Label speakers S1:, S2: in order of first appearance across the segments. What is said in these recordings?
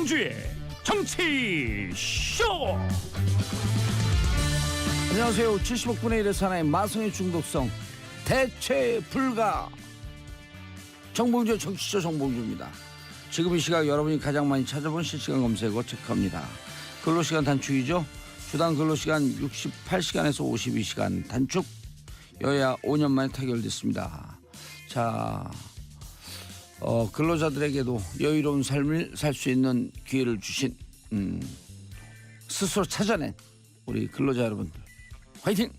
S1: 정봉주의 정치쇼.
S2: 안녕하세요. 70억분의 1의 사나이 마성의 중독성 대체 불가 정봉주의 정치쇼 정봉주입니다. 지금 이 시각 여러분이 가장 많이 찾아본 실시간 검색어 체크합니다. 근로시간 단축이죠. 주당 근로시간 68시간에서 52시간 단축. 여야 5년 만에 타결됐습니다. 자, 근로자들에게도 여유로운 삶을 살 수 있는 기회를 주신 스스로 찾아낸 우리 근로자 여러분들 화이팅!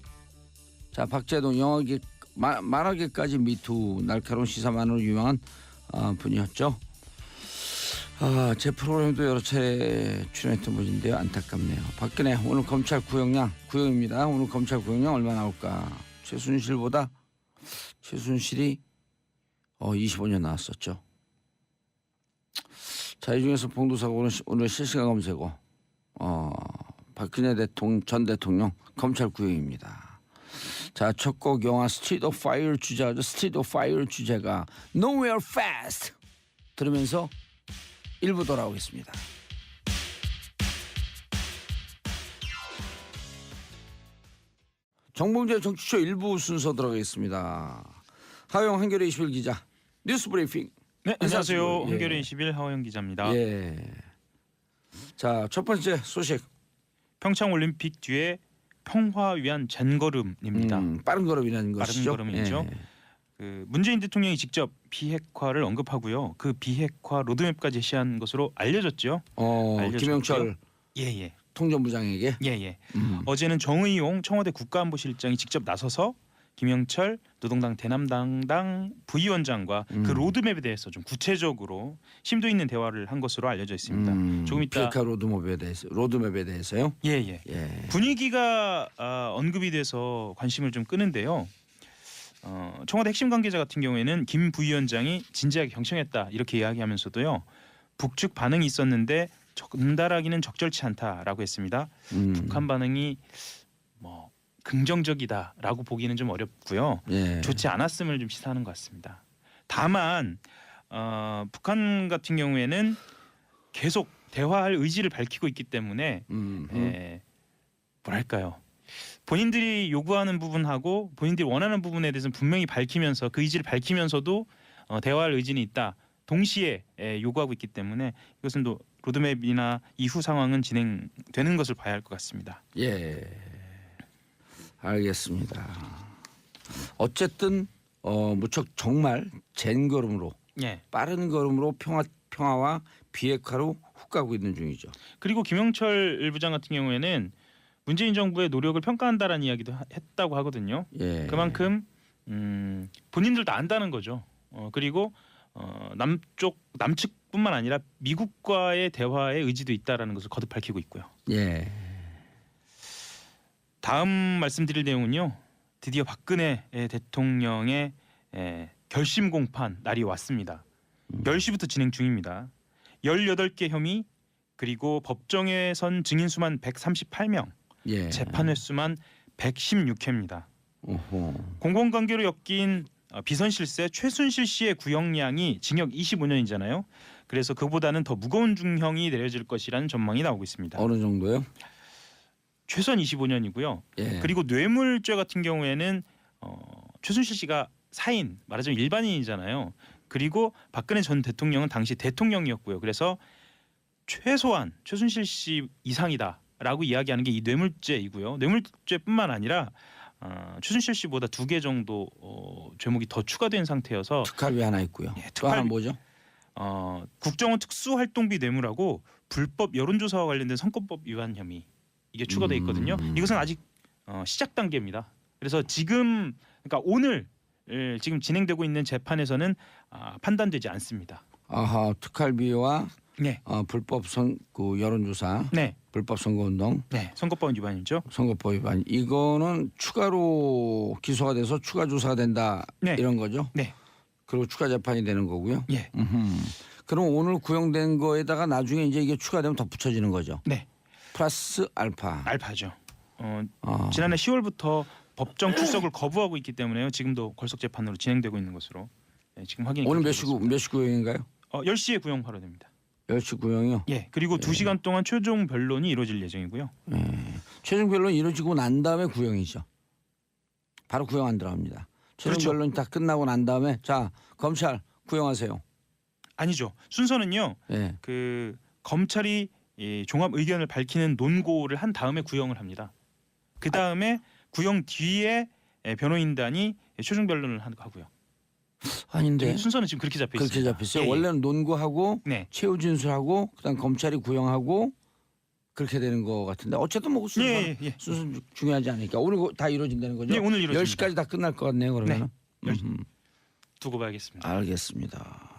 S2: 자, 박재동 영화계 말하기까지 미투 날카로운 시사만으로 유명한 분이었죠. 제 프로그램도 여러 차례 출연했던 분인데요. 안타깝네요. 박근혜 오늘 검찰 구형입니다. 오늘 검찰 구형량 얼마 나올까? 최순실이 25년 나왔었죠. 자, 이 중에서 봉도사고 오늘 실시간 검색어 박근혜 전 대통령 검찰 구형입니다. 자, 첫 곡 영화 스트리트 오브 파이어 주제가 스트리트 오브 파이어 주제가 Nowhere Fast 들으면서 1부 돌아오겠습니다. 정봉주의 정치쇼 1부 순서 들어가겠습니다. 하영 한겨레 21 기자 뉴스 브리핑.
S3: 네, 안녕하세요. 한겨레 21 하호영 기자입니다.
S2: 예. 자, 첫 번째 소식.
S3: 평창 올림픽 뒤에 평화 위한 전걸음입니다.
S2: 빠른 걸음이라는 것이죠.
S3: 빠른 걸음이죠.
S2: 예.
S3: 그 문재인 대통령이 직접 비핵화를 언급하고요. 그 비핵화 로드맵까지 제시한 것으로 알려졌죠.
S2: 김영철
S3: 예예.
S2: 통전부장에게.
S3: 예예. 어제는 정의용 청와대 국가안보실장이 직접 나서서 김영철 노동당 대남당당 부위원장과 그 로드맵에 대해서 좀 구체적으로 심도 있는 대화를 한 것으로 알려져 있습니다. 조금 이따
S2: 비핵화 로드맵에 대해서요.
S3: 예예.
S2: 예.
S3: 분위기가 언급이 돼서 관심을 좀 끄는데요. 청와대 핵심 관계자 같은 경우에는 김 부위원장이 진지하게 경청했다 이렇게 이야기하면서도요. 북측 반응이 있었는데 전달하기는 적절치 않다라고 했습니다. 북한 반응이 뭐 긍정적이다라고 보기는 좀 어렵고요.
S2: 예.
S3: 좋지 않았음을 좀 시사하는 것 같습니다. 다만 북한 같은 경우에는 계속 대화할 의지를 밝히고 있기 때문에 뭐랄까요. 본인들이 요구하는 부분하고 본인들이 원하는 부분에 대해서는 분명히 밝히면서 그 의지를 밝히면서도 대화할 의지는 있다. 동시에 요구하고 있기 때문에 이것은 또 로드맵이나 이후 상황은 진행되는 것을 봐야 할 것 같습니다.
S2: 예. 알겠습니다. 어쨌든 무척 정말 젠 걸음으로
S3: 예.
S2: 빠른 걸음으로 평화와 비핵화로 훅 가고 있는 중이죠.
S3: 그리고 김영철 부장 같은 경우에는 문재인 정부의 노력을 평가한다라는 이야기도 했다고 하거든요.
S2: 예.
S3: 그만큼 본인들도 안다는 거죠. 그리고 남측뿐만 아니라 미국과의 대화의 의지도 있다라는 것을 거듭 밝히고 있고요.
S2: 예.
S3: 다음 말씀드릴 내용은요. 드디어 박근혜 대통령의 결심 공판 날이 왔습니다. 10시부터 진행 중입니다. 18개 혐의 그리고 법정에 선 증인 수만 138명,
S2: 예.
S3: 재판 횟수만 116회입니다. 공공관계로 엮인 비선 실세 최순실 씨의 구형량이 징역 25년이잖아요. 그래서 그보다는 더 무거운 중형이 내려질 것이라는 전망이 나오고 있습니다.
S2: 어느 정도요?
S3: 최소한 25년이고요.
S2: 예.
S3: 그리고 뇌물죄 같은 경우에는 최순실 씨가 사인, 말하자면 일반인이잖아요. 그리고 박근혜 전 대통령은 당시 대통령이었고요. 그래서 최소한 최순실 씨 이상이다라고 이야기하는 게 이 뇌물죄이고요. 뇌물죄뿐만 아니라 최순실 씨보다 2개 정도 죄목이 더 추가된 상태여서
S2: 특활비 하나 있고요.
S3: 예,
S2: 또 하나 뭐죠?
S3: 국정원 특수활동비 뇌물하고 불법 여론조사와 관련된 선거법 위반 혐의 이게 추가돼 있거든요. 이것은 아직 시작 단계입니다. 그래서 그러니까 오늘 지금 진행되고 있는 재판에서는 판단되지 않습니다.
S2: 아하, 특활비와
S3: 네.
S2: 불법 여론조사,
S3: 네.
S2: 불법 선거운동,
S3: 네. 선거법 위반이죠.
S2: 선거법 위반. 이거는 추가로 기소가 돼서 추가 조사가 된다.
S3: 네.
S2: 이런 거죠.
S3: 네.
S2: 그리고 추가 재판이 되는 거고요.
S3: 예.
S2: 그럼 오늘 구형된 거에다가 나중에 이제 이게 추가되면 덧붙여지는 거죠.
S3: 네.
S2: 플러스 알파.
S3: 알파죠. 지난해 10월부터 법정 출석을 거부하고 있기 때문에요. 지금도 걸석 재판으로 진행되고 있는 것으로 지금 확인이.
S2: 오늘 몇 시 구형인가요?
S3: 10시에 구형 발효됩니다.
S2: 10시 구형이요.
S3: 예. 그리고 2시간 동안 최종 변론이 이루어질 예정이고요.
S2: 최종 변론이 이루어지고 난 다음에 구형이죠. 바로 구형 안 들어갑니다. 최종
S3: 그렇죠.
S2: 변론이 다 끝나고 난 다음에 자 검찰 구형하세요.
S3: 아니죠. 순서는요.
S2: 예.
S3: 그 검찰이 이 종합 의견을 밝히는 논고를 한 다음에 구형을 합니다. 그 다음에 구형 뒤에 변호인단이 최종 변론을 하고요.
S2: 아닌데
S3: 순서는 지금 그렇게 잡혀
S2: 그렇게
S3: 있습니다.
S2: 잡혔어요.
S3: 예, 예.
S2: 원래는 논구하고
S3: 네.
S2: 최후 진술하고 그다음 검찰이 구형하고 그렇게 되는 거 같은데 어쨌든 뭐 순서
S3: 예, 예, 예.
S2: 순서 중요하지 않으니까 오늘 다 이루어진다는 거죠.
S3: 네, 오늘 이루어집니다.
S2: 10시까지 다 끝날 것 같네요. 그러면.
S3: 네. 두고 봐야겠습니다.
S2: 알겠습니다.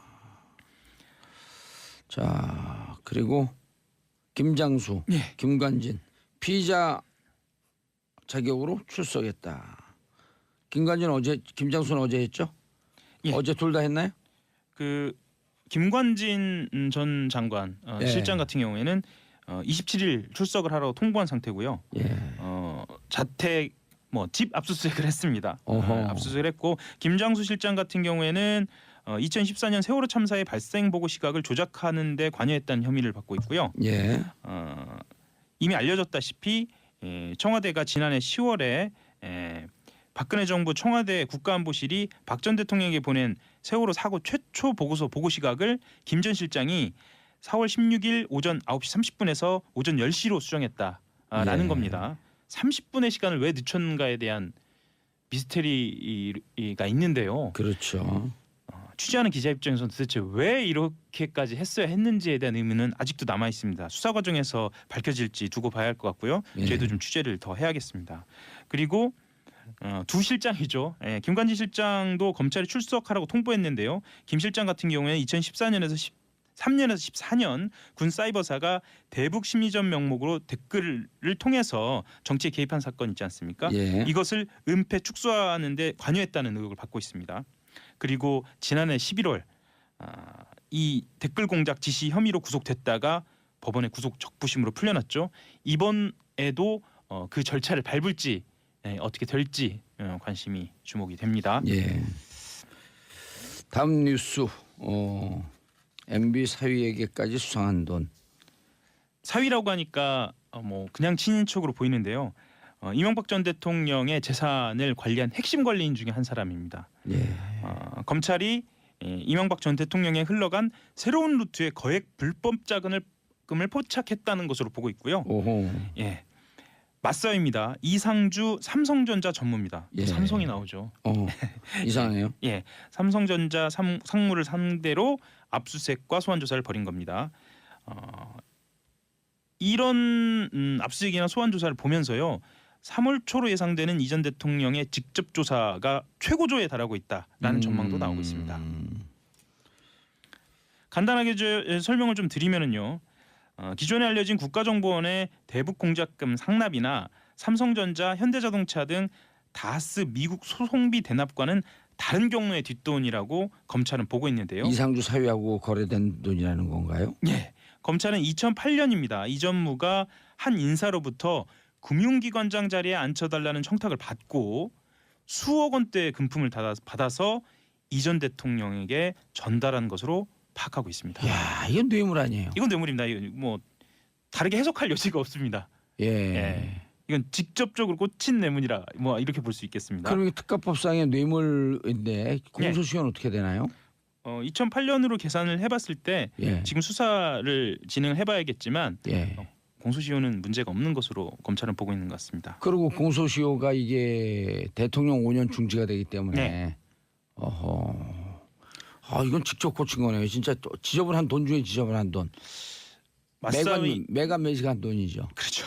S2: 자 그리고 김장수,
S3: 예.
S2: 김관진 피의자 자격으로 출석했다. 김관진 어제, 김장수는 어제 했죠?
S3: 예.
S2: 어제 둘 다 했나요?
S3: 그 김관진 전 장관
S2: 예.
S3: 실장 같은 경우에는 27일 출석을 하라고 통보한 상태고요.
S2: 예.
S3: 자택 뭐 집 압수수색을 했습니다.
S2: 어허.
S3: 압수수색을 했고 김장수 실장 같은 경우에는 2014년 세월호 참사의 발생 보고 시각을 조작하는 데 관여했다는 혐의를 받고 있고요.
S2: 예.
S3: 이미 알려졌다시피 청와대가 지난해 10월에 박근혜 정부 청와대 국가안보실이 박 전 대통령에게 보낸 세월호 사고 최초 보고서 보고 시각을 김 전 실장이 4월 16일 오전 9시 30분에서 오전 10시로 수정했다라는
S2: 예.
S3: 겁니다. 30분의 시간을 왜 늦췄는가에 대한 미스테리가 있는데요.
S2: 그렇죠.
S3: 취재하는 기자 입장에서는 도대체 왜 이렇게까지 했어야 했는지에 대한 의문은 아직도 남아 있습니다. 수사 과정에서 밝혀질지 두고 봐야 할 것 같고요.
S2: 예.
S3: 저희도 좀 취재를 더 해야겠습니다. 그리고 두 실장이죠. 김관진 실장도 검찰에 출석하라고 통보했는데요. 김 실장 같은 경우에는 2014년에서 3년에서 14년 군 사이버사가 대북 심리전 명목으로 댓글을 통해서 정치에 개입한 사건 있지 않습니까?
S2: 예.
S3: 이것을 은폐 축소하는 데 관여했다는 의혹을 받고 있습니다. 그리고 지난해 11월 이 댓글 공작 지시 혐의로 구속됐다가 법원에 구속 적부심으로 풀려났죠. 이번에도 그 절차를 밟을지 어떻게 될지 관심이 주목이 됩니다.
S2: 예. 다음 뉴스. MB 사위에게까지 수상한 돈.
S3: 사위라고 하니까 뭐 그냥 친인척으로 보이는데요. 이명박 전 대통령의 재산을 관리한 핵심 관리인 중에 한 사람입니다.
S2: 예.
S3: 검찰이 이명박 전 대통령에 흘러간 새로운 루트의 거액 불법 자금을 포착했다는 것으로 보고 있고요.
S2: 오호.
S3: 예, 맞사입니다. 이상주 삼성전자 전무입니다.
S2: 예.
S3: 삼성이 나오죠.
S2: 이상해요.
S3: 예, 삼성전자 상무를 상대로 압수수색과 소환 조사를 벌인 겁니다. 이런 압수수색이나 소환 조사를 보면서요. 3월 초로 예상되는 이 전 대통령의 직접 조사가 최고조에 달하고 있다라는 전망도 나오고 있습니다. 간단하게 설명을 좀 드리면은요. 기존에 알려진 국가정보원의 대북 공작금 상납이나 삼성전자, 현대자동차 등 다스 미국 소송비 대납과는 다른 경로의 뒷돈이라고 검찰은 보고 있는데요.
S2: 이상주 사위하고 거래된 돈이라는 건가요?
S3: 예, 검찰은 2008년입니다. 이 전무가 한 인사로부터 금융기관장 자리에 앉혀달라는 청탁을 받고 수억 원대의 금품을 받아서 이 전 대통령에게 전달한 것으로 파악하고 있습니다.
S2: 야, 이건 뇌물 아니에요.
S3: 이건 뇌물입니다. 이거 뭐 다르게 해석할 여지가 없습니다.
S2: 예.
S3: 예. 이건 직접적으로 꽂힌 뇌물이라 뭐 이렇게 볼 수 있겠습니다.
S2: 그럼 이 특가법상의 뇌물인데 공소시효는 어떻게 되나요?
S3: 2008년으로 계산을 해봤을 때
S2: 예.
S3: 지금 수사를 진행을 해봐야겠지만
S2: 예.
S3: 공소시효는 문제가 없는 것으로 검찰은 보고 있는 것 같습니다.
S2: 그리고 공소시효가 이게 대통령 5년 중지가 되기 때문에
S3: 네.
S2: 이건 직접 고친 거네요. 진짜 지저분한 돈 중에 지저분한 돈.
S3: 맞사위
S2: 매간매직한 돈이죠.
S3: 그렇죠.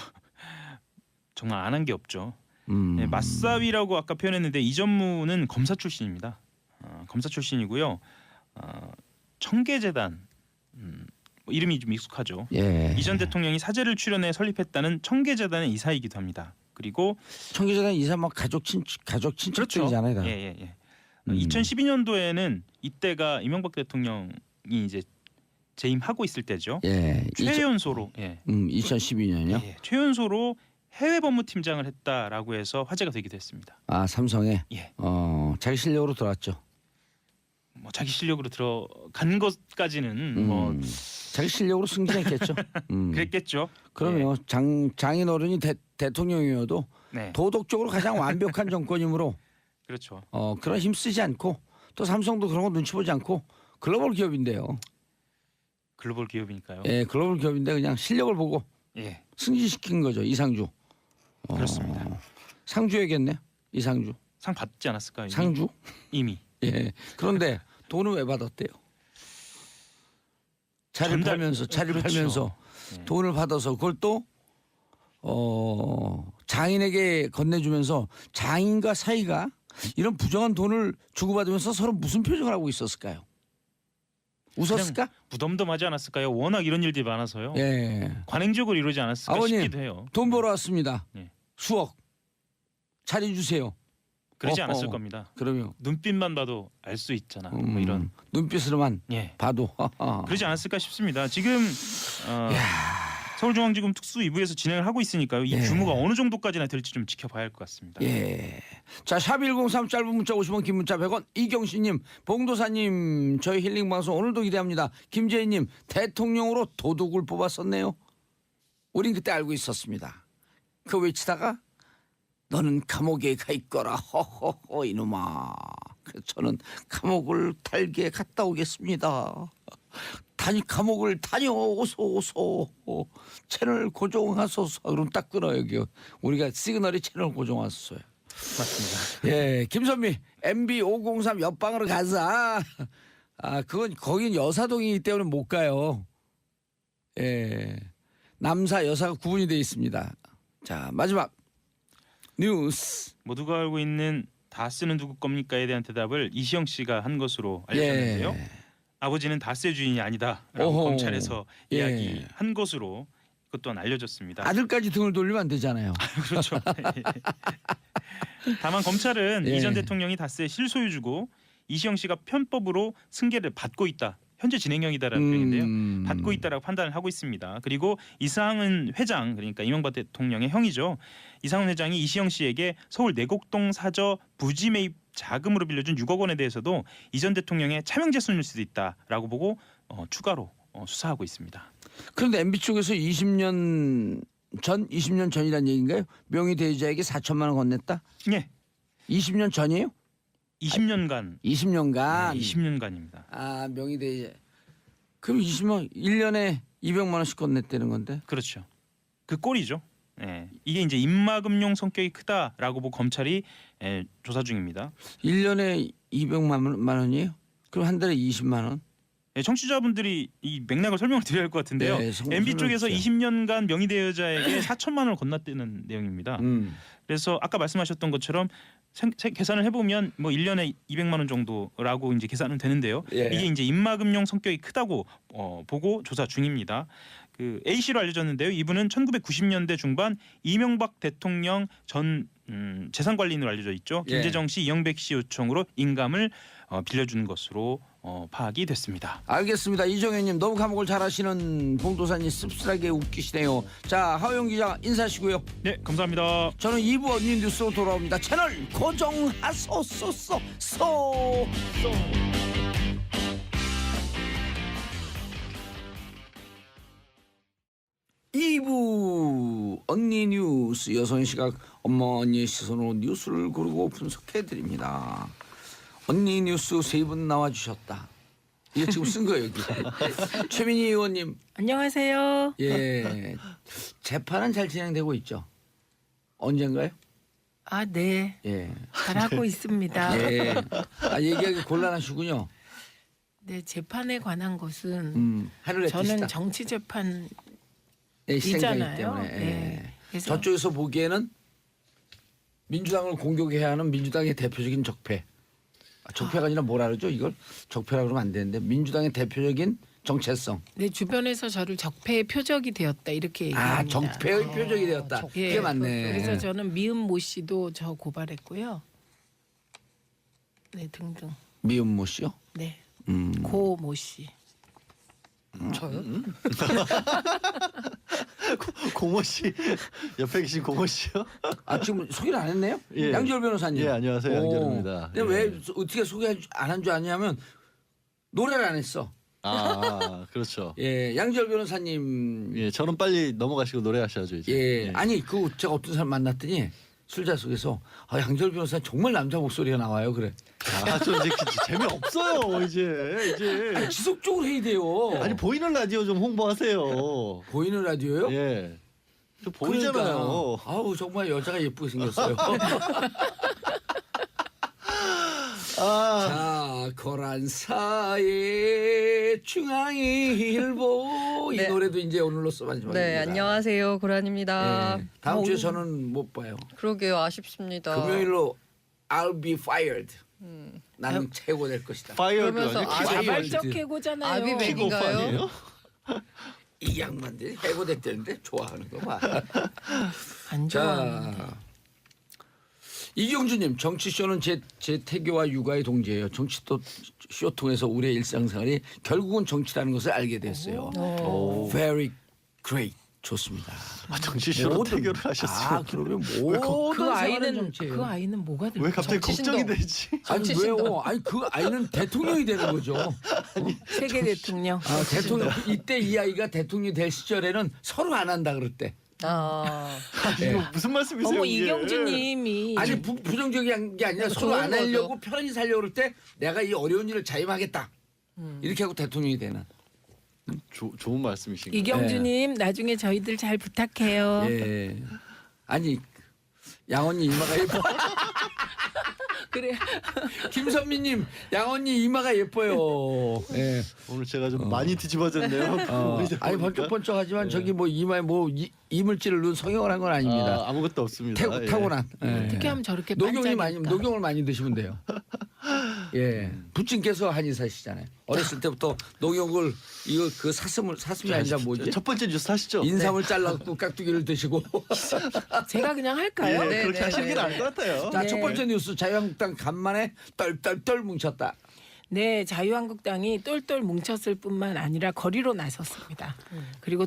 S3: 정말 안 한 게 없죠.
S2: 음.
S3: 네, 맞사위라고 아까 표현했는데 이 전무는 검사 출신입니다. 검사 출신이고요. 청계재단 뭐 이름이 좀 익숙하죠.
S2: 예.
S3: 이 전 대통령이 사제를 출연해 설립했다는 청계재단의 이사이기도 합니다. 그리고
S2: 청계재단 이사 막 가족 친척들이잖아요. 다.
S3: 예. 2012년도에는 이때가 이명박 대통령이 이제 재임하고 있을 때죠.
S2: 예.
S3: 최연소로
S2: 2012년요?
S3: 예, 최연소로 해외 법무팀장을 했다라고 해서 화제가 되기도 했습니다.
S2: 아, 삼성에
S3: 예.
S2: 자기 실력으로 들어왔죠.
S3: 뭐 자기 실력으로 들어간 것까지는 뭐
S2: 자기 실력으로 승진했겠죠.
S3: 그랬겠죠.
S2: 그러면 장인어른이 대통령이어도
S3: 네.
S2: 도덕적으로 가장 완벽한 정권이므로
S3: 그렇죠.
S2: 그런 힘 쓰지 않고 또 삼성도 그런 거 눈치 보지 않고 글로벌 기업인데요.
S3: 글로벌 기업이니까요.
S2: 예, 글로벌 기업인데 그냥 실력을 보고
S3: 예.
S2: 승진시킨 거죠. 이상주.
S3: 그렇습니다.
S2: 상주야겠네. 이상주.
S3: 상 받지 않았을까요? 이미?
S2: 상주?
S3: 이미.
S2: 예. 그런데 돈은 왜 받았대요? 차를 팔면서
S3: 그렇죠. 네.
S2: 돈을 받아서 그걸 또 장인에게 건네주면서 장인과 사이가 이런 부정한 돈을 주고받으면서 서로 무슨 표정을 하고 있었을까요? 웃었을까?
S3: 무덤덤하지 않았을까요? 워낙 이런 일들이 많아서요.
S2: 예.
S3: 관행적으로 이루지 않았을까
S2: 아버님,
S3: 싶기도 해요.
S2: 돈 벌어 왔습니다.
S3: 예.
S2: 수억 차려주세요.
S3: 그러지 않았을 겁니다.
S2: 그러면
S3: 눈빛만 봐도 알 수 있잖아. 뭐 이런.
S2: 눈빛으로만
S3: 예.
S2: 봐도
S3: 그러지 않았을까 싶습니다. 지금 서울중앙지검 특수 2부에서 진행을 하고 있으니까요. 이
S2: 예.
S3: 규모가 어느 정도까지나 될지 좀 지켜봐야 할 것 같습니다.
S2: 예. 자, 샵1035 짧은 문자 50원 긴 문자 100원 이경신님 봉도사님 저희 힐링방송 오늘도 기대합니다. 김재희님 대통령으로 도둑을 뽑았었네요. 우린 그때 알고 있었습니다. 그 외치다가 너는 감옥에 가 있거라 허허허 이놈아. 그래서 저는 감옥을 달게 갔다 오겠습니다. 감옥을 다녀오소서 채널 고정하소서. 그럼 딱 끊어 여기 우리가 시그널이 채널 고정하소서요.
S3: 맞습니다.
S2: 예, 김선미 MB 503 옆방으로 가자. 그건 거긴 여사동이기 때문에 못 가요. 예, 남사 여사가 구분이 돼 있습니다. 자, 마지막 뉴스.
S3: 모두가 알고 있는 다스는 누구 겁니까에 대한 대답을 이시영 씨가 한 것으로 알려졌는데요.
S2: 예.
S3: 아버지는 다스의 주인이 아니다라고
S2: 오호.
S3: 검찰에서
S2: 예.
S3: 이야기한 것으로 그것 또한 알려졌습니다.
S2: 아들까지 등을 돌리면 안 되잖아요.
S3: 그렇죠. 다만 검찰은
S2: 예.
S3: 이 전 대통령이 다스의 실소유주고 이시영 씨가 편법으로 승계를 받고 있다. 현재 진행형이다라는 표현인데요. 받고 있다라고 판단을 하고 있습니다. 그리고 이상은 회장 그러니까 이명박 대통령의 형이죠. 이상은 회장이 이시영 씨에게 서울 내곡동 사저 부지 매입 자금으로 빌려준 6억 원에 대해서도 이 전 대통령의 차명제 손일 수도 있다라고 보고 추가로 수사하고 있습니다.
S2: 그런데 MB 쪽에서 20년 전이란 얘기인가요? 명의 대유자에게 4천만 원 건넸다?
S3: 예.
S2: 20년 전이에요?
S3: 20년간.
S2: 20년간.
S3: 20년간입니다.
S2: 명의 대유자. 그럼 20년 1년에 200만 원씩 건넸다는 건데.
S3: 그렇죠. 그 꼴이죠. 예. 이게 이제 입막음용 성격이 크다라고 보고 검찰이 조사 중입니다.
S2: 1년에 200만 원이에요? 그럼 한 달에 20만 원?
S3: 예, 청취자분들이 이 맥락을 설명을 드려야 할 것 같은데요.
S2: 네,
S3: MB 쪽에서
S2: 설명해 주세요.
S3: 20년간 명의대여자에게 4천만 원을 건넸다는 내용입니다. 그래서 아까 말씀하셨던 것처럼 계산을 해보면 뭐 1년에 200만 원 정도라고 이제 계산은 되는데요.
S2: 예.
S3: 이게 이제 입막음용 성격이 크다고 보고 조사 중입니다. 그 A 씨로 알려졌는데요. 이분은 1990년대 중반 이명박 대통령 전 재산관리인으로 알려져 있죠.
S2: 예.
S3: 김재정 씨, 이영백 씨 요청으로 인감을 빌려준 것으로 파악이 됐습니다.
S2: 알겠습니다. 이정현님 너무 감옥을 잘하시는 봉도사님 씁쓸하게 웃기시네요. 자, 하호영 기자 인사하시고요.
S3: 네, 감사합니다.
S2: 저는 2부 언니 뉴스로 돌아옵니다. 채널 고정하소서. 2부 언니 뉴스 여성의 시각 엄마 언니의 시선으로 뉴스를 고르고 분석해 드립니다. 언니 뉴스 3분 나와주셨다. 이거 지금 쓴 거예요 여기. 최민희 의원님.
S1: 안녕하세요.
S2: 예, 재판은 잘 진행되고 있죠. 언젠가요?
S1: 아, 네.
S2: 예.
S1: 잘하고 있습니다.
S2: 예. 얘기하기 곤란하시군요.
S1: 네, 재판에 관한 것은
S2: 하늘에
S1: 저는
S2: 뜨시다.
S1: 정치 재판이잖아요.
S2: 희생자이기 때문에. 예.
S1: 네. 그래서
S2: 저쪽에서 보기에는 민주당을 공격해야 하는 민주당의 대표적인 적폐. 적폐가 아니라 뭐라 그러죠? 이걸 적폐라 그러면 안 되는데 민주당의 대표적인 정체성.
S1: 내 주변에서 저를 적폐의 표적이 되었다 이렇게 얘기합니다.
S2: 적폐의 표적이 되었다.
S1: 예,
S2: 그게 맞네.
S1: 그래서 저는 미음 모 씨도 저 고발했고요. 네, 등등.
S2: 미음모 씨요?
S1: 네, 고 모 씨.
S4: 저요? 고모 씨 옆에 계신 고모 씨요?
S2: 지금 소개를 안 했네요?
S4: 예.
S2: 양지열 변호사님.
S4: 예, 안녕하세요.
S2: 오.
S4: 양지열입니다.
S2: 근데
S4: 예.
S2: 왜 어떻게 소개 안 한 줄 아냐면 노래를 안 했어.
S4: 그렇죠.
S2: 예, 양지열 변호사님.
S4: 예, 저는 빨리 넘어가시고 노래하셔야죠 이제.
S2: 예,
S4: 예.
S2: 아니 그 제가 어떤 사람 만났더니 술자석에서 양지열 변호사 정말 남자 목소리가 나와요. 그래.
S4: 저 이제 재미 없어요 이제.
S2: 아니, 지속적으로 해야 돼요.
S4: 아니 보이는 라디오 좀 홍보하세요.
S2: 보이는 라디오요?
S4: 예. 저 보이잖아요.
S2: 그러니까, 아우 정말 여자가 예쁘게 생겼어요. 자, 고란사의 중앙일보 이
S5: 네.
S2: 노래도 이제 오늘로써 마지막입니다.
S5: 네, 안녕하세요. 고란입니다.
S2: 예, 다음 주에
S5: 오늘-
S2: 저는 못 봐요.
S5: 그러게요, 아쉽습니다.
S2: 금요일로 I'll be fired. 나는 최고 될 것이다.
S4: 파이어도
S5: 그러면서
S4: 아니고
S5: 아비-
S1: 자발적 해고잖아요.
S5: 아비백인가요?
S4: 아니에요?
S2: 이 양반들이 해고됐다는데 좋아하는 거 봐.
S1: 안 좋아하는데.
S2: 자, 이경주님, 정치쇼는 제 태교와 육아의 동지예요. 정치도 쇼 통해서 우리의 일상생활이 결국은 정치라는 것을 알게 됐어요.
S4: 오.
S2: Very great. 좋습니다.
S4: 정치쇼로
S2: 모든-
S4: 태교를 하셨어요.
S2: 아, 그러면 모든
S1: 그
S2: 생활은
S1: 아이는
S2: 정치예요.
S1: 그 아이는 뭐가 될까?
S4: 왜 갑자기 걱정이
S5: 정치신동.
S4: 되지?
S2: 아니
S5: 정치신동.
S2: 왜요? 아니 그 아이는 대통령이 되는 거죠.
S1: 세계 대통령.
S2: 아, 대통령 이때 이 아이가 대통령이 될 시절에는 서로 안 한다 그럴 때.
S5: 아,
S4: 이거 무슨 말씀이세요?
S1: 어머
S4: 이게?
S1: 이경주님이
S2: 아니 부정적인 게 아니라 서로
S5: 좋은
S2: 안
S5: 거죠.
S2: 하려고 편히 살려고 그럴 때 내가 이 어려운 일을 자임하겠다. 이렇게 하고 대통령이 되는.
S4: 좋은 말씀이신 거예요.
S1: 이경주님 나중에 저희들 잘 부탁해요.
S2: 예. 아니 양언니 이마가 예뻐.
S1: 그래.
S2: 김선미님 양언니 이마가 예뻐요. 예.
S4: 오늘 제가 좀 많이 뒤집어졌네요.
S2: 아니 번쩍번쩍하지만 저기 뭐 이마에 뭐 이물질을 넣은 성형을 한 건 아닙니다.
S4: 아무것도 없습니다. 예.
S2: 타고난. 예.
S1: 어떻게 하면 저렇게
S2: 녹용이
S1: 반짝일까?
S2: 녹용을 많이 드시면 돼요. 예, 부친께서 한의사시잖아요. 어렸을 때부터 녹용을 이거 그 사슴이 아니라 뭐지?
S4: 첫 번째 뉴스 하시죠.
S2: 인삼을 잘라갖고 깍두기를 드시고.
S1: 제가 그냥 할까요?
S4: 예,
S5: 네,
S4: 그렇게
S5: 네,
S4: 하시는 게
S5: 네.
S4: 나을 것 같아요.
S2: 자,
S1: 네.
S2: 첫 번째 뉴스 자유한국당 간만에 떨떨떨 뭉쳤다.
S1: 네, 자유한국당이 똘똘 뭉쳤을 뿐만 아니라 거리로 나섰습니다. 그리고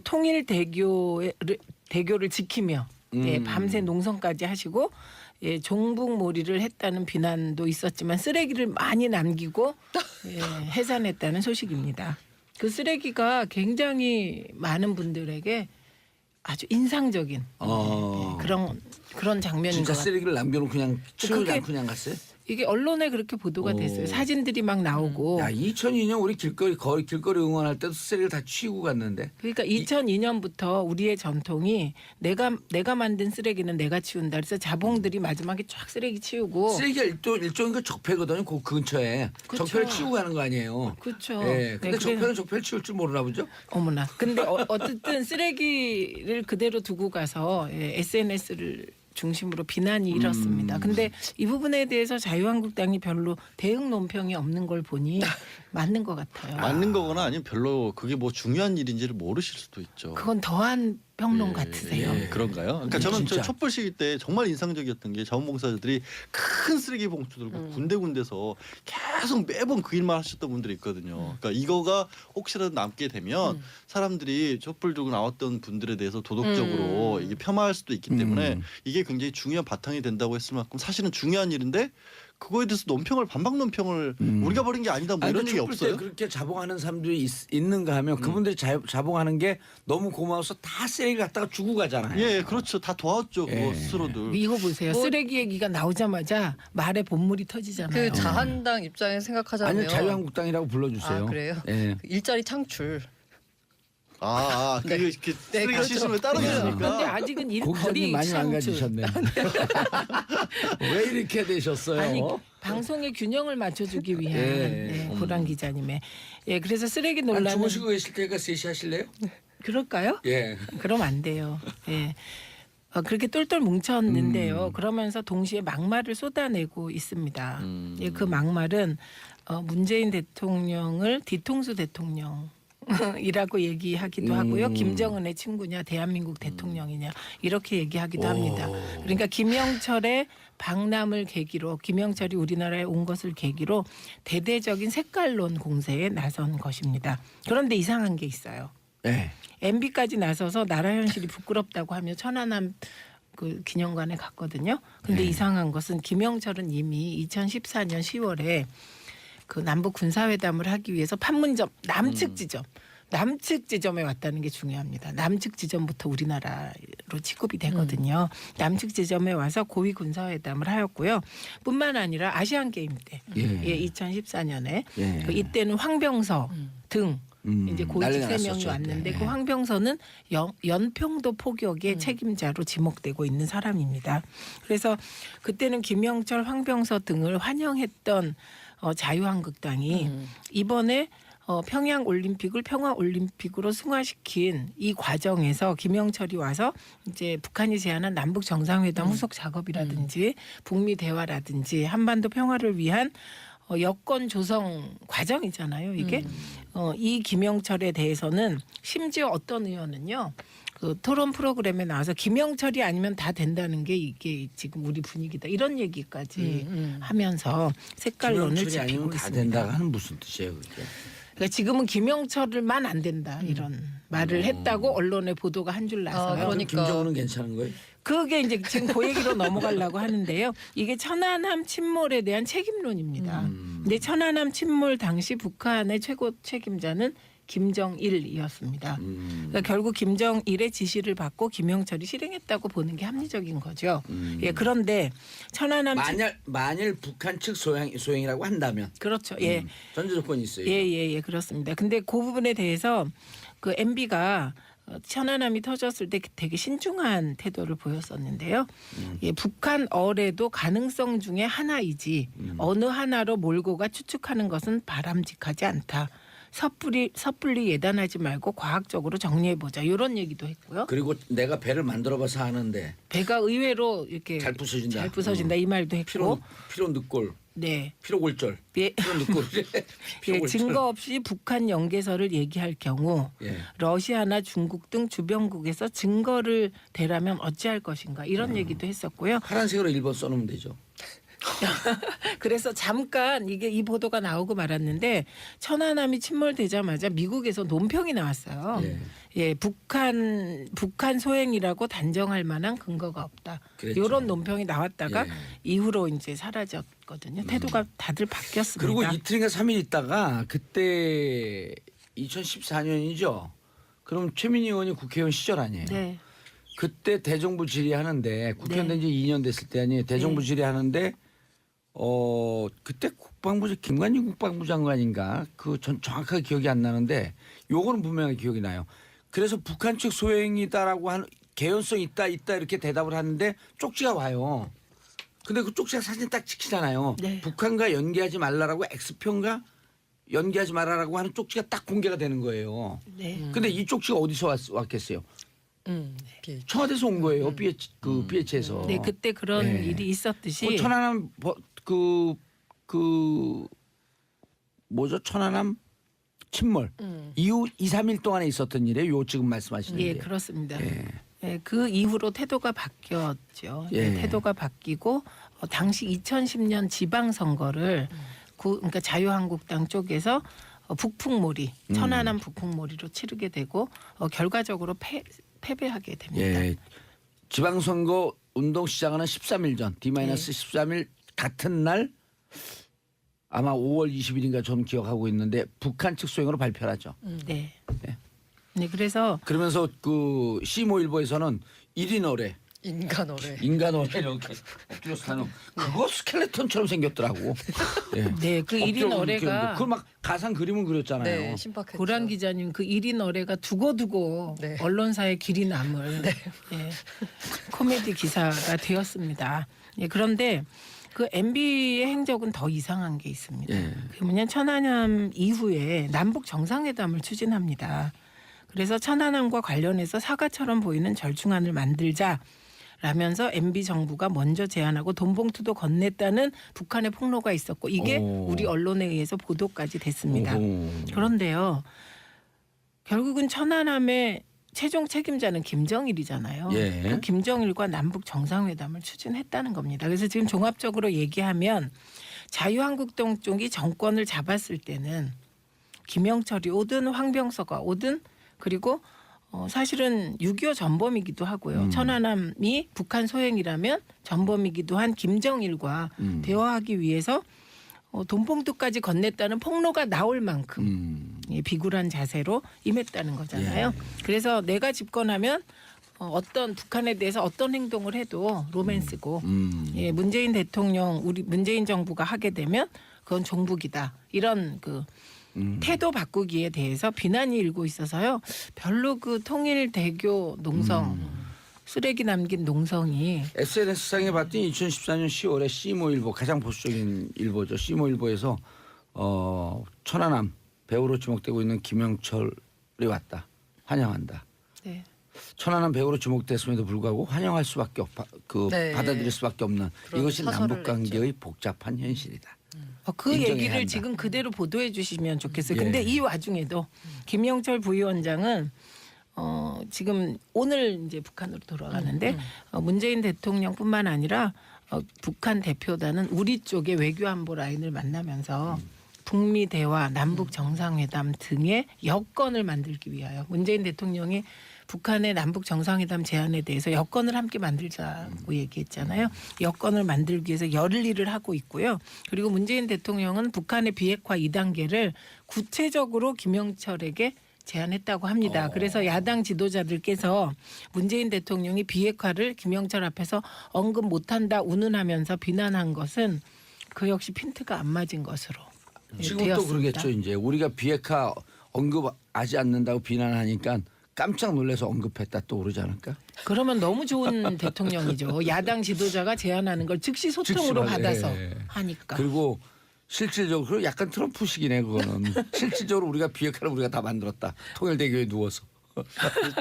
S1: 대교를 지키며 예, 밤새 농성까지 하시고 예, 종북몰이를 했다는 비난도 있었지만 쓰레기를 많이 남기고 예, 해산했다는 소식입니다. 그 쓰레기가 굉장히 많은 분들에게 아주 인상적인
S2: 어.
S1: 그런 장면인 것
S2: 진짜
S1: 같아요.
S2: 쓰레기를 남겨놓고 그냥 치우지
S1: 그게-
S2: 않고 그냥 갔어요?
S1: 이게 언론에 그렇게 보도가 됐어요. 사진들이 막 나오고.
S2: 야, 2002년 우리 길거리 응원할 때도 쓰레기를 다 치우고 갔는데.
S1: 그러니까 2002년부터 우리의 전통이 내가 만든 쓰레기는 내가 치운다. 그래서 자봉들이 마지막에 쫙 쓰레기 치우고.
S2: 쓰레기가 일종의 그 적폐거든요. 그 근처에
S1: 그쵸.
S2: 적폐를 치우고 가는 거 아니에요.
S1: 그렇죠.
S2: 예, 근데
S1: 네,
S2: 적폐는 적폐를 치울 줄 모르나 보죠.
S1: 어머나. 근데 어쨌든 쓰레기를 그대로 두고 가서 SNS를 중심으로 비난이 일었습니다. 근데 이 부분에 대해서 자유한국당이 별로 대응 논평이 없는 걸 보니 맞는 것 같아요.
S4: 맞는 거거나 아니면 별로 그게 뭐 중요한 일인지를 모르실 수도 있죠.
S1: 그건 더한 평론
S4: 예,
S1: 같으세요.
S4: 예, 그런가요? 그러니까 저는
S2: 진짜.
S4: 저 촛불 시기 때 정말 인상적이었던 게 자원봉사자들이 큰 쓰레기 봉투 들고 군데군데서 계속 매번 그 일만 하셨던 분들이 있거든요. 그러니까 이거가 혹시라도 남게 되면 사람들이 촛불 들고 나왔던 분들에 대해서 도덕적으로 이게 폄하할 수도 있기 때문에 이게 굉장히 중요한 바탕이 된다고 했을 만큼 사실은 중요한 일인데 그거에 대해서 논평을 반박 논평을 우리가 벌인 게 아니다 뭐
S2: 아니,
S4: 이런
S2: 그
S4: 얘기
S2: 촛불 때
S4: 없어요?
S2: 그렇게 자봉하는 사람들이 있는가 하면 그분들이 자봉하는 게 너무 고마워서 다 쓰레기 갖다가 주고 가잖아요.
S4: 예, 그렇죠. 다 도왔죠. 그거
S2: 예.
S4: 스스로들.
S1: 이거 보세요.
S5: 뭐-
S1: 쓰레기 얘기가 나오자마자 말에 본물이 터지잖아요.
S5: 그 자한당 입장에 생각하자면
S2: 아니 자유한국당이라고 불러주세요.
S5: 아, 그래요?
S2: 예.
S5: 일자리 창출.
S4: 그게 쓰레기
S5: 그렇죠.
S4: 시스템에 따로
S1: 근데
S4: 있으니까.
S1: 아직은 일
S2: 고기자님
S1: 거리
S2: 많이
S1: 창출.
S2: 망가지셨네. 왜 이렇게 되셨어요?
S1: 아니 방송의 균형을 맞춰주기 위한
S2: 예.
S1: 고란 기자님의 그래서 쓰레기
S2: 안
S1: 논란은
S2: 주무시고 계실 테니까 3시 하실래요?
S1: 그럴까요?
S2: 예.
S1: 그럼 안 돼요. 예. 그렇게 똘똘 뭉쳤는데요. 그러면서 동시에 막말을 쏟아내고 있습니다. 예, 그 막말은 문재인 대통령을 뒤통수 대통령. 이라고 얘기하기도 하고요. 김정은의 친구냐, 대한민국 대통령이냐 이렇게 얘기하기도 합니다. 그러니까 김영철의 방남을 계기로, 김영철이 우리나라에 온 것을 계기로 대대적인 색깔론 공세에 나선 것입니다. 그런데 이상한 게 있어요.
S2: 네.
S1: MB까지 나서서 나라 현실이 부끄럽다고 하며 천안함 그 기념관에 갔거든요. 근데 이상한 것은 김영철은 이미 2014년 10월에 그 남북 군사회담을 하기 위해서 판문점 남측 지점. 남측 지점에 왔다는 게 중요합니다. 남측 지점부터 우리나라로 취급이 되거든요. 남측 지점에 와서 고위 군사회담을 하였고요. 뿐만 아니라 아시안 게임 때,
S2: 예.
S1: 2014년에
S2: 예.
S1: 이때는 황병서 등 이제 고위직
S2: 난리가
S1: 3명이
S2: 났었죠,
S1: 왔는데
S2: 그때.
S1: 그 황병서는 연평도 포격의 책임자로 지목되고 있는 사람입니다. 그래서 그때는 김영철, 황병서 등을 환영했던 자유한국당이 이번에 평양 올림픽을 평화 올림픽으로 승화시킨 이 과정에서 김영철이 와서 이제 북한이 제안한 남북 정상회담 후속 작업이라든지 북미 대화라든지 한반도 평화를 위한 여건 조성 과정이잖아요. 이게 이 김영철에 대해서는 심지어 어떤 의원은요. 그 토론 프로그램에 나와서 김영철이 아니면 다 된다는 게 이게 지금 우리 분위기다 이런 얘기까지 하면서 색깔론을
S2: 김영철이
S1: 지피고
S2: 아니면 다
S1: 있습니다.
S2: 된다가 하는 무슨 뜻이에요, 그게?
S1: 그러니까 지금은 김영철만 안 된다 이런 말을 했다고 언론에 보도가 한 줄 나서요.
S5: 아, 그러니까.
S2: 김정은은 괜찮은 거예요?
S1: 그게 이제 지금 그 얘기로 넘어가려고 하는데요. 이게 천안함 침몰에 대한 책임론입니다. 근데 천안함 침몰 당시 북한의 최고 책임자는 김정일이었습니다. 그러니까 결국 김정일의 지시를 받고 김영철이 실행했다고 보는 게 합리적인 거죠. 예, 그런데 천안함
S2: 만일 북한 측 소행이라고 한다면
S1: 그렇죠. 예.
S2: 전제 조건이 있어요.
S1: 예, 그렇습니다. 근데 그 부분에 대해서 그 MB가 천안함이 터졌을 때 되게 신중한 태도를 보였었는데요. 예, 북한 어뢰도 가능성 중에 하나이지 어느 하나로 몰고가 추측하는 것은 바람직하지 않다. 섣불리 예단하지 말고 과학적으로 정리해보자. 이런 얘기도 했고요.
S2: 그리고 내가 배를 만들어봐서 하는데
S1: 배가 의외로 이렇게
S2: 잘 부서진다.
S1: 잘 부서진다 이 말도 했고.
S2: 피로 늑골,
S1: 네.
S2: 피로골절,
S1: 예.
S2: 피로 늑골.
S1: 예, 증거 없이 북한 연계설을 얘기할 경우
S2: 예.
S1: 러시아나 중국 등 주변국에서 증거를 대라면 어찌할 것인가 이런 얘기도 했었고요.
S2: 파란색으로 1번 써놓으면 되죠.
S1: 그래서 잠깐 이게 이 보도가 나오고 말았는데 천안함이 침몰되자마자 미국에서 논평이 나왔어요. 예, 북한 소행이라고 단정할 만한 근거가 없다.
S2: 그랬죠.
S1: 이런 논평이 나왔다가
S2: 예.
S1: 이후로 이제 사라졌거든요. 태도가 다들 바뀌었습니다.
S2: 그리고 이틀인가 3일 있다가 그때 2014년이죠. 그럼 최민희 의원이 국회의원 시절 아니에요.
S1: 네.
S2: 그때 대정부 질의하는데 국회의원
S1: 네.
S2: 된 지 2년 됐을 때 아니에요. 대정부
S1: 네.
S2: 질의하는데 그때 김관진 국방부 장관인가 그 전 정확하게 기억이 안 나는데 요거는 분명히 기억이 나요. 그래서 북한 측 소행이다라고 하는 개연성 있다 이렇게 대답을 하는데 쪽지가 와요. 근데 그 쪽지가 사진 딱 찍히잖아요.
S1: 네.
S2: 북한과 연계하지 말라라고 X편과 연계하지 말라라고 하는 쪽지가 딱 공개가 되는 거예요.
S1: 네.
S2: 근데 이 쪽지가 어디서 왔겠어요?
S5: 예.
S2: 청와대에서 온 거예요. BH에서.
S1: 네, 그때 그런
S2: 네.
S1: 일이 있었듯이
S2: 그 천안함 뭐죠? 천안함 침몰 이후 2, 3일 동안에 있었던 일이에요. 요 지금 말씀하시는
S1: 예,
S2: 게.
S1: 그렇습니다.
S2: 예.
S1: 예, 그 이후로 태도가 바뀌었죠.
S2: 예.
S1: 태도가 바뀌고 당시 2010년 지방선거를 그러니까 자유한국당 쪽에서 북풍몰이 천안함 북풍몰이로 치르게 되고 결과적으로 패배하게 됩니다.
S2: 예. 지방선거 운동 시작하는 13일 전 D-13일 같은 날 아마 5월 20일인가 저는 기억하고 있는데 북한 측 소행으로 발표를 하죠.
S1: 네.
S2: 네.
S1: 네, 그래서
S2: 그러면서 그 시모일보에서는 1인 어뢰
S5: 인간 어뢰.
S2: 인간 어뢰 이렇게 엎드려서 타는 그거 스켈레톤처럼 생겼더라고. 예.
S1: 네, 그 1인 어뢰가
S2: 그걸 막 가상 그림을 그렸잖아요.
S5: 네, 신박했죠.
S1: 고란 기자님 그 1인 어뢰가 두고두고
S5: 네.
S1: 언론사에 길이 남을 예, 코미디 기사가 되었습니다. 예, 그런데 그 MB의 행적은 더 이상한 게 있습니다.
S2: 예.
S1: 그게 뭐냐 천안함 이후에 남북 정상회담을 추진합니다. 그래서 천안함과 관련해서 사과처럼 보이는 절충안을 만들자. 라면서 MB 정부가 먼저 제안하고 돈봉투도 건넸다는 북한의 폭로가 있었고 이게
S2: 오.
S1: 우리 언론에 의해서 보도까지 됐습니다.
S2: 오호.
S1: 그런데요. 결국은 천안함의 최종 책임자는 김정일이잖아요.
S2: 예.
S1: 그 김정일과 남북 정상회담을 추진했다는 겁니다. 그래서 지금 종합적으로 얘기하면 자유한국당 쪽이 정권을 잡았을 때는 김영철이 오든 황병서가 오든 그리고 사실은 6.25 전범이기도 하고요. 천안함이 북한 소행이라면 전범이기도 한 김정일과 대화하기 위해서 돈봉투까지 건넸다는 폭로가 나올 만큼 비굴한 자세로 임했다는 거잖아요.
S2: 예.
S1: 그래서 내가 집권하면 어떤 북한에 대해서 어떤 행동을 해도 로맨스고 예, 문재인 대통령 우리 문재인 정부가 하게 되면 그건 종북이다. 이런 그 태도 바꾸기에 대해서 비난이 일고 있어서요. 별로 그 통일대교 농성 쓰레기 남긴 농성이
S2: SNS상에 봤더니 2014년 10월에 시모일보 가장 보수적인 일보죠. 시모일보에서 천안함 배우로 지목되고 있는 김영철이 왔다. 환영한다.
S1: 네.
S2: 천안함 배우로 지목됐음에도 불구하고 환영할 수밖에
S5: 네.
S2: 받아들일 수밖에 없는
S5: 그런
S2: 이것이
S5: 사설을
S2: 남북 관계의 복잡한 현실이다.
S1: 그
S2: 인정해야
S1: 얘기를
S2: 한다.
S1: 지금 그대로 보도해 주시면 좋겠어요.
S2: 예.
S1: 근데 이 와중에도 김영철 부위원장은 지금 오늘 이제 북한으로 돌아가는데 문재인 대통령뿐만 아니라 북한 대표단은 우리 쪽의 외교안보 라인을 만나면서 북미 대화, 남북 정상회담 등의 여건을 만들기 위하여 문재인 대통령이 북한의 남북 정상회담 제안에 대해서 여건을 함께 만들자고 얘기했잖아요. 여건을 만들기 위해서 열일을 하고 있고요. 그리고 문재인 대통령은 북한의 비핵화 2단계를 구체적으로 김영철에게 제안했다고 합니다. 그래서 야당 지도자들께서 문재인 대통령이 비핵화를 김영철 앞에서 언급 못한다 운운하면서 비난한 것은 그 역시 핀트가 안 맞은 것으로
S2: 지금 또
S1: 되었습니다.
S2: 그러겠죠. 이제 우리가 비핵화 언급하지 않는다고 비난하니까 깜짝 놀라서 언급했다 또 그러지 않을까?
S1: 그러면 너무 좋은 대통령이죠. 야당 지도자가 제안하는 걸 즉시 소통으로
S2: 즉시
S1: 받아서
S2: 예.
S1: 하니까.
S2: 그리고 실질적으로 약간 트럼프식이네 그거는. 실질적으로 우리가 비핵화를 우리가 다 만들었다. 통일대교에 누워서.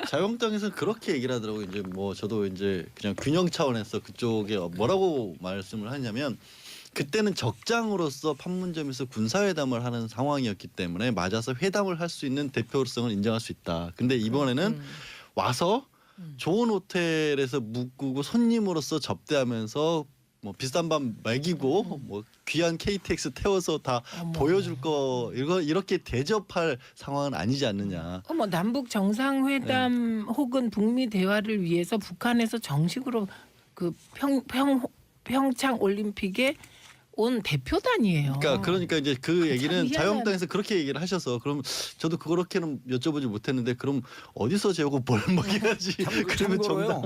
S4: 자유한국당에서는 그렇게 얘기를 하더라고요. 이제 뭐 저도 이제 그냥 균형 차원에서 그쪽에 뭐라고 말씀을 하냐면 그때는 적장으로서 판문점에서 군사회담을 하는 상황이었기 때문에 맞아서 회담을 할 수 있는 대표성을 인정할 수 있다. 근데 이번에는 와서 좋은 호텔에서 묵고 손님으로서 접대하면서 뭐 비싼 밥 먹이고 뭐 귀한 KTX 태워서 다 보여줄 거 이렇게 대접할 상황은 아니지 않느냐.
S1: 뭐 남북 정상회담 혹은 북미 대화를 위해서 북한에서 정식으로 그 평창 올림픽에 온 대표단이에요.
S4: 그러니까 이제 그
S1: 참
S4: 얘기는
S1: 희한한-
S4: 자유한국당에서 그렇게 얘기를 하셔서 그럼 저도 그렇게는 여쭤보지 못했는데 그럼 어디서 재우고 뭘 먹여야지. 그러면 정답.
S2: 참고로요.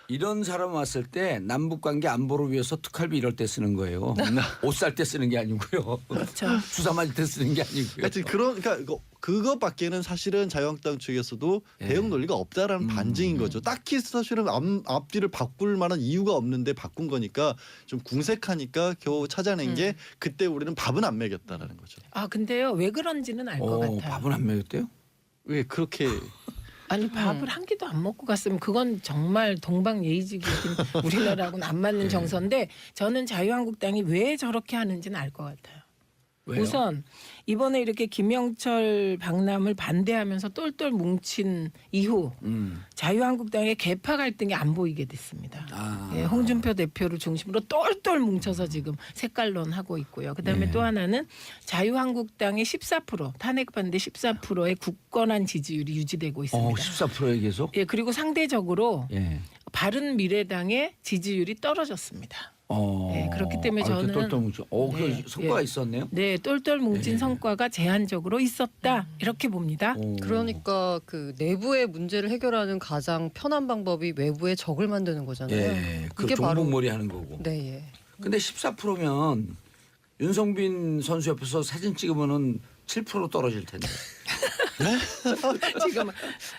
S2: 이런 사람 왔을 때 남북 관계 안보를 위해서 특활비 이럴 때 쓰는 거예요. 옷 살 때 쓰는 게 아니고요.
S1: 그렇죠.
S2: 주사 맞을 때 쓰는 게 아니고요.
S4: 하여튼 그러니까 그것밖에는 사실은 자유한국당 측에서도
S2: 예.
S4: 대응 논리가 없다라는 반증인 거죠. 딱히 사실은 앞뒤를 바꿀 만한 이유가 없는데 바꾼 거니까 좀 궁색하니까 겨우 찾아낸 게 그때 우리는 밥은 안 먹였다라는 거죠.
S1: 아 근데요 왜 그런지는 알 것 같아요.
S2: 밥은 안 먹였대요?
S4: 왜 그렇게
S1: 아니 밥을 한 끼도 안 먹고 갔으면 그건 정말 동방예의지국인 우리나라하고는 안 맞는 정서인데 저는 자유한국당이 왜 저렇게 하는지는 알 것 같아요.
S2: 왜요?
S1: 우선 이번에 이렇게 김영철 방남을 반대하면서 똘똘 뭉친 이후 자유한국당의 개파 갈등이 안 보이게 됐습니다.
S2: 아.
S1: 예, 홍준표 대표를 중심으로 똘똘 뭉쳐서 지금 색깔론 하고 있고요. 그다음에
S2: 네.
S1: 또 하나는 자유한국당의 14% 탄핵 반대 14%의 굳건한 지지율이 유지되고 있습니다.
S2: 14%에 계속?
S1: 예, 그리고 상대적으로
S2: 예.
S1: 바른미래당의 지지율이 떨어졌습니다. 네, 그렇기 때문에
S2: 이렇게
S1: 저는-
S2: 똘똘 뭉쳐.
S1: 네,
S2: 그 성과가
S1: 예.
S2: 있었네요.
S1: 네, 똘똘 뭉친 성과가 제한적으로 있었다 이렇게 봅니다.
S5: 그러니까 그 내부의 문제를 해결하는 가장 편한 방법이 외부의 적을 만드는 거잖아요.
S2: 예, 그
S5: 이게 바로
S2: 종북몰이 하는 거고.
S5: 네, 예.
S2: 근데 14%면 윤성빈 선수 옆에서 사진 찍으면은 7% 떨어질 텐데.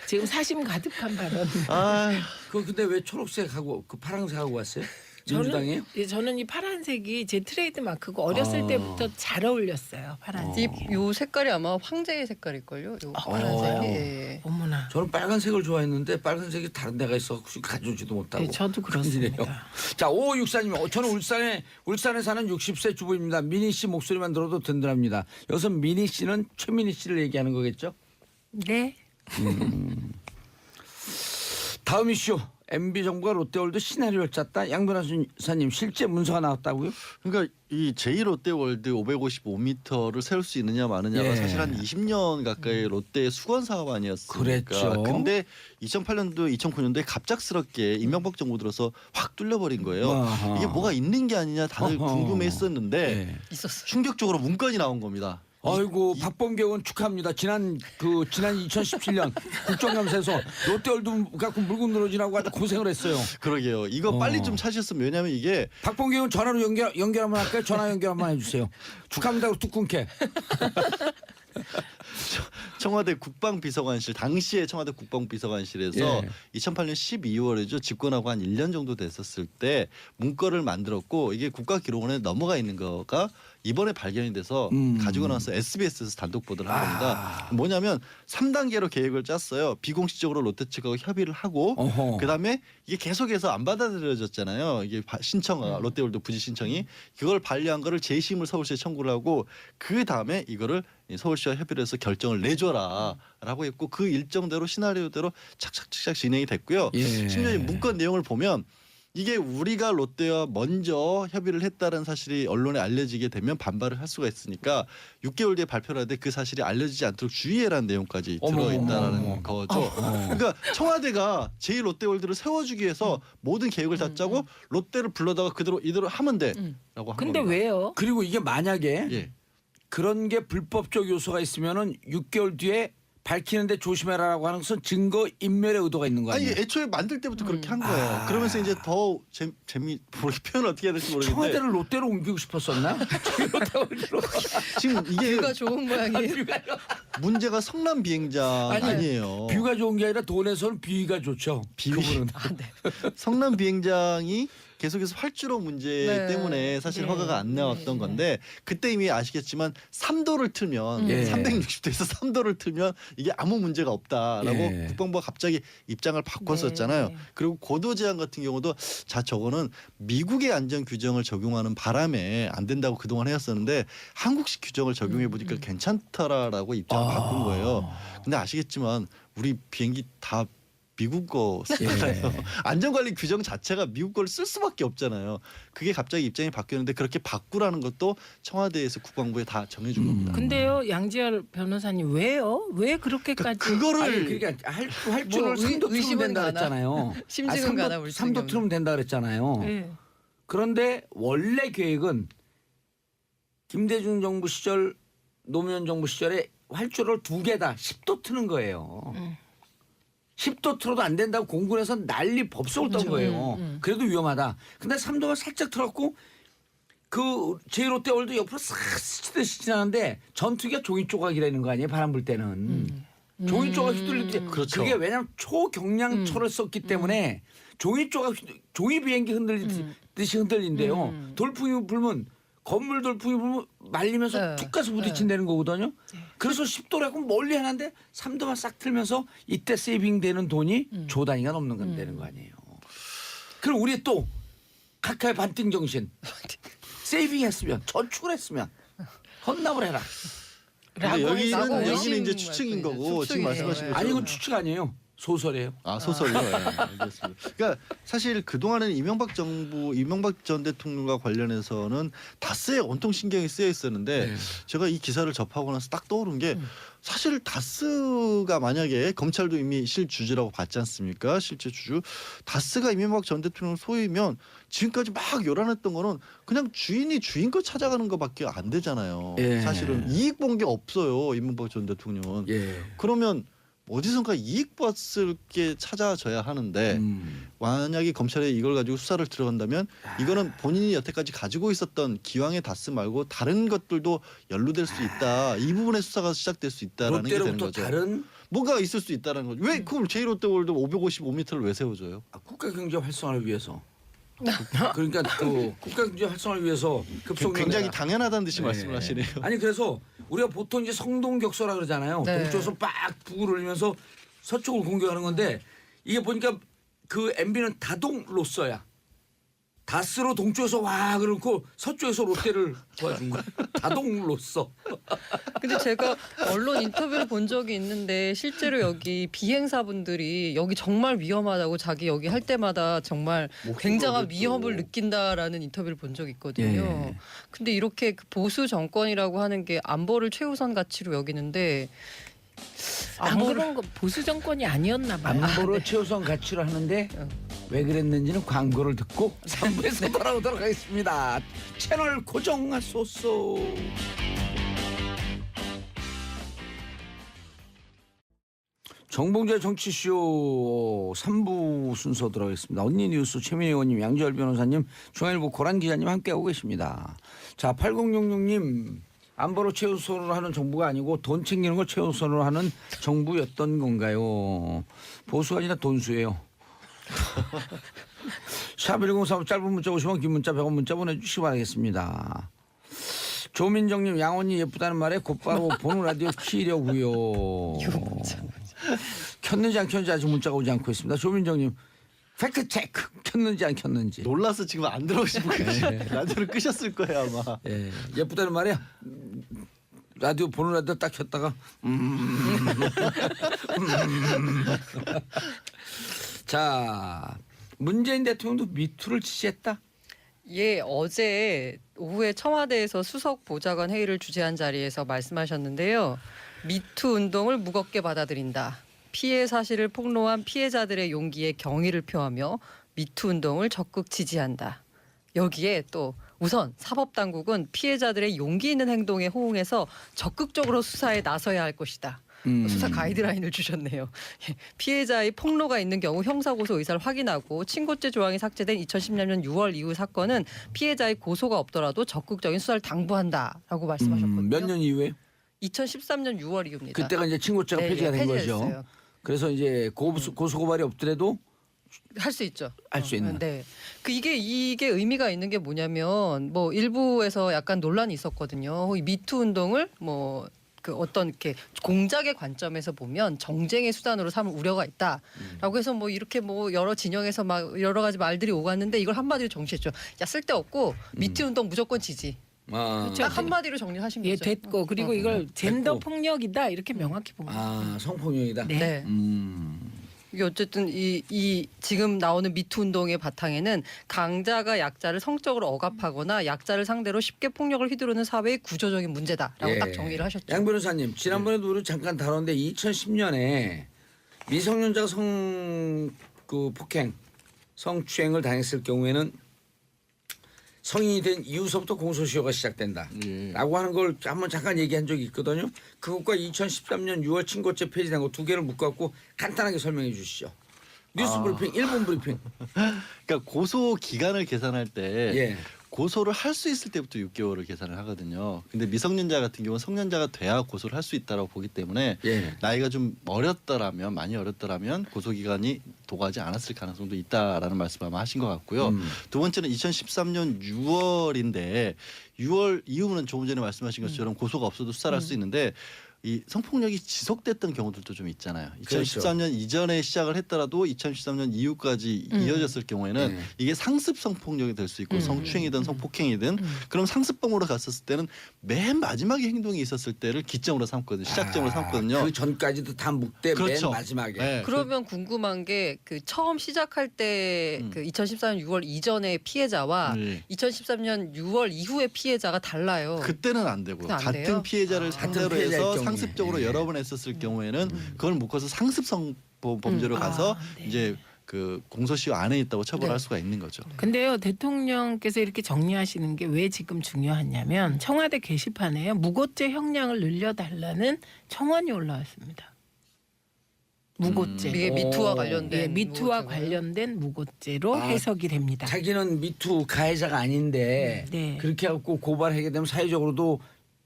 S1: 지금 사심 가득한 발언.
S4: 아
S2: 그 근데 왜 초록색하고 그 파란색하고 왔어요? 민주당이에요?
S1: 저는 이 파란색이 제 트레이드 마크고 어렸을
S2: 아.
S1: 때부터 잘 어울렸어요. 파란색.
S5: 요 색깔이 아마 황제의 색깔일걸요. 요 파란색이. 예.
S1: 어머나.
S2: 저는 빨간색을 좋아했는데 빨간색이 다른 데가 있어 혹시 가져오지도 못하고.
S1: 네, 저도
S2: 큰일이네요.
S1: 그렇습니다.
S2: 자, 5564님. 저는 울산에 사는 60세 주부입니다. 미니 씨 목소리만 들어도 든든합니다. 여기서 미니 씨는 최미니 씨를 얘기하는 거겠죠?
S1: 네.
S2: 다음 이슈 MB 정부가 롯데월드 시나리오를 짰다. 양변호 사님 실제 문서가 나왔다고요?
S4: 그러니까 이 제2롯데월드 555m를 세울 수 있느냐 마느냐가
S2: 예.
S4: 사실 한 20년 가까이 롯데의 수건 사업 아니었습니까?
S2: 그랬죠.
S4: 근데 2008년도 2009년도에 갑작스럽게 이명박 정부 들어서 확 뚫려버린 거예요.
S2: 아하.
S4: 이게 뭐가 있는 게 아니냐 다들
S2: 어허.
S4: 궁금해했었는데
S2: 예.
S5: 있었어요.
S4: 충격적으로 문건이 나온 겁니다.
S2: 아이고 박범계 의원 축하합니다. 지난 2017년 국정감사에서 롯데월드 갖고 물건 늘어지라고 아주 고생을 했어요.
S4: 그러게요. 이거 빨리 좀 찾으셨으면 왜냐하면 이게
S2: 박범계 의원 전화로 연결 한번 할까요? 전화 연결 한번 해주세요. 축하합니다. 뚝 끊게.
S4: 청와대 국방비서관실 당시에 청와대 국방비서관실에서
S2: 예.
S4: 2008년 12월이죠. 집권하고 한 1년 정도 됐었을 때 문건을 만들었고 이게 국가기록원에 넘어가 있는 거가 이번에 발견이 돼서 가지고 나와서 SBS에서 단독 보도를 한 겁니다. 뭐냐면 3단계로 계획을 짰어요. 비공식적으로 롯데 측하고 협의를 하고
S2: 어허.
S4: 그다음에 이게 계속해서 안 받아들여졌잖아요. 이게 신청가 롯데월드 부지 신청이 그걸 반려한 거를 재심을 서울시에 청구를 하고 그 다음에 이거를 서울시와 협의를 해서 결정을 내줘라라고 했고 그 일정대로 시나리오대로 착착착착 진행이 됐고요.
S2: 예.
S4: 심지어 이 문건 내용을 보면 이게 우리가 롯데와 먼저 협의를 했다는 사실이 언론에 알려지게 되면 반발을 할 수가 있으니까 6개월 뒤에 발표를 하되 그 사실이 알려지지 않도록 주의해라는 내용까지 들어있다라는 거죠. 그러니까 청와대가 제2롯데월드를 세워주기 위해서 모든 계획을 다 짜고 롯데를 불러다가 그대로 이대로 하면 돼라고 한
S1: 근데
S4: 겁니다.
S1: 왜요?
S2: 그리고 이게 만약에
S4: 예.
S2: 그런 게 불법적 요소가 있으면은 6개월 뒤에 밝히는데 조심해라라고 하는 것은 증거 인멸의 의도가 있는 거
S4: 아니
S2: 아니에요?
S4: 이게 애초에 만들 때부터 그렇게 한 거예요. 그러면서 이제 더 재미 모르게 표현을 어떻게 해야 될지 모르겠는데
S2: 청와대를 롯데로 옮기고 싶었었나?
S4: 지금 이게
S5: 뷰가 좋은 모양이에요.
S4: 문제가 성남 비행장 아니에요.
S2: 뷰가 좋은 게 아니라 돈에서는 비위가 좋죠. 그분은.
S4: 성남 비행장이 계속해서 활주로 문제
S5: 네.
S4: 때문에 사실
S1: 네.
S4: 허가가 안 나왔던 건데 그때 이미 아시겠지만 3도를 틀면
S2: 예.
S4: 360도에서 3도를 틀면 이게 아무 문제가 없다라고
S2: 예.
S4: 국방부가 갑자기 입장을 바꿨었잖아요.
S1: 네.
S4: 그리고 고도 제한 같은 경우도 자 저거는 미국의 안전 규정을 적용하는 바람에 안 된다고 그동안 해왔었는데 한국식 규정을 적용해 보니까 괜찮더라라고 입장을 바꾼 거예요. 근데 아시겠지만 우리 비행기 다 미국 거 쓰잖아요. 안전관리 규정 자체가 미국 걸 쓸 수밖에 없잖아요. 그게 갑자기 입장이 바뀌었는데 그렇게 바꾸라는 것도 청와대에서 국방부에 다 정해준 겁니다.
S1: 근데요, 양지열 변호사님 왜요? 왜 그렇게까지?
S4: 그거를
S2: 아니 그러니까 활주를
S5: 뭐
S2: 3도 틀면
S5: 의심은
S2: 된다
S5: 가나?
S2: 그랬잖아요.
S5: 심증은 가나 울 수는
S2: 3도
S5: 없는.
S2: 틀면 된다 그랬잖아요.
S1: 네.
S2: 그런데 원래 계획은 김대중 정부 시절 노무현 정부 시절에 활주를 2개다 10도 트는 거예요. 10도 틀어도 안 된다고 공군에서 난리 법석을 떤 거예요. 그래도 위험하다. 근데 3도가 살짝 틀었고 그 제1롯데월드 옆으로 싹 스치듯이 지나는데 전투기가 종이 조각이라는 거 아니에요. 바람 불 때는. 종이 조각 휘둘릴 때
S4: 그렇죠.
S2: 그게 왜냐하면 초경량초를 썼기 때문에 종이 조각 종이 비행기 흔들리듯이 흔들린대요. 돌풍이 불면 건물 돌풍이 불면 말리면서
S5: 네.
S2: 툭 가서 부딪힌다는 거거든요. 그래서 10도라고 멀리 하는데 3도만 싹 틀면서 이때 세이빙되는 돈이 조 단위가 넘는 건 되는 거 아니에요. 그럼 우리 또 각하의 반띵 정신 세이빙했으면 저축을 했으면 헌납을 해라.
S4: 근데
S1: 라고
S5: 라고
S4: 여기는
S5: 의심
S4: 이제 추측인 거고 지금
S5: 추측이에요.
S4: 말씀하신 것처럼
S2: 아니 이건 추측 아니에요. 소설이에요.
S4: 아 소설요. 네, 알겠습니다. 그러니까 사실 그 동안은 이명박 전 대통령과 관련해서는 다스에 온통 신경이 쓰여 있었는데 제가 이 기사를 접하고 나서 딱 떠오른 게 사실 다스가 만약에 검찰도 이미 실주주라고 봤지 않습니까? 실제 주주 다스가 이명박 전 대통령 소유면 지금까지 막 요란했던 거는 그냥 주인이 주인 거 찾아가는 것밖에 안 되잖아요.
S2: 예.
S4: 사실은 이익 본 게 없어요. 이명박 전 대통령은.
S2: 예.
S4: 그러면 어디선가 이익 봤을 게 찾아져야 하는데 만약에 검찰에 이걸 가지고 수사를 들어간다면 이거는 본인이 여태까지 가지고 있었던 기왕의 다스 말고 다른 것들도 연루될 수 있다. 이 부분의 수사가 시작될 수 있다라는 게 되는
S2: 롯데로부터
S4: 거죠.
S2: 다른
S4: 뭐가 있을 수 있다는 거죠. 왜 그럼 제1롯데월드 555m를 왜 세워줘요?
S2: 국가 경제 활성화를 위해서. 그러니까 그 국가 경제 활성화를 위해서 급속도로
S4: 굉장히
S2: 내라.
S4: 당연하다는 듯이
S2: 네.
S4: 말씀을 하시네요.
S2: 아니 그래서 우리가 보통 이제 성동격서라 그러잖아요.
S5: 네.
S2: 동쪽에서 빡 북을 올리면서 서쪽을 공격하는 건데 이게 보니까 그 MB는 다동로서야. 다스로 동쪽에서 와 그러고 서쪽에서 롯데를 도와준 거야. 다동로서.
S5: 근데 제가 언론 인터뷰를 본 적이 있는데 실제로 여기 비행사분들이 여기 정말 위험하다고 자기 여기 할 때마다 정말 굉장한 위험을 느낀다라는 인터뷰를 본 적이 있거든요.
S2: 예.
S5: 근데 이렇게 그 보수 정권이라고 하는 게 안보를 최우선 가치로 여기는데
S1: 안 그런 거 보수 정권이 아니었나 봐요.
S2: 안보로 최우선 가치로 하는데 왜 그랬는지는 광고를 듣고 3부에서 돌아오도록 하겠습니다. 채널 고정하소서. 정봉재 정치쇼 3부 순서 들어가겠습니다. 언니 뉴스 최민희 의원님, 양지열 변호사님, 중앙일보 고란 기자님 함께하고 계십니다. 자, 8066님 안보로 최우선으로 하는 정부가 아니고 돈 챙기는 걸 최우선으로 하는 정부였던 건가요? 보수가 아니라 돈수예요. 샵 1035 짧은 문자 50원 긴 문자 100원 문자 보내주시기 바라겠습니다. 조민정님 양언니 예쁘다는 말에 곧바로 보는 라디오 키려고요. 켰는지 안 켰는지 아직 문자가 오지 않고 있습니다. 조민정님 팩트 체크 켰는지 안 켰는지.
S4: 놀라서 지금 안 들어오시고 라디오를 끄셨을 거예요 아마.
S2: 예, 예쁘다는 말이야. 라디오 보는 라디오 딱 켰다가 자, 문재인 대통령도 미투를 지지했다.
S5: 예, 어제 오후에 청와대에서 수석 보좌관 회의를 주재한 자리에서 말씀하셨는데요. 미투 운동을 무겁게 받아들인다. 피해 사실을 폭로한 피해자들의 용기에 경의를 표하며 미투 운동을 적극 지지한다. 여기에 또 우선 사법당국은 피해자들의 용기 있는 행동에 호응해서 적극적으로 수사에 나서야 할 것이다. 수사 가이드라인을 주셨네요. 피해자의 폭로가 있는 경우 형사고소 의사를 확인하고 친고죄 조항이 삭제된 2010년 6월 이후 사건은 피해자의 고소가 없더라도 적극적인 수사를 당부한다라고 말씀하셨거든요.
S2: 몇 년 이후에?
S5: 2013년 6월 이후입니다.
S2: 그때가 이제 친고죄가
S5: 네,
S2: 폐지가 된
S5: 폐지됐어요.
S2: 거죠. 그래서 이제 고소 고발이 없더라도
S5: 할 수 있죠.
S2: 할 수 있는.
S5: 네. 이게 의미가 있는 게 뭐냐면 뭐 일부에서 약간 논란이 있었거든요. 이 미투 운동을 뭐 그 어떤 이렇게 공작의 관점에서 보면 정쟁의 수단으로 삼을 우려가 있다라고 해서 뭐 이렇게 뭐 여러 진영에서 막 여러 가지 말들이 오갔는데 이걸 한마디로 정리했죠. 야, 쓸데없고 미투 운동 무조건 지지.
S2: 아,
S5: 딱 한마디로 정리하신
S1: 예,
S5: 거죠.
S1: 됐고 그리고 이걸 젠더
S2: 됐고.
S1: 폭력이다 이렇게 명확히 본 거예요.
S2: 아 성폭력이다.
S1: 네.
S5: 네. 이게 어쨌든 이 지금 나오는 미투 운동의 바탕에는 강자가 약자를 성적으로 억압하거나 약자를 상대로 쉽게 폭력을 휘두르는 사회의 구조적인 문제다라고
S2: 예.
S5: 딱 정리를 하셨죠.
S2: 양 변호사님 지난번에도 우리 잠깐 다뤘는데 2010년에 미성년자가 폭행, 성추행을 당했을 경우에는 성인이 된 이후서부터 공소시효가 시작된다라고 하는 걸 한번 잠깐 얘기한 적이 있거든요. 그것과 2013년 6월 친고죄 폐지된 거 두 개를 묶어갖고 간단하게 설명해 주시죠. 뉴스 브리핑 1분 브리핑.
S4: 그러니까 고소 기간을 계산할 때
S2: 예.
S4: 고소를 할 수 있을 때부터 6개월을 계산을 하거든요. 근데 미성년자 같은 경우는 성년자가 돼야 고소를 할 수 있다고 보기 때문에
S2: 예.
S4: 나이가 좀 많이 어렸더라면 고소 기간이 도가지 않았을 가능성도 있다라는 말씀 아마 하신 것 같고요. 두 번째는 2013년 6월인데 6월 이후는 조금 전에 말씀하신 것처럼 고소가 없어도 수사를 할 수 있는데 이 성폭력이 지속됐던 경우들도 좀 있잖아요. 2013년 이전에 시작을 했더라도 2013년 이후까지 이어졌을 경우에는
S2: 네.
S4: 이게 상습 성폭력이 될 수 있고 성추행이든 성폭행이든 그럼 상습범으로 갔었을 때는 맨 마지막에 행동이 있었을 때를 기점으로 삼거든요. 시작점으로 삼거든요.
S2: 그 전까지도 다 묵대
S4: 그렇죠.
S2: 맨 마지막에.
S4: 네.
S5: 그러면 궁금한 게 그 처음 시작할 때 그 2014년 6월 이전의 피해자와
S4: 네.
S5: 2013년 6월 이후의 피해자가 달라요.
S4: 그때는 안 되고요.
S5: 그건 안
S4: 같은
S5: 돼요?
S4: 피해자를
S2: 같은
S4: 상대로
S2: 피해자일
S4: 해서
S2: 경우에.
S4: 상습적으로
S2: 예.
S4: 여러 번 했었을 경우에는 그걸 묶어서 상습성 범죄로 가서
S1: 네.
S4: 이제 그 공소시효 안에 있다고 처벌할
S5: 네.
S4: 수가 있는 거죠.
S1: 근데요 대통령께서 이렇게 정리하시는 게 왜 지금 중요하냐면 청와대 게시판에 무고죄 형량을 늘려달라는 청원이 올라왔습니다. 무고죄.
S5: 이게 미투와 관련된
S1: 예, 미투와
S5: 무고죄가요?
S1: 관련된 무고죄로
S2: 아,
S1: 해석이 됩니다.
S2: 자기는 미투 가해자가 아닌데
S1: 네.
S2: 그렇게 해갖고 고발하게 되면 사회적으로도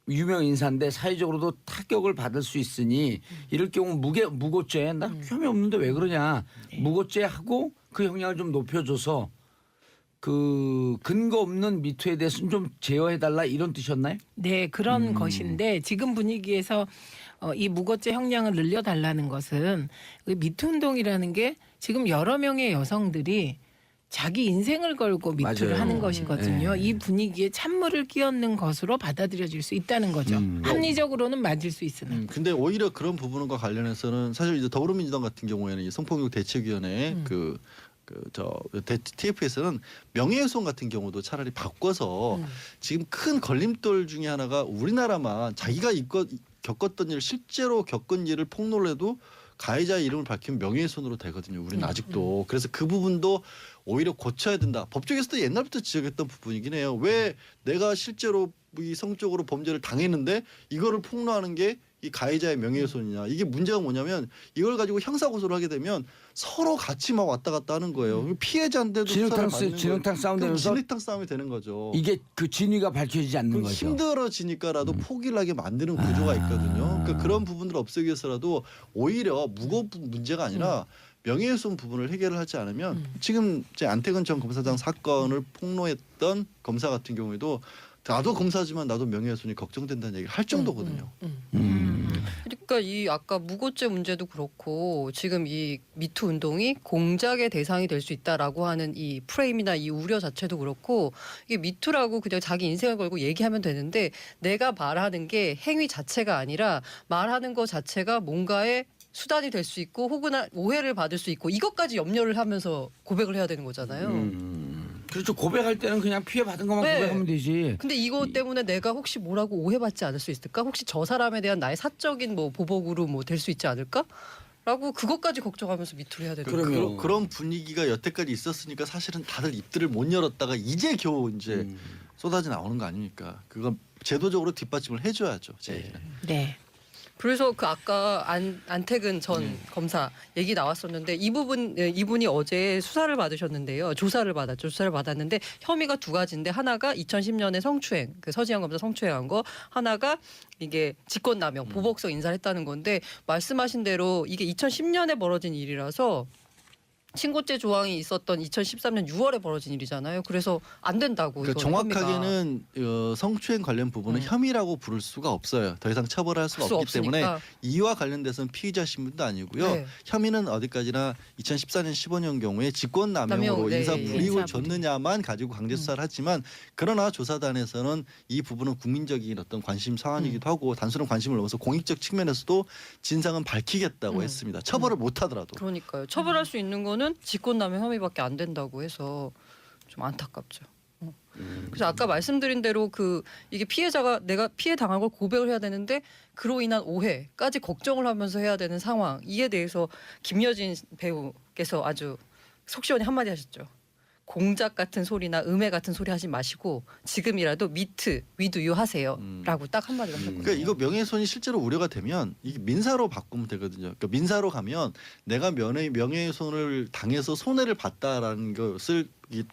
S2: 유명 인사인데 사회적으로도 타격을 받을 수 있으니 이럴 경우 무고죄 나 혐의 없는데 왜 그러냐 무고죄 하고 그 형량을 좀 높여줘서 그 근거 없는 미투에 대해서는 좀 제어해달라 이런 뜻이었나요?
S1: 네, 그런 것인데 지금 분위기에서 이 무고죄 형량을 늘려달라는 것은 그 미투 운동이라는 게 지금 여러 명의 여성들이 자기 인생을 걸고 미투를
S2: 맞아요.
S1: 하는 것이거든요.
S2: 네.
S1: 이 분위기에 찬물을 끼얹는 것으로 받아들여질 수 있다는 거죠. 합리적으로는 맞을 수 있으나.
S4: 근데 오히려 그런 부분과 관련해서는 사실 이제 더불어민주당 같은 경우에는 이 성폭력 대책위원회 TF에서는 명예훼손 같은 경우도 차라리 바꿔서 지금 큰 걸림돌 중에 하나가 우리나라만 자기가 겪었던 일 실제로 겪은 일을 폭로를 해도 가해자의 이름을 밝히면 명예훼손으로 되거든요. 우리는 아직도. 그래서 그 부분도 오히려 고쳐야 된다. 법조계에서도 옛날부터 지적했던 부분이긴 해요. 왜 내가 실제로 이 성적으로 범죄를 당했는데 이거를 폭로하는 게 이 가해자의 명예훼손이냐. 이게 문제가 뭐냐면 이걸 가지고 형사고소를 하게 되면 서로 같이 막 왔다 갔다 하는 거예요. 피해자인데도 수사를 받는 거예요.
S2: 진흙탕 싸움
S4: 그럼
S2: 되면서
S4: 진흙탕 싸움이 되는 거죠.
S2: 이게 그 진위가 밝혀지지 않는
S4: 그럼
S2: 거죠.
S4: 힘들어지니까라도 포기를 하게 만드는 구조가 있거든요. 그러니까 그런 부분들을 없애기 위해서라도 오히려 무거운 문제가 아니라 명예훼손 부분을 해결을 하지 않으면 지금 이제 안태근 전 검사장 사건을 폭로했던 검사 같은 경우에도 나도 검사지만 나도 명예훼손이 걱정된다는 얘기를 할 정도거든요.
S5: 그러니까 이 아까 무고죄 문제도 그렇고 지금 이 미투 운동이 공작의 대상이 될 수 있다라고 하는 이 프레임이나 이 우려 자체도 그렇고 이게 미투라고 그냥 자기 인생을 걸고 얘기하면 되는데 내가 말하는 게 행위 자체가 아니라 말하는 것 자체가 뭔가의 수단이 될 수 있고 혹은 오해를 받을 수 있고 이것까지 염려를 하면서 고백을 해야 되는 거잖아요.
S2: 그렇죠. 고백할 때는 그냥 피해 받은 것만
S5: 네.
S2: 고백하면 되지.
S5: 근데 이것 때문에 내가 혹시 뭐라고 오해받지 않을 수 있을까? 혹시 저 사람에 대한 나의 사적인 뭐 보복으로 뭐 될 수 있지 않을까? 라고 그것까지 걱정하면서 미투를 해야 되는 거예요.
S2: 그러면
S4: 그런 분위기가 여태까지 있었으니까 사실은 다들 입들을 못 열었다가 이제 겨우 이제 쏟아져 나오는 거 아닙니까? 그건 제도적으로 뒷받침을 해줘야죠. 제
S1: 네.
S5: 그래서 그 아까 안태근 전 검사 얘기 나왔었는데 이분이 어제 수사를 받으셨는데요. 조사를 받았는데 혐의가 두 가지인데 하나가 2010년에 성추행, 그 서지현 검사 성추행한 거, 하나가 이게 직권남용, 보복성 인사를 했다는 건데 말씀하신 대로 이게 2010년에 벌어진 일이라서 신고죄 조항이 있었던 2013년 6월에 벌어진 일이잖아요. 그래서 안 된다고.
S4: 그러니까
S5: 이건
S4: 정확하게는 성추행 관련 부분은 혐의라고 부를 수가 없어요. 더 이상 처벌할 수가 없기 때문에 이와 관련돼서는 피의자 신분도 아니고요.
S5: 네.
S4: 혐의는 어디까지나 2014년 15년 경우에 직권남용으로
S5: 네,
S4: 인사
S5: 예,
S4: 불이익을
S1: 인사
S4: 줬느냐만 가지고 강제 수사를 하지만 그러나 조사단에서는 이 부분은 국민적인 어떤 관심 사안이기도 하고 단순한 관심을 넘어서 공익적 측면에서도 진상은 밝히겠다고 했습니다. 처벌을 못 하더라도.
S5: 그러니까요. 처벌할 수 있는 거는 직권남용 혐의밖에 안 된다고 해서 좀 안타깝죠. 그래서 아까 말씀드린 대로 이게 피해자가 내가 피해 당한 걸 고백을 해야 되는데 그로 인한 오해까지 걱정을 하면서 해야 되는 상황. 이에 대해서 김여진 배우께서 아주 속 시원히 한마디 하셨죠. 공작 같은 소리나 음해 같은 소리 하지 마시고 지금이라도 미트, 위두유 하세요라고 딱 한마디를 하셨거든요.
S4: 그러니까 이거 명예훼손이 실제로 우려가 되면 이게 민사로 바꾸면 되거든요. 그러니까 민사로 가면 내가 명예훼손을 당해서 손해를 봤다라는 것을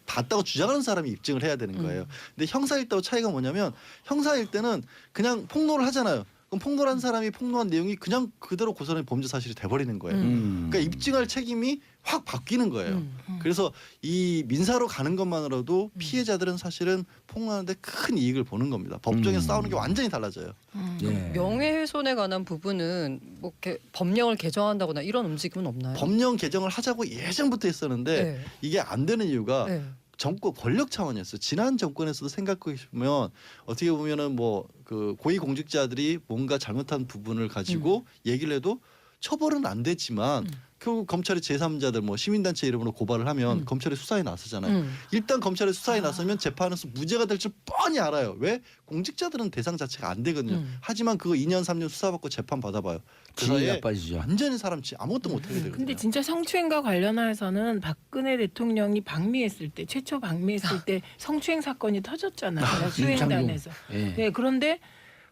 S4: 봤다고 주장하는 사람이 입증을 해야 되는 거예요. 근데 형사일 때와 차이가 뭐냐면 형사일 때는 그냥 폭로를 하잖아요. 그럼 폭로를 한 사람이 폭로한 내용이 그냥 그대로 고소는 범죄 사실이 돼버리는 거예요. 그러니까 입증할 책임이 확 바뀌는 거예요. 그래서 이 민사로 가는 것만으로도 피해자들은 사실은 폭로하는데 큰 이익을 보는 겁니다. 법정에서 싸우는 게 완전히 달라져요.
S2: 예.
S5: 명예훼손에 관한 부분은 뭐 이렇게 법령을 개정한다거나 이런 움직임은 없나요?
S4: 법령 개정을 하자고 예전부터 했었는데
S5: 네.
S4: 이게 안 되는 이유가
S5: 네.
S4: 정권 권력 차원이었어요. 지난 정권에서도 생각해 보면 어떻게 보면은 뭐 그 고위 공직자들이 뭔가 잘못한 부분을 가지고 얘기를 해도 처벌은 안 되지만 결국 검찰이 제3자들 뭐 시민단체 이름으로 고발을 하면 검찰이 수사에 나서잖아요. 일단 검찰이 수사에 나서면 재판에서 무죄가 될 줄 뻔히 알아요. 왜? 공직자들은 대상 자체가 안 되거든요. 하지만 그거 2년 3년 수사받고 재판 받아봐요. 그
S2: 진이
S4: 사이에
S2: 나빠지죠.
S4: 완전히 아무것도 못하게 되거든요.
S1: 근데 진짜 성추행과 관련해서는 박근혜 대통령이 방미했을 때 최초 방미했을 때 성추행 사건이 터졌잖아요. 수행단에서.
S2: 예.
S1: 네, 그런데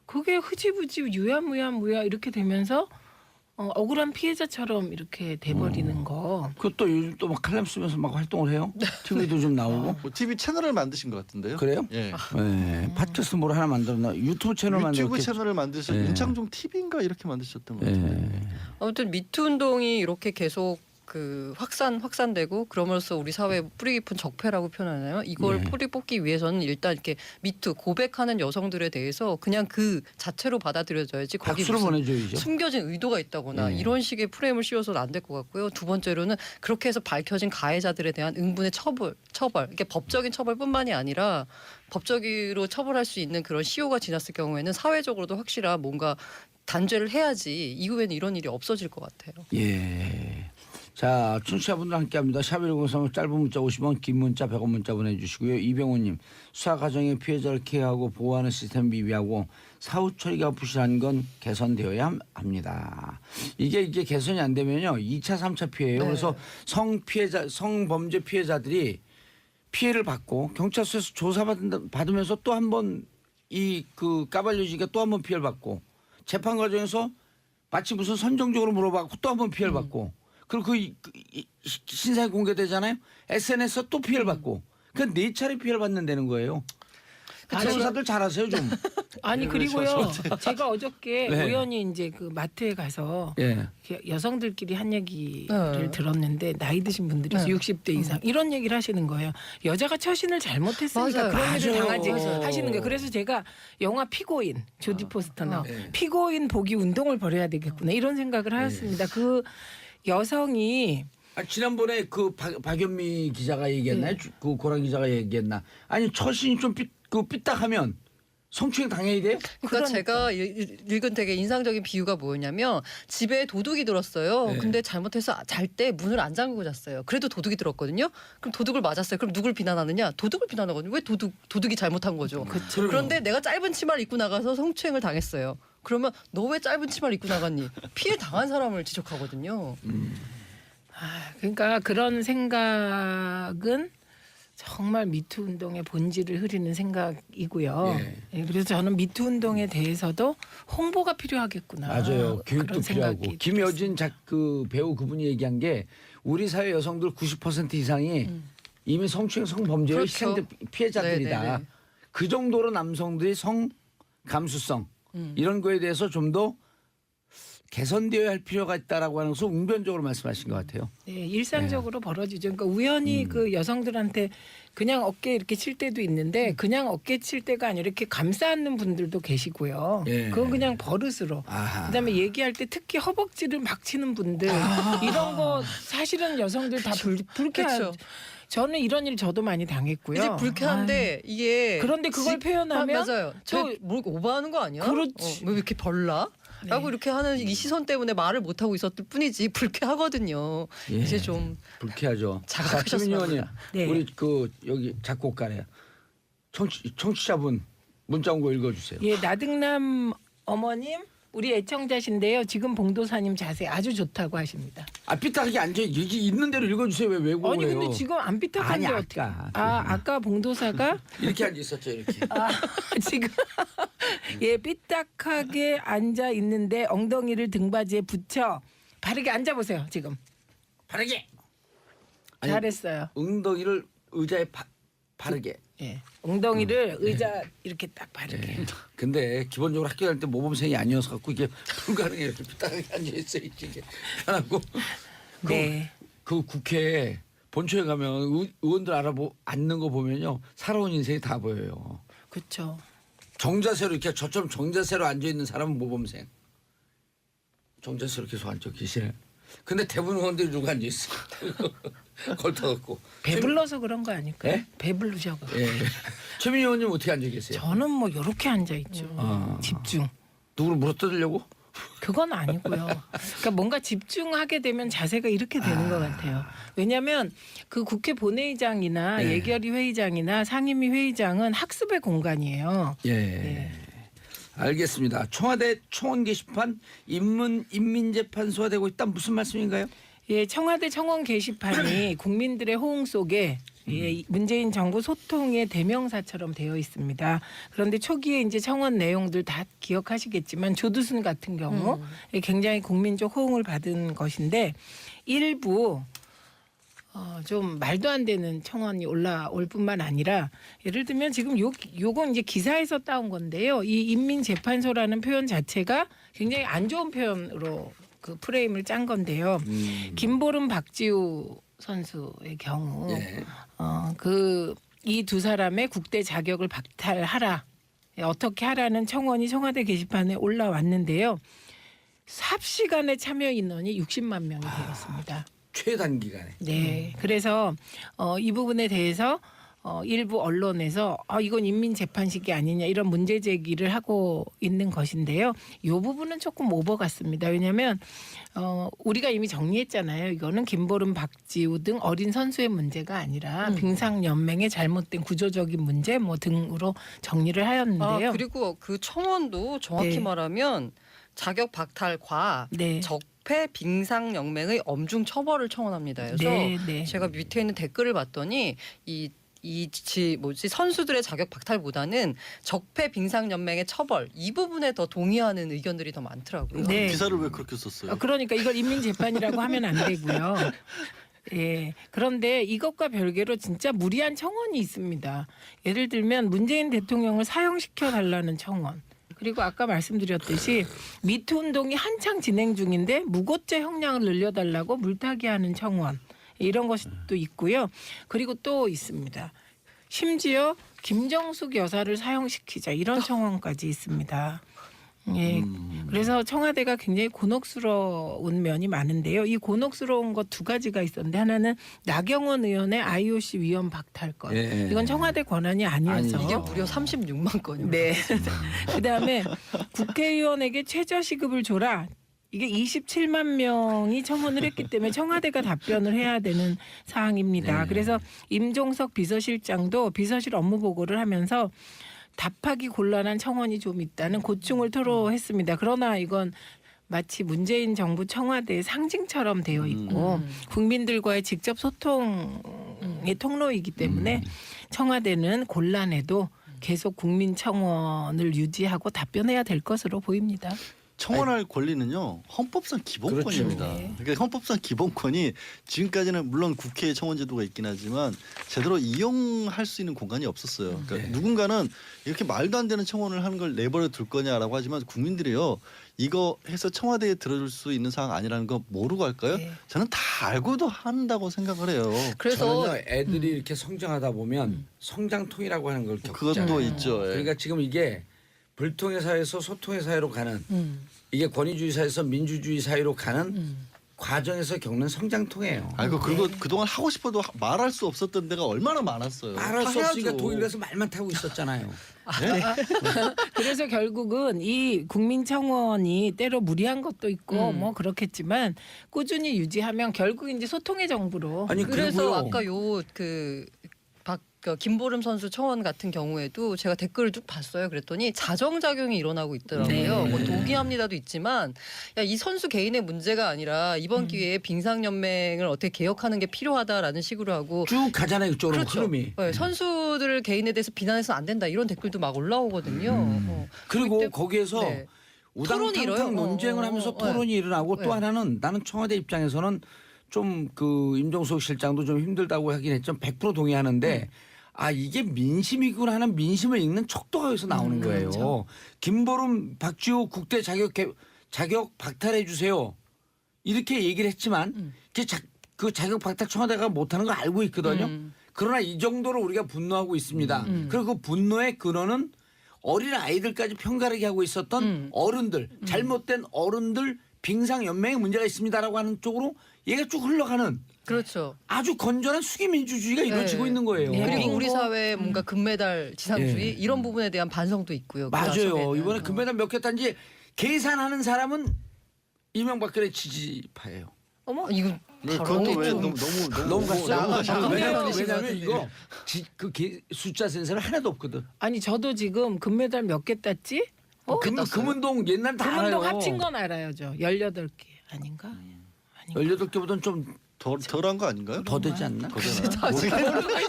S1: 그게 흐지부지 유야무야 이렇게 되면서 억울한 피해자처럼 이렇게 돼버리는 거.
S2: 그것도 요즘 또 막 칼럼 쓰면서 막 활동을 해요. TV도 좀 나오고.
S4: 뭐 TV 채널을 만드신 것 같은데요.
S2: 그래요?
S4: 예.
S2: 예. 팟캐스트 뭘 하나 만들었나? 유튜브 채널
S4: 유튜브
S2: 만들었겠죠.
S4: 채널을 만드셨
S2: 예.
S4: 윤창중 TV인가 이렇게 만드셨던 것 같은데.
S2: 예.
S5: 아무튼 미투 운동이 이렇게 계속 그 확산되고 그러면서 우리 사회에 뿌리 깊은 적폐라고 표현하나요? 이걸
S2: 네.
S5: 뿌리 뽑기 위해서는 일단 이렇게 미투 고백하는 여성들에 대해서 그냥 그 자체로 받아들여져야지 거기
S2: 박수를
S5: 무슨
S2: 보내줘야죠.
S5: 숨겨진 의도가 있다거나
S2: 네.
S5: 이런 식의 프레임을 씌워서는 안 될 것 같고요. 두 번째로는 그렇게 해서 밝혀진 가해자들에 대한 응분의 처벌 이게 법적인 처벌뿐만이 아니라 법적으로 처벌할 수 있는 그런 시효가 지났을 경우에는 사회적으로도 확실한 뭔가 단죄를 해야지 이후에는 이런 일이 없어질 것 같아요.
S2: 예. 자, 청취자분들 함께합니다. 샵1035 짧은 문자 50원, 긴 문자 100원 문자 보내주시고요. 이병호님, 수사 과정에 피해자를 케어하고 보호하는 시스템 미비하고 사후 처리가 부실한 건 개선되어야 합니다. 이게 개선이 안 되면요, 2차, 3차 피해예요.
S5: 네.
S2: 그래서 성범죄 피해자들이 피해를 받고 경찰서에서 조사받으면서 또 한 번 이 그 까발려지니까 또 한 번 피해를 받고 재판 과정에서 마치 무슨 선정적으로 물어봤고 또 한 번 피해를 받고 그리고 신상이 공개되잖아요. SNS에서 또 피해를 받고 그 4차례 피해를 받는다는 거예요. 변호사들 잘하세요 좀.
S1: 아니 그리고요. 제가 어저께
S2: 네.
S1: 우연히 이제 그 마트에 가서
S2: 예.
S1: 여성들끼리 한 얘기를
S5: 네.
S1: 들었는데 나이 드신 분들이
S5: 네.
S1: 60대 이상 이런 얘기를 하시는 거예요. 여자가 처신을 잘못했으니까
S5: 맞아요.
S1: 그런 일을
S2: 맞아요.
S1: 당하지
S5: 맞아요.
S1: 하시는 거예요. 그래서 제가 영화 피고인 조디 포스터 나온
S2: 네.
S1: 피고인 보기 운동을 벌여야 되겠구나 이런 생각을 하였습니다. 그 여성이
S2: 지난번에 그 박연미 기자가 얘기했나요? 그 고란 기자가 얘기했나? 아니 처신이 좀 삐딱하면 성추행 당해야 돼요?
S5: 그러니까 제가 읽은 되게 인상적인 비유가 뭐였냐면 집에 도둑이 들었어요.
S2: 네.
S5: 근데 잘못해서 잘 때 문을 안 잠그고 잤어요. 그래도 도둑이 들었거든요. 그럼 도둑을 맞았어요. 그럼 누굴 비난하느냐? 도둑을 비난하거든요. 왜 도둑이 잘못한 거죠. 그런데 내가 짧은 치마를 입고 나가서 성추행을 당했어요. 그러면 너 왜 짧은 치마를 입고 나갔니? 피해 당한 사람을 지적하거든요.
S1: 그러니까 그런 생각은 정말 미투 운동의 본질을 흐리는 생각이고요. 예, 그래서 저는 미투 운동에 대해서도 홍보가 필요하겠구나.
S2: 맞아요. 교육도
S1: 그런
S2: 필요하고.
S1: 생각이
S2: 김여진 그 배우 그분이 얘기한 게 우리 사회 여성들 90% 이상이 이미 성추행 성범죄의
S5: 그렇죠.
S2: 희생자 피해자들이다.
S5: 네네네.
S2: 그 정도로 남성들이 성 감수성 이런 거에 대해서 좀 더 개선되어야 할 필요가 있다라고 하는 것을 웅변적으로 말씀하신 것 같아요.
S1: 네, 일상적으로 벌어지죠. 그러니까 우연히 그 여성들한테 그냥 어깨 이렇게 칠 때도 있는데 그냥 어깨 칠 때가 아니라 이렇게 감싸 안는 분들도 계시고요.
S2: 예.
S1: 그건 그냥 버릇으로.
S2: 아하.
S1: 그다음에 얘기할 때 특히 허벅지를 막 치는 분들 이런 거 사실은 여성들 다 불쾌한.
S5: 그렇죠.
S1: 저는 이런 일 저도 많이 당했고요.
S5: 이제 불쾌한데 이게
S1: 그런데 그걸 표현하면
S5: 맞아요. 뭘 오버하는 거 아니야?
S1: 그렇지.
S5: 왜 이렇게 별나? 라고 이렇게 하는 이 시선 때문에 말을 못 하고 있었을 뿐이지 불쾌하거든요.
S2: 예.
S5: 이제 좀
S2: 불쾌하죠.
S5: 자각하셨으면
S2: 최민희 의원님,
S5: 합니다.
S1: 네.
S2: 우리 그 여기 작곡가래요. 청취자분 문자 온 거 읽어주세요.
S1: 예, 나등남 어머님 우리 애청자신데요. 지금 봉도사님 자세 아주 좋다고 하십니다.
S2: 아 삐딱하게 앉아 여기 있는 대로 읽어주세요. 왜 왜곡을
S1: 아니
S2: 해요?
S1: 근데 지금 안 삐딱한데
S2: 아니,
S1: 어떻게?
S2: 아까.
S1: 아까 봉도사가
S2: 이렇게 앉아 있었죠 이렇게.
S1: 지금 예 삐딱하게 앉아 있는데 엉덩이를 등받이에 붙여 바르게 앉아 보세요. 지금
S2: 바르게. 아니,
S1: 잘했어요.
S2: 엉덩이를 의자에 바르게.
S1: 예, 엉덩이를 의자 이렇게 딱 바르게.
S2: 예. 근데 기본적으로 학교 다닐 때 모범생이 아니어서 갖고 이게 불가능해 이렇게 삐딱하게 앉아 있어 이게 편하고.
S1: 네.
S2: 그 국회 본초에 가면 의원들 앉는 거 보면요 살아온 인생이 다 보여요.
S1: 그렇죠.
S2: 정자세로 이렇게 저처럼 정자세로 앉아 있는 사람은 모범생. 정자세로 계속 앉아 계시네. 근데 대부분 의원들이 누구 앉아 있어? 걸터갖고.
S1: 배불러서 그런 거 아닐까요?
S2: 네?
S1: 배불르셔고.
S2: 예. 최민희 의원님 어떻게 앉아 계세요?
S1: 저는 뭐 이렇게 앉아 있죠. 집중.
S2: 누구를 물어뜯으려고?
S1: 그건 아니고요. 그러니까 뭔가 집중하게 되면 자세가 이렇게 되는 것 같아요. 왜냐하면 그 국회 본회의장이나
S2: 네.
S1: 예결위 회의장이나 상임위 회의장은 학습의 공간이에요.
S2: 예.
S1: 네.
S2: 알겠습니다. 청와대 청원 게시판 인민재판소가 되고 있다 무슨 말씀인가요?
S1: 예, 청와대 청원 게시판이 국민들의 호응 속에 예, 문재인 정부 소통의 대명사처럼 되어 있습니다. 그런데 초기에 이제 청원 내용들 다 기억하시겠지만 조두순 같은 경우 굉장히 국민적 호응을 받은 것인데 일부 좀 말도 안 되는 청원이 올라올 뿐만 아니라 예를 들면 지금 요건 이제 기사에서 따온 건데요. 이 인민재판소라는 표현 자체가 굉장히 안 좋은 표현으로 그 프레임을 짠 건데요. 김보름 박지우 선수의 경우
S2: 예.
S1: 그 이 두 사람의 국대 자격을 박탈하라. 어떻게 하라는 청원이 청와대 게시판에 올라왔는데요. 삽시간에 참여 인원이 60만 명이 되었습니다.
S2: 최단기간에.
S1: 네. 그래서 이 부분에 대해서 일부 언론에서 이건 인민재판식이 아니냐 이런 문제 제기를 하고 있는 것인데요. 이 부분은 조금 오버 같습니다. 왜냐하면 우리가 이미 정리했잖아요. 이거는 김보름, 박지우 등 어린 선수의 문제가 아니라 빙상연맹의 잘못된 구조적인 문제 뭐 등으로 정리를 하였는데요.
S5: 그리고 그 청원도 정확히
S1: 네.
S5: 말하면 자격 박탈과
S1: 네.
S5: 적폐 빙상연맹의 엄중 처벌을 청원합니다. 그래서
S1: 네, 네.
S5: 제가 밑에 있는 댓글을 봤더니 선수들의 자격 박탈보다는 적폐 빙상연맹의 처벌 이 부분에 더 동의하는 의견들이 더 많더라고요.
S1: 네.
S4: 기사를 왜 그렇게 썼어요?
S1: 그러니까 이걸 인민재판이라고 하면 안 되고요. 예. 그런데 이것과 별개로 진짜 무리한 청원이 있습니다. 예를 들면 문재인 대통령을 사형시켜 달라는 청원. 그리고 아까 말씀드렸듯이 미투 운동이 한창 진행 중인데 무고죄 형량을 늘려달라고 물타기하는 청원. 이런 것도 있고요. 그리고 또 있습니다. 심지어 김정숙 여사를 사형시키자 이런 청원까지 있습니다. 예. 그래서 청와대가 굉장히 곤혹스러운 면이 많은데요. 이 곤혹스러운 것 두 가지가 있었는데 하나는 나경원 의원의 IOC 위원 박탈 건.
S2: 예.
S1: 이건 청와대 권한이 아니어서.
S5: 이게 무려 36만 건이요.
S1: 네. 그다음에 국회의원에게 최저 시급을 줘라. 이게 27만 명이 청원을 했기 때문에 청와대가 답변을 해야 되는 사항입니다. 그래서 임종석 비서실장도 비서실 업무 보고를 하면서 답하기 곤란한 청원이 좀 있다는 고충을 토로했습니다. 그러나 이건 마치 문재인 정부 청와대의 상징처럼 되어 있고 국민들과의 직접 소통의 통로이기 때문에 청와대는 곤란해도 계속 국민 청원을 유지하고 답변해야 될 것으로 보입니다.
S4: 청원할 권리는요 헌법상 기본권입니다.
S1: 그렇죠.
S4: 그러니까 헌법상 기본권이 지금까지는 물론 국회 청원 제도가 있긴 하지만 제대로 이용할 수 있는 공간이 없었어요. 그러니까 누군가는 이렇게 말도 안 되는 청원을 하는 걸 내버려 둘 거냐라고 하지만 국민들이요 이거 해서 청와대에 들어줄 수 있는 사항 아니라는 거 모르고 할까요?
S1: 네.
S4: 저는 다 알고도 한다고 생각을 해요.
S5: 그래서
S2: 저는요, 애들이 이렇게 성장하다 보면 성장통이라고 하는 걸
S4: 그것도
S2: 겪잖아요.
S4: 있죠. 예.
S2: 그러니까 지금 이게 불통의 사회에서 소통의 사회로 가는 이게 권위주의 사회에서 민주주의 사회로 가는 과정에서 겪는 성장통이에요.
S4: 아이고 그리고 그동안 하고 싶어도 말할 수 없었던 데가 얼마나 많았어요.
S2: 말할 수
S4: 다
S2: 없으니까
S4: 해야죠.
S2: 독일 가서 말만 타고 있었잖아요.
S1: 그래서 결국은 이 국민청원이 때로 무리한 것도 있고 뭐 그렇겠지만 꾸준히 유지하면 결국 이제 소통의 정부로
S2: 아니
S5: 그래서
S2: 그리고요.
S5: 아까 김보름 선수 청원 같은 경우에도 제가 댓글을 쭉 봤어요. 그랬더니 자정작용이 일어나고 있더라고요.
S1: 네.
S5: 뭐 동의합니다도 있지만 이 선수 개인의 문제가 아니라 이번 기회에 빙상연맹을 어떻게 개혁하는 게 필요하다라는 식으로 하고
S2: 쭉 가잖아요. 이쪽으로
S5: 그렇죠.
S2: 흐름이.
S5: 네, 선수들 개인에 대해서 비난해서는 안 된다 이런 댓글도 막 올라오거든요.
S2: 그리고
S5: 그때-
S2: 거기에서
S5: 네. 토론이 일어나요.
S2: 우당탕탕 논쟁을 하면서 토론이 일어나고 또
S5: 네.
S2: 하나는 나는 청와대 입장에서는 좀 그 임종석 실장도 좀 힘들다고 하긴 했지만 100% 동의하는데 이게 민심이구나 하는 민심을 읽는 척도가 여기서 나오는 거예요.
S1: 그렇죠.
S2: 김보름 박지우 국대 자격 박탈해 주세요. 이렇게 얘기를 했지만 그 자격 박탈 청와대가 못하는 거 알고 있거든요. 그러나 이 정도로 우리가 분노하고 있습니다. 그리고 그 분노의 근원은 어린 아이들까지 편가르게 하고 있었던 어른들, 잘못된 어른들 빙상연맹에 문제가 있습니다라고 하는 쪽으로 얘가 쭉 흘러가는
S5: 그렇죠.
S2: 아주 건전한 수기민주주의가 이루어지고
S5: 네.
S2: 있는 거예요.
S1: 네.
S5: 그리고 우리 사회의 뭔가 금메달 지상주의
S2: 예.
S5: 이런 부분에 대한 반성도 있고요. 그
S2: 맞아요.
S5: 와중에는.
S2: 이번에 금메달 몇 개 딴지 계산하는 사람은 이명박근혜 지지파예요.
S1: 어머
S5: 이거
S4: 왜
S5: 바로
S4: 그것도 왜
S5: 좀-
S2: 너무 갔어요.
S5: 너무
S2: 왜냐면
S5: 가신 것 같은데.
S2: 이거 숫자 센서는 하나도 없거든.
S1: 아니 저도 지금 금메달 몇 개 땄지?
S2: 금운동 옛날 다 알아요.
S1: 금운동 합친 건 알아요. 저 18개 아닌가? 아닌가?
S2: 18개보다는 좀
S4: 덜한 거 아닌가요?
S2: 더 되지 않나?
S4: 거잖아.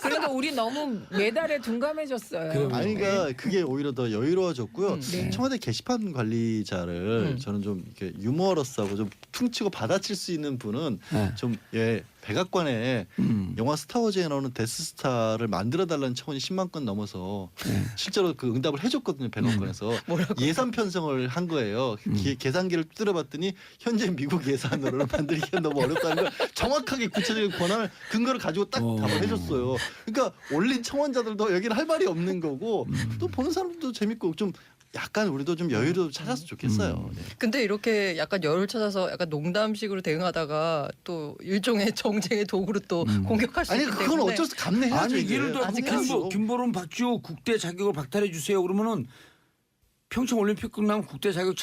S5: 그래도
S1: 그러니까 우리 너무 메달에 둔감해졌어요.
S2: 그럼요.
S4: 아니 그러니까 그게 오히려 더 여유로워졌고요.
S1: 네.
S4: 청와대 게시판 관리자를 저는 좀 이렇게 유머러스하고 좀 퉁치고 받아칠 수 있는 분은
S2: 네.
S4: 좀 백악관에 영화 스타워즈에 나오는 데스스타를 만들어 달라는 청원이 10만 건 넘어서
S2: 네.
S4: 실제로 그 응답을 해줬거든요. 백악관에서 예산 편성을 한 거예요. 계산기를 뚫어봤더니 현재 미국 예산으로는 만들기가 너무 어렵다는 걸 정확하게 구체적인 권한을 근거를 가지고 딱 답을 해줬어요. 그러니까 올린 청원자들도 여기는 할 말이 없는 거고 또 보는 사람들도 재밌고 좀 약간 우리도 좀 여유를 찾았으면 좋겠어요. 네.
S5: 근데 이렇게 약간 여유를 찾아서 약간 농담식으로 대응하다가 또 일종의 정쟁의 도구로 또 공격할 수
S4: 아니
S5: 있기
S4: 그건
S5: 때문에
S4: 어쩔 수 감내해야죠.
S2: 아니
S4: 이게.
S2: 예를 들어
S4: 아직까지.
S2: 김보름 박지호 국대 자격을 박탈해 주세요. 그러면은 평창 올림픽 끝나면 국대 자격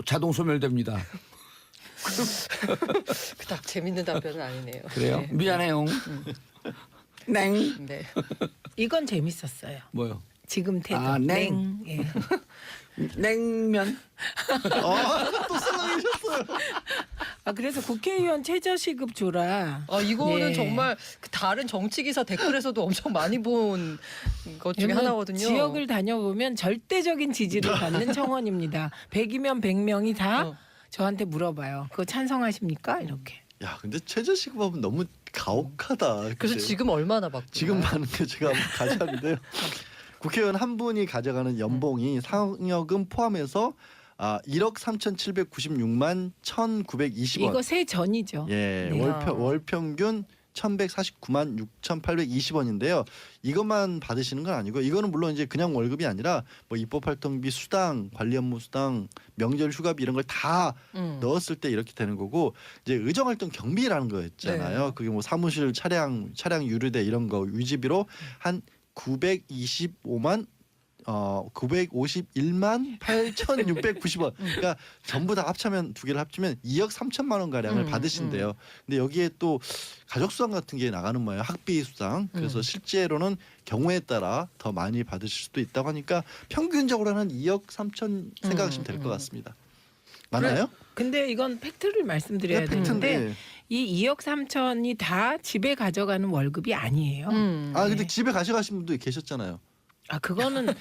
S2: 자동 소멸됩니다.
S5: 그닥 재밌는 답변은 아니네요.
S2: 그래요?
S5: 네.
S2: 미안해요. 냉
S5: 네.
S1: 이건 재밌었어요.
S2: 뭐요?
S1: 지금 태도.
S2: 아, 냉.
S1: 예.
S2: 냉면.
S4: 또 쓰러지셨어요.
S1: 아 그래서 국회의원 최저시급 줘라.
S5: 이거는
S1: 예.
S5: 정말 그 다른 정치 기사 댓글에서도 엄청 많이 본 것 중에
S1: 여러분,
S5: 하나거든요.
S1: 지역을 다녀보면 절대적인 지지를 받는 청원입니다. 100이면 100명이 다
S5: 어.
S1: 저한테 물어봐요. 그거 찬성하십니까? 이렇게.
S4: 야 근데 최저시급하면 너무 가혹하다.
S5: 그래서
S4: 그치?
S5: 지금 얼마나 받고
S4: 지금 받는 게 제가 한번 가져왔는데요. 국회의원 한 분이 가져가는 연봉이 상여금 포함해서 1억 3,796만 1,920원.
S1: 이거 세 전이죠.
S4: 예,
S1: 네.
S4: 월평균 1,149만 6,820원인데요. 이것만 받으시는 건 아니고 이거는 물론 이제 그냥 월급이 아니라 뭐 입법활동비, 수당, 관리 업무 수당, 명절 휴가비 이런 걸 다 넣었을 때 이렇게 되는 거고 이제 의정활동 경비라는 거 있잖아요.
S5: 네.
S4: 그게 뭐 사무실 차량 유류대 이런 거 유지비로 한 925만 951만 8,690원. 그러니까 전부 다 합치면 두 개를 합치면 2억 3천만 원 가량을 받으신대요. 근데 여기에 또 가족 수당 같은 게 나가는 거예요. 학비 수당. 그래서 실제로는 경우에 따라 더 많이 받으실 수도 있다고 하니까 평균적으로는 2억 3천 생각하시면 될 것 같습니다. 맞나요?
S1: 근데 이건 팩트를 말씀드려야
S4: 네,
S1: 되는데
S4: 팩트인데.
S1: 이 2억 3천이 다 집에 가져가는 월급이 아니에요.
S4: 근데 집에 가져가신 분도 계셨잖아요.
S1: 아 그건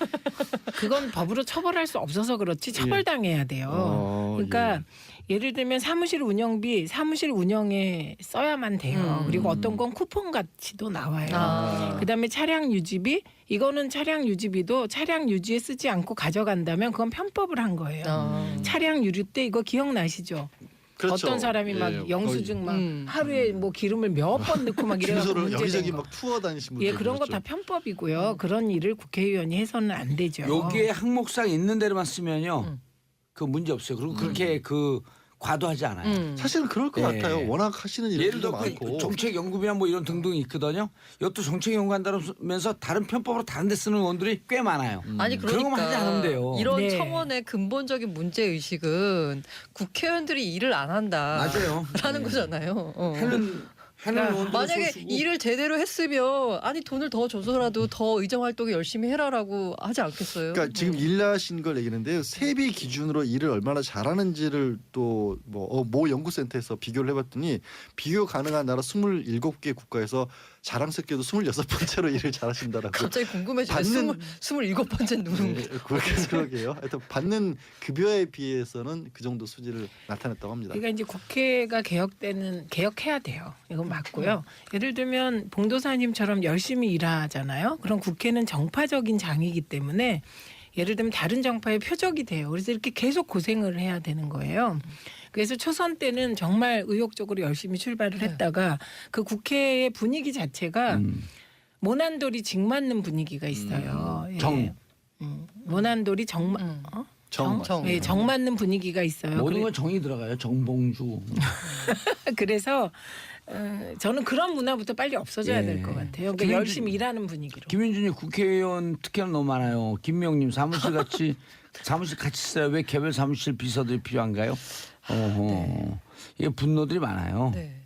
S1: 법으로 처벌할 수 없어서 그렇지 처벌당해야 돼요. 그러니까 예를 들면 사무실 운영비 사무실 운영에 써야만 돼요. 그리고 어떤 건 쿠폰 가치도 나와요. 그다음에 차량 유지비 이거는 차량 유지비도 차량 유지에 쓰지 않고 가져간다면 그건 편법을 한 거예요. 차량 유류 때 이거 기억나시죠?
S4: 그렇죠.
S1: 어떤 사람이 막
S4: 예,
S1: 영수증 막 하루에 뭐 기름을 몇 번 넣고 막 이래가지고
S4: 주소를
S1: 문제된
S4: 여기저기
S1: 거.
S4: 막 투어 다니신 분들
S1: 예, 그런 거 다 편법이고요. 그런 일을 국회의원이 해서는 안 되죠.
S2: 여기에 항목상 있는 대로만 쓰면요. 그 문제 없어요. 그리고 그렇게 그 과도하지 않아요.
S4: 사실은 그럴 것
S2: 네.
S4: 같아요. 워낙 하시는
S2: 예를
S4: 일들도
S2: 들어
S4: 많고.
S2: 정책연구비나 뭐 이런 등등이 있거든요. 이것도 정책연구한다면서 다른 편법으로 다른 데 쓰는 의원들이 꽤 많아요.
S5: 아니
S2: 그런 것만 하지 않으면 돼요.
S5: 이런
S1: 네.
S5: 청원의 근본적인 문제 의식은 국회의원들이 일을 안 한다라는
S2: 맞아요.
S5: 거잖아요.
S2: 하는 의원들
S5: 만약에 일을 제대로 했으면 아니 돈을 더 줘서라도 더 의정 활동을 열심히 해라라고 하지 않겠어요?
S4: 그러니까 지금 일하신 걸 얘기했는데요. 세비 기준으로 일을 얼마나 잘하는지를 또 모 연구센터에서 비교를 해봤더니 비교 가능한 나라 27개 국가에서 자랑스럽게도 26번째로 일을 잘하신다라고.
S5: 갑자기 궁금해지네.
S4: 받는-
S5: 27번째 누군가.
S4: 그러게요. 하여튼 받는 급여에 비해서는 그 정도 수지를 나타냈다고 합니다.
S1: 그러니까 이제 국회가 개혁해야 돼요. 이건 맞고요. 예를 들면 봉도사님처럼 열심히 일하잖아요. 그럼 국회는 정파적인 장이기 때문에 예를 들면 다른 정파의 표적이 돼요. 그래서 이렇게 계속 고생을 해야 되는 거예요. 그래서 초선 때는 정말 의욕적으로 열심히 출발을 했다가 그 국회의 분위기 자체가 모난돌이 징 맞는 분위기가 있어요. 예.
S2: 정.
S1: 모난돌이 정 예, 정 맞는 분위기가 있어요.
S2: 모든 건 정이 들어가요. 정봉주.
S1: 그래서 저는 그런 문화부터 빨리 없어져야
S2: 예.
S1: 될 것 같아요. 그러니까 열심히 일하는 분위기로.
S2: 김윤준이 국회의원 특혜는 너무 많아요. 김명님 사무실 같이 써요. 왜 개별 사무실 비서들이 필요한가요? 이게 분노들이 많아요.
S5: 네.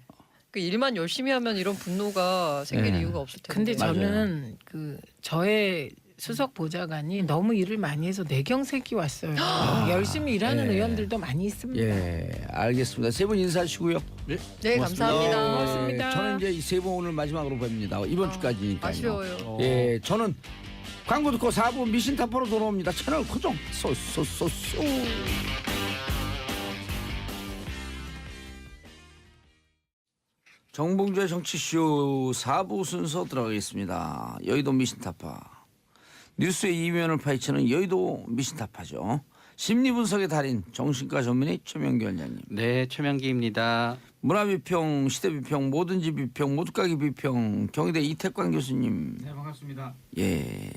S5: 그 일만 열심히 하면 이런 분노가 생길
S2: 네.
S5: 이유가 없을 텐데.
S1: 근데
S2: 맞아요.
S1: 저는 그 저의 수석 보좌관이 너무 일을 많이 해서 뇌경색이 왔어요. 열심히 일하는
S2: 예.
S1: 의원들도 많이 있습니다.
S2: 예, 알겠습니다. 세 분 인사하시고요.
S4: 네,
S5: 네,
S4: 고맙습니다.
S5: 감사합니다.
S1: 고맙습니다.
S2: 저는 이제 이 세 분 오늘 마지막으로 뵙니다. 이번 주까지니까요.
S5: 아쉬워요.
S2: 예, 저는 광고 듣고 4부 미신타파로 돌아옵니다. 채널 고정. 쏘쏘쏘쏘. 정봉주의 정치쇼 4부 순서 들어가겠습니다. 여의도 미신타파. 뉴스의 이면을 파헤치는 여의도 미신타파죠. 심리분석의 달인 정신과 전문의 최명기 원장님.
S6: 네, 최명기입니다.
S2: 문화비평, 시대비평, 뭐든지 비평, 모두가기 비평, 경희대 이태광 교수님.
S3: 네, 반갑습니다.
S2: 예.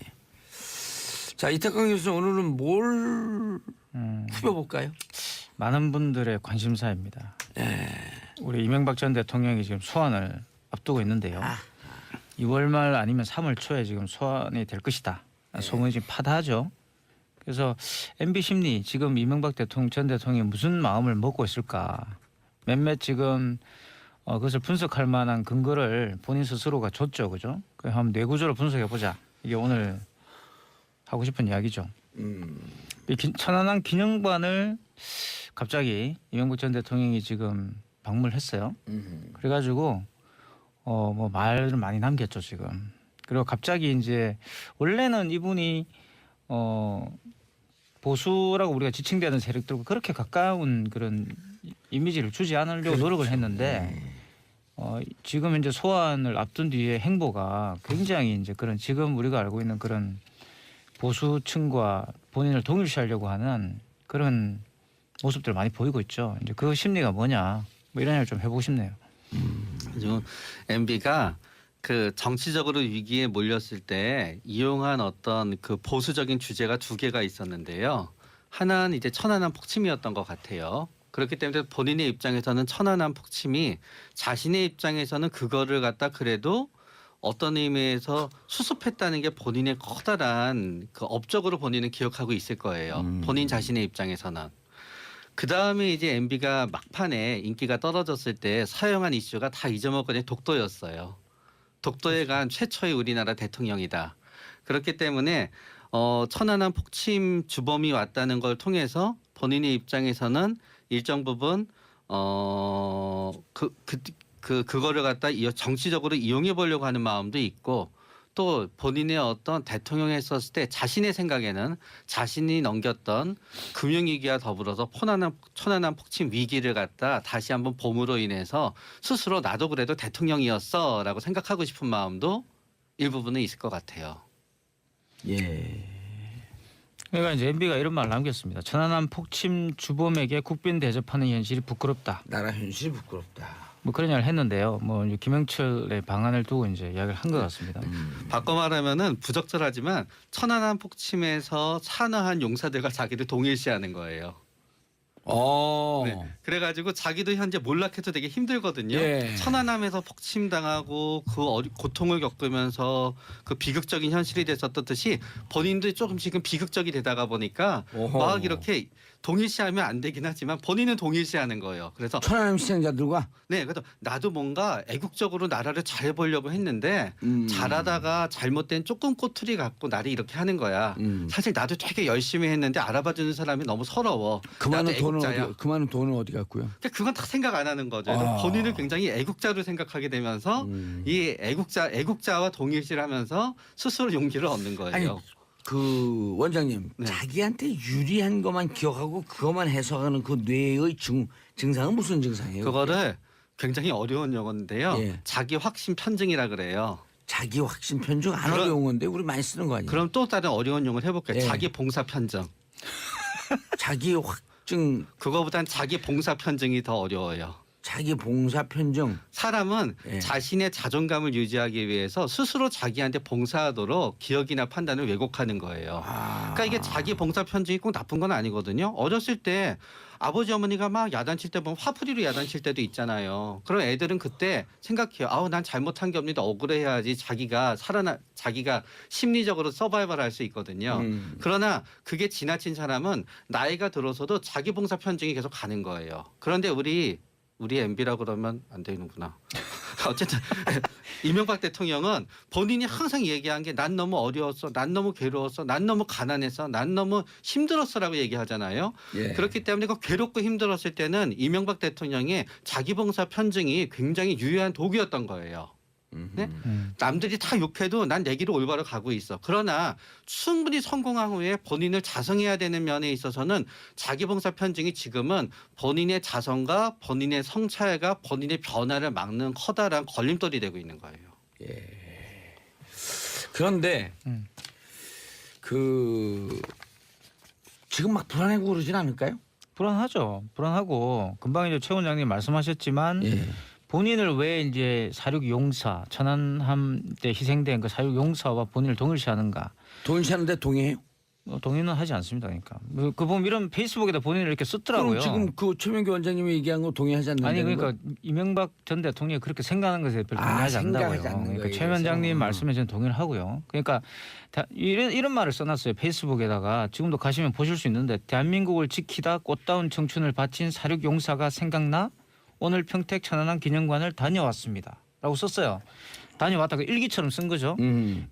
S2: 자, 이태광 교수님 오늘은 뭘 후벼볼까요?
S7: 많은 분들의 관심사입니다. 우리 이명박 전 대통령이 지금 소환을 앞두고 있는데요. 2월 말 아니면 3월 초에 지금 소환이 될 것이다. 소문이 지금 파다하죠. 그래서 MB 심리 지금 이명박 전 대통령이 무슨 마음을 먹고 있을까? 몇몇 지금 그것을 분석할 만한 근거를 본인 스스로가 줬죠, 그죠? 그 한번 뇌구조를 분석해 보자. 이게 오늘 하고 싶은 이야기죠. 이 천안함 기념관을 갑자기 이명박 전 대통령이 지금 방문을 했어요. 그래가지고 뭐 말을 많이 남겼죠 지금. 그리고 갑자기 이제 원래는 이분이 보수라고 우리가 지칭되는 세력들과 그렇게 가까운 그런 이미지를 주지 않으려고 노력을 했는데 지금 이제 소환을 앞둔 뒤에 행보가 굉장히 이제 그런 지금 우리가 알고 있는 그런 보수층과 본인을 동일시하려고 하는 그런 모습들을 많이 보이고 있죠. 이제 그 심리가 뭐냐 뭐 이런 얘기를 좀 해보고 싶네요.
S6: 지금 MB가 그 정치적으로 위기에 몰렸을 때 이용한 어떤 그 보수적인 주제가 두 개가 있었는데요. 하나는 이제 천안함 폭침이었던 것 같아요. 그렇기 때문에 본인의 입장에서는 천안함 폭침이 자신의 입장에서는 그거를 갖다 그래도 어떤 의미에서 수습했다는 게 본인의 커다란 그 업적으로 본인은 기억하고 있을 거예요. 본인 자신의 입장에서는. 그 다음에 이제 MB가 막판에 인기가 떨어졌을 때 사용한 이슈가 다 잊어먹거니 독도였어요. 독도에 간 최초의 우리나라 대통령이다. 그렇기 때문에 천안함 폭침 주범이 왔다는 걸 통해서 본인의 입장에서는 일정 부분 그거를 갖다 정치적으로 이용해 보려고 하는 마음도 있고 또 본인의 어떤 대통령이 했었을 때 자신의 생각에는 자신이 넘겼던 금융위기와 더불어서 천안함 폭침 위기를 갖다 다시 한번 봄으로 인해서 스스로 나도 그래도 대통령이었어라고 생각하고 싶은 마음도 일부분은 있을 것 같아요.
S2: 예.
S7: 그러니까 이제 MB가 이런 말을 남겼습니다. 천안함 폭침 주범에게 국빈 대접하는 현실이 부끄럽다.
S2: 나라 현실이 부끄럽다.
S7: 뭐 그런 이야기를 했는데요. 뭐 이제 김영철의 방안을 두고 이제 이야기를 한 것 같습니다.
S6: 바꿔 말하면은 부적절하지만 천안함 폭침에서 산화한 용사들과 자기를 동일시하는 거예요. 네. 그래가지고 자기도 현재 몰락해도 되게 힘들거든요.
S2: 예.
S6: 천안함에서 폭침당하고 그 고통을 겪으면서 그 비극적인 현실이 됐었던 듯이 본인도 조금 지금 비극적이 되다가 보니까
S2: 오호.
S6: 막 이렇게 동일시하면 안 되긴 하지만 본인은 동일시하는 거예요. 그래서
S2: 천안함 시행자들과
S6: 네, 그래서 나도 뭔가 애국적으로 나라를 잘 보려고 했는데 잘하다가 잘못된 조금 꼬투리 갖고 나를 이렇게 하는 거야. 사실 나도 되게 열심히 했는데 알아봐주는 사람이 너무 서러워.
S2: 그
S6: 나도
S2: 많은 돈을
S6: 애국자야.
S2: 그 많은 돈을 어디 갔고요?
S6: 그러니까 그건 다 생각 안 하는 거죠. 본인을 굉장히 애국자로 생각하게 되면서 이 애국자와 동일시하면서 스스로 용기를 얻는 거예요.
S2: 아니, 그 원장님
S6: 네.
S2: 자기한테 유리한 것만 기억하고 그것만 해석하는 그 뇌의 증상은 무슨 증상이에요?
S6: 그거를 굉장히 어려운 용어인데요.
S2: 예.
S6: 자기 확신 편증이라 그래요.
S2: 자기 확신 편중 안
S6: 그런-
S2: 어려운 건데 우리 많이 쓰는 거 아니에요?
S6: 그럼 또 다른 어려운 용어를 해볼게요.
S2: 예.
S6: 자기 봉사 편증.
S2: 자기 확증,
S6: 그거보단 자기 봉사 편증이 더 어려워요.
S2: 자기 봉사 편중.
S6: 사람은
S2: 예.
S6: 자신의 자존감을 유지하기 위해서 스스로 자기한테 봉사하도록 기억이나 판단을 왜곡하는 거예요. 그러니까 이게 자기 봉사 편증이 꼭 나쁜 건 아니거든요. 어렸을 때 아버지 어머니가 막 야단칠 때 보면 화풀이로 야단칠 때도 있잖아요. 그럼 애들은 그때 생각해요. 아우 난 잘못한 게 없는데 억울해야지 자기가 심리적으로 서바이벌 할 수 있거든요. 그러나 그게 지나친 사람은 나이가 들어서도 자기 봉사 편증이 계속 가는 거예요. 그런데 우리 MB라 그러면 안 되는구나. 어쨌든 이명박 대통령은 본인이 항상 얘기한 게 난 너무 어려웠어, 난 너무 괴로웠어, 난 너무 가난했어, 난 너무 힘들었어라고 얘기하잖아요.
S2: 예.
S6: 그렇기 때문에 그 괴롭고 힘들었을 때는 이명박 대통령의 자기봉사 편증이 굉장히 유효한 도구였던 거예요. 네? 남들이 다 욕해도 난 내 길을 올바로 가고 있어. 그러나 충분히 성공한 후에 본인을 자성해야 되는 면에 있어서는 자기봉사 편증이 지금은 본인의 자성과 본인의 성찰과 본인의 변화를 막는 커다란 걸림돌이 되고 있는 거예요.
S2: 그런데 그 지금 막 불안해고 그러진 않을까요?
S7: 불안하죠. 불안하고 금방 이제 최 원장님 말씀하셨지만
S2: 예.
S7: 본인을 왜 이제 사륙 용사 천안함 때 희생된 그 사륙 용사와 본인을 동일시하는가?
S2: 동의하는데 동의해요?
S7: 동의는 하지 않습니다. 그러니까 그 보면 이런 페이스북에다 본인을 이렇게 썼더라고요.
S2: 그럼 지금 그 최명규 원장님이 얘기한 거 동의하지 않는다는
S7: 아니 그러니까
S2: 거?
S7: 이명박 전 대통령이 그렇게 생각하는 것에 별로 동의하지 않는다고요.
S2: 생각하지 않는
S7: 그러니까
S2: 거에
S7: 최
S2: 대해서.
S7: 원장님 말씀에 저는 동의를 하고요. 그러니까 이런 말을 써놨어요. 페이스북에다가 지금도 가시면 보실 수 있는데 대한민국을 지키다 꽃다운 청춘을 바친 사륙 용사가 생각나 오늘 평택 천안함 기념관을 다녀왔습니다. 라고 썼어요. 다녀왔다 그 일기처럼 쓴 거죠.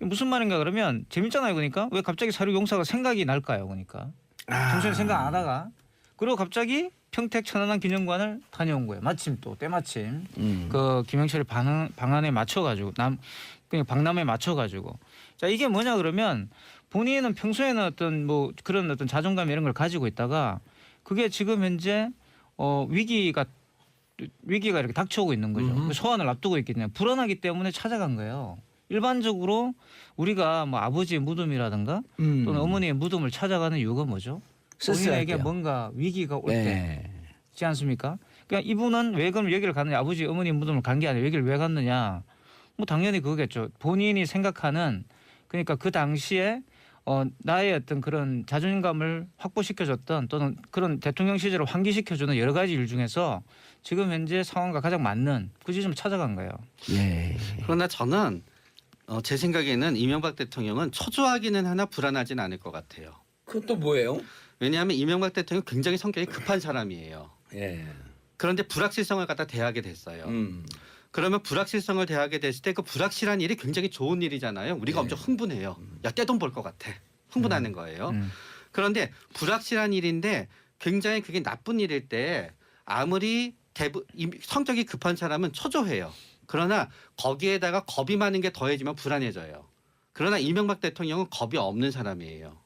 S7: 무슨 말인가 그러면 재밌잖아요. 그러니까 왜 갑자기 사륙 용사가 생각이 날까요? 그러니까 평소에 생각 안 하다가 그리고 갑자기 평택 천안함 기념관을 다녀온 거예요. 마침 또 때마침 그 김영철의 방안에 맞춰가지고 그냥 박람회에 맞춰가지고 자 이게 뭐냐 그러면 본인은 평소에는 어떤 뭐 그런 어떤 자존감 이런 걸 가지고 있다가 그게 지금 현재 위기가 이렇게 닥쳐오고 있는 거죠. 소환을 앞두고 있기 때문에 불안하기 때문에 찾아간 거예요. 일반적으로 우리가 뭐 아버지의 무덤이라든가 또는 어머니의 무덤을 찾아가는 이유가 뭐죠? 본인에게 뭔가 위기가 올 때지 않습니까? 그러니까 이분은 왜 그럼 여기를 갔느냐? 아버지 어머니 무덤을 간 게 아니라 여기를 왜 갔느냐? 뭐 당연히 그거겠죠. 본인이 생각하는 그러니까 그 당시에 나의 어떤 그런 자존감을 확보시켜줬던 또는 그런 대통령 시절을 환기시켜주는 여러 가지 일 중에서 지금 현재 상황과 가장 맞는 그 지점을 찾아간 거예요.
S2: 예.
S6: 그러나 저는 제 생각에는 이명박 대통령은 초조하기는 하나 불안하지는 않을 것 같아요.
S2: 그건 또 뭐예요?
S6: 왜냐하면 이명박 대통령 굉장히 성격이 급한 사람이에요.
S2: 예.
S6: 그런데 불확실성을 갖다 대하게 됐어요. 그러면 불확실성을 대하게 됐을 때 그 불확실한 일이 굉장히 좋은 일이잖아요. 우리가 엄청 흥분해요. 야 떼돈 벌 것 같아. 흥분하는 거예요. 그런데 불확실한 일인데 굉장히 그게 나쁜 일일 때 아무리 성격이 급한 사람은 초조해요. 그러나 거기에다가 겁이 많은 게 더해지면 불안해져요. 그러나 이명박 대통령은 겁이 없는 사람이에요.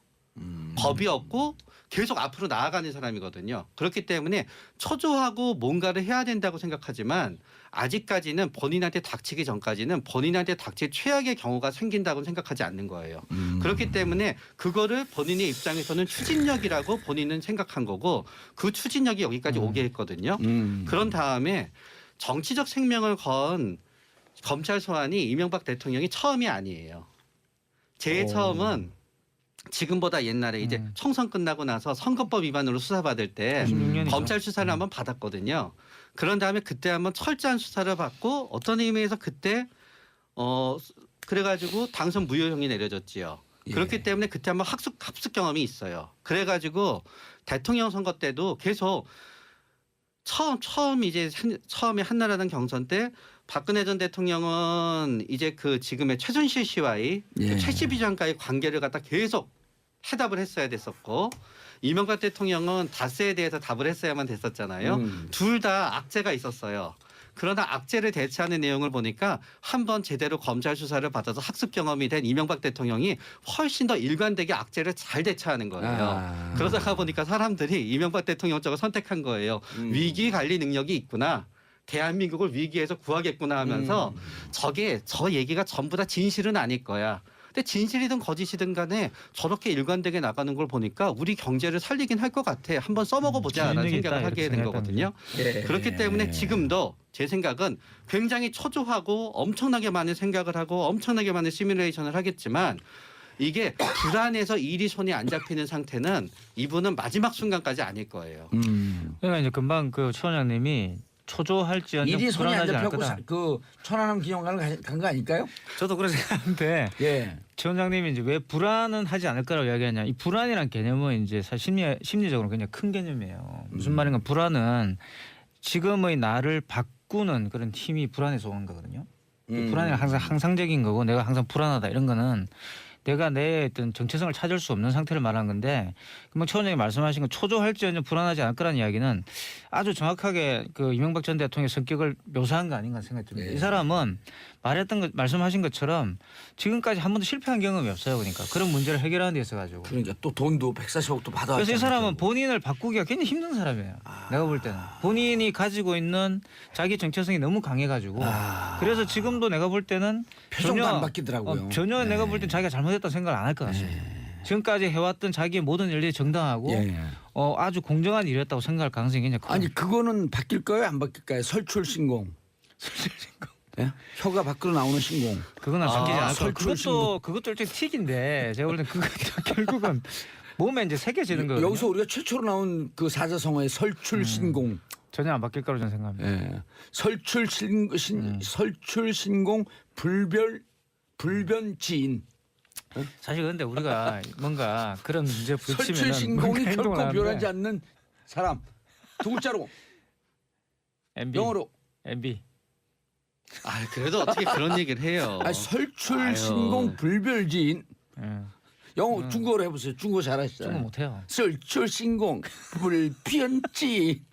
S6: 겁이 없고 계속 앞으로 나아가는 사람이거든요. 그렇기 때문에 초조하고 뭔가를 해야 된다고 생각하지만 아직까지는 본인한테 닥치기 전까지는 본인한테 닥칠 최악의 경우가 생긴다고 생각하지 않는 거예요. 그렇기 때문에 그거를 본인의 입장에서는 추진력이라고 본인은 생각한 거고 그 추진력이 여기까지 오게 했거든요. 그런 다음에 정치적 생명을 건 검찰 소환이 이명박 대통령이 처음이 아니에요. 제 처음은 지금보다 옛날에 이제 총선 끝나고 나서 선거법 위반으로 수사받을 때
S7: 96년이죠.
S6: 검찰 수사를 한번 받았거든요. 그런 다음에 그때 한번 철저한 수사를 받고 어떤 의미에서 그때 그래가지고 당선 무효형이 내려졌지요. 그렇기 때문에 그때 한번 합숙 경험이 있어요. 그래가지고 대통령 선거 때도 계속 처음에 한나라당 경선 때 박근혜 전 대통령은 이제 그 지금의 최순실 씨와의 최씨 비전과의 관계를 갖다 계속 해답을 했어야 됐었고 이명박 대통령은 다스에 대해서 답을 했어야만 됐었잖아요. 둘 다 악재가 있었어요. 그러나 악재를 대체하는 내용을 보니까 한번 제대로 검찰 수사를 받아서 학습 경험이 된 이명박 대통령이 훨씬 더 일관되게 악재를 잘 대처하는 거예요. 그러다가 보니까 사람들이 이명박 대통령 쪽을 선택한 거예요. 위기 관리 능력이 있구나. 대한민국을 위기에서 구하겠구나 하면서 저 얘기가 전부 다 진실은 아닐 거야. 근데 진실이든 거짓이든 간에 저렇게 일관되게 나가는 걸 보니까 우리 경제를 살리긴 할 것 같아. 한번 써먹어보자라는 생각을 하게 된 거거든요. 그렇기 때문에 지금도 제 생각은 굉장히 초조하고 엄청나게 많은 생각을 하고 엄청나게 많은 시뮬레이션을 하겠지만 이게 불안해서 일이 손이 안 잡히는 상태는 이분은 마지막 순간까지 아닐 거예요.
S7: 그러니까 이제 금방 그 최 원장님이 초조할지언정
S2: 일이 손이 안
S7: 불안하지 않을
S2: 잡혀고
S7: 거다.
S2: 그 천안함 기념관을 간 거 아닐까요?
S7: 저도 그렇게 생각하는데 최 원장님이 이제 왜 불안은 하지 않을 거라고 이야기하냐. 이 불안이란 개념은 이제 사실 심리적으로 굉장히 큰 개념이에요. 무슨 말인가 불안은 지금의 나를 바꾸는 그런 힘이 불안해서 오는 거거든요. 그 불안이 항상 항상적인 거고 내가 항상 불안하다 이런 거는 내가 내 어떤 정체성을 찾을 수 없는 상태를 말하는 건데 금방 최 원장이 말씀하신 건 초조할지언정 불안하지 않을 거라는 이야기는 아주 정확하게 그 이명박 전 대통령의 성격을 묘사한 거 아닌가 생각이 듭니다.
S2: 네.
S7: 이 사람은 말씀하신 것처럼 지금까지 한 번도 실패한 경험이 없어요. 그러니까 그런 문제를 해결하는 데 있어 가지고.
S2: 그러니까 또 돈도 140억도 받아왔잖아요.
S7: 그래서 이 사람은 본인을 바꾸기가 굉장히 힘든 사람이에요. 내가 볼 때는 본인이 가지고 있는 자기 정체성이 너무 강해가지고 그래서 지금도 내가 볼 때는
S2: 표정도 안 바뀌더라고요.
S7: 전혀 내가 볼 땐 자기가 잘못했다 생각을 안 할 것 같습니다. 지금까지 해왔던 자기의 모든 일들이 정당하고
S2: 예.
S7: 아주 공정한 일이었다고 생각할 가능성이 굉장히 커요.
S2: 아니 그거는 바뀔 거예요? 안 바뀔까요? 설출 신공. 예? 혀가 밖으로 나오는 신공.
S7: 그건 안 바뀌지 않을 거예요.
S2: 설출
S7: 그것도 일종의 틱인데 제가 볼 땐 그것도 결국은 몸에 이제 새겨지는 거예요.
S2: 여기서 우리가 최초로 나온 그 사자성어의 설출 신공.
S7: 전혀 안 바뀔 거라고 저는 생각합니다.
S2: 예. 설출 신공 불변지인.
S7: 사실 그런데 우리가 뭔가 그런 문제 부딪히면
S2: 설출 신공이 결코 변하지 않는 사람. 두 글자로
S7: MB,
S2: 영어로.
S7: MB.
S6: 아 그래도 어떻게 그런 얘기를 해요?
S2: 아니, 설출
S6: 아유.
S2: 신공 불별지인.
S7: 예.
S2: 영어 중국어로 해보세요. 중국어
S7: 조금
S2: 잘하시잖아요.
S7: 못해요.
S2: 설출 신공 불변지인.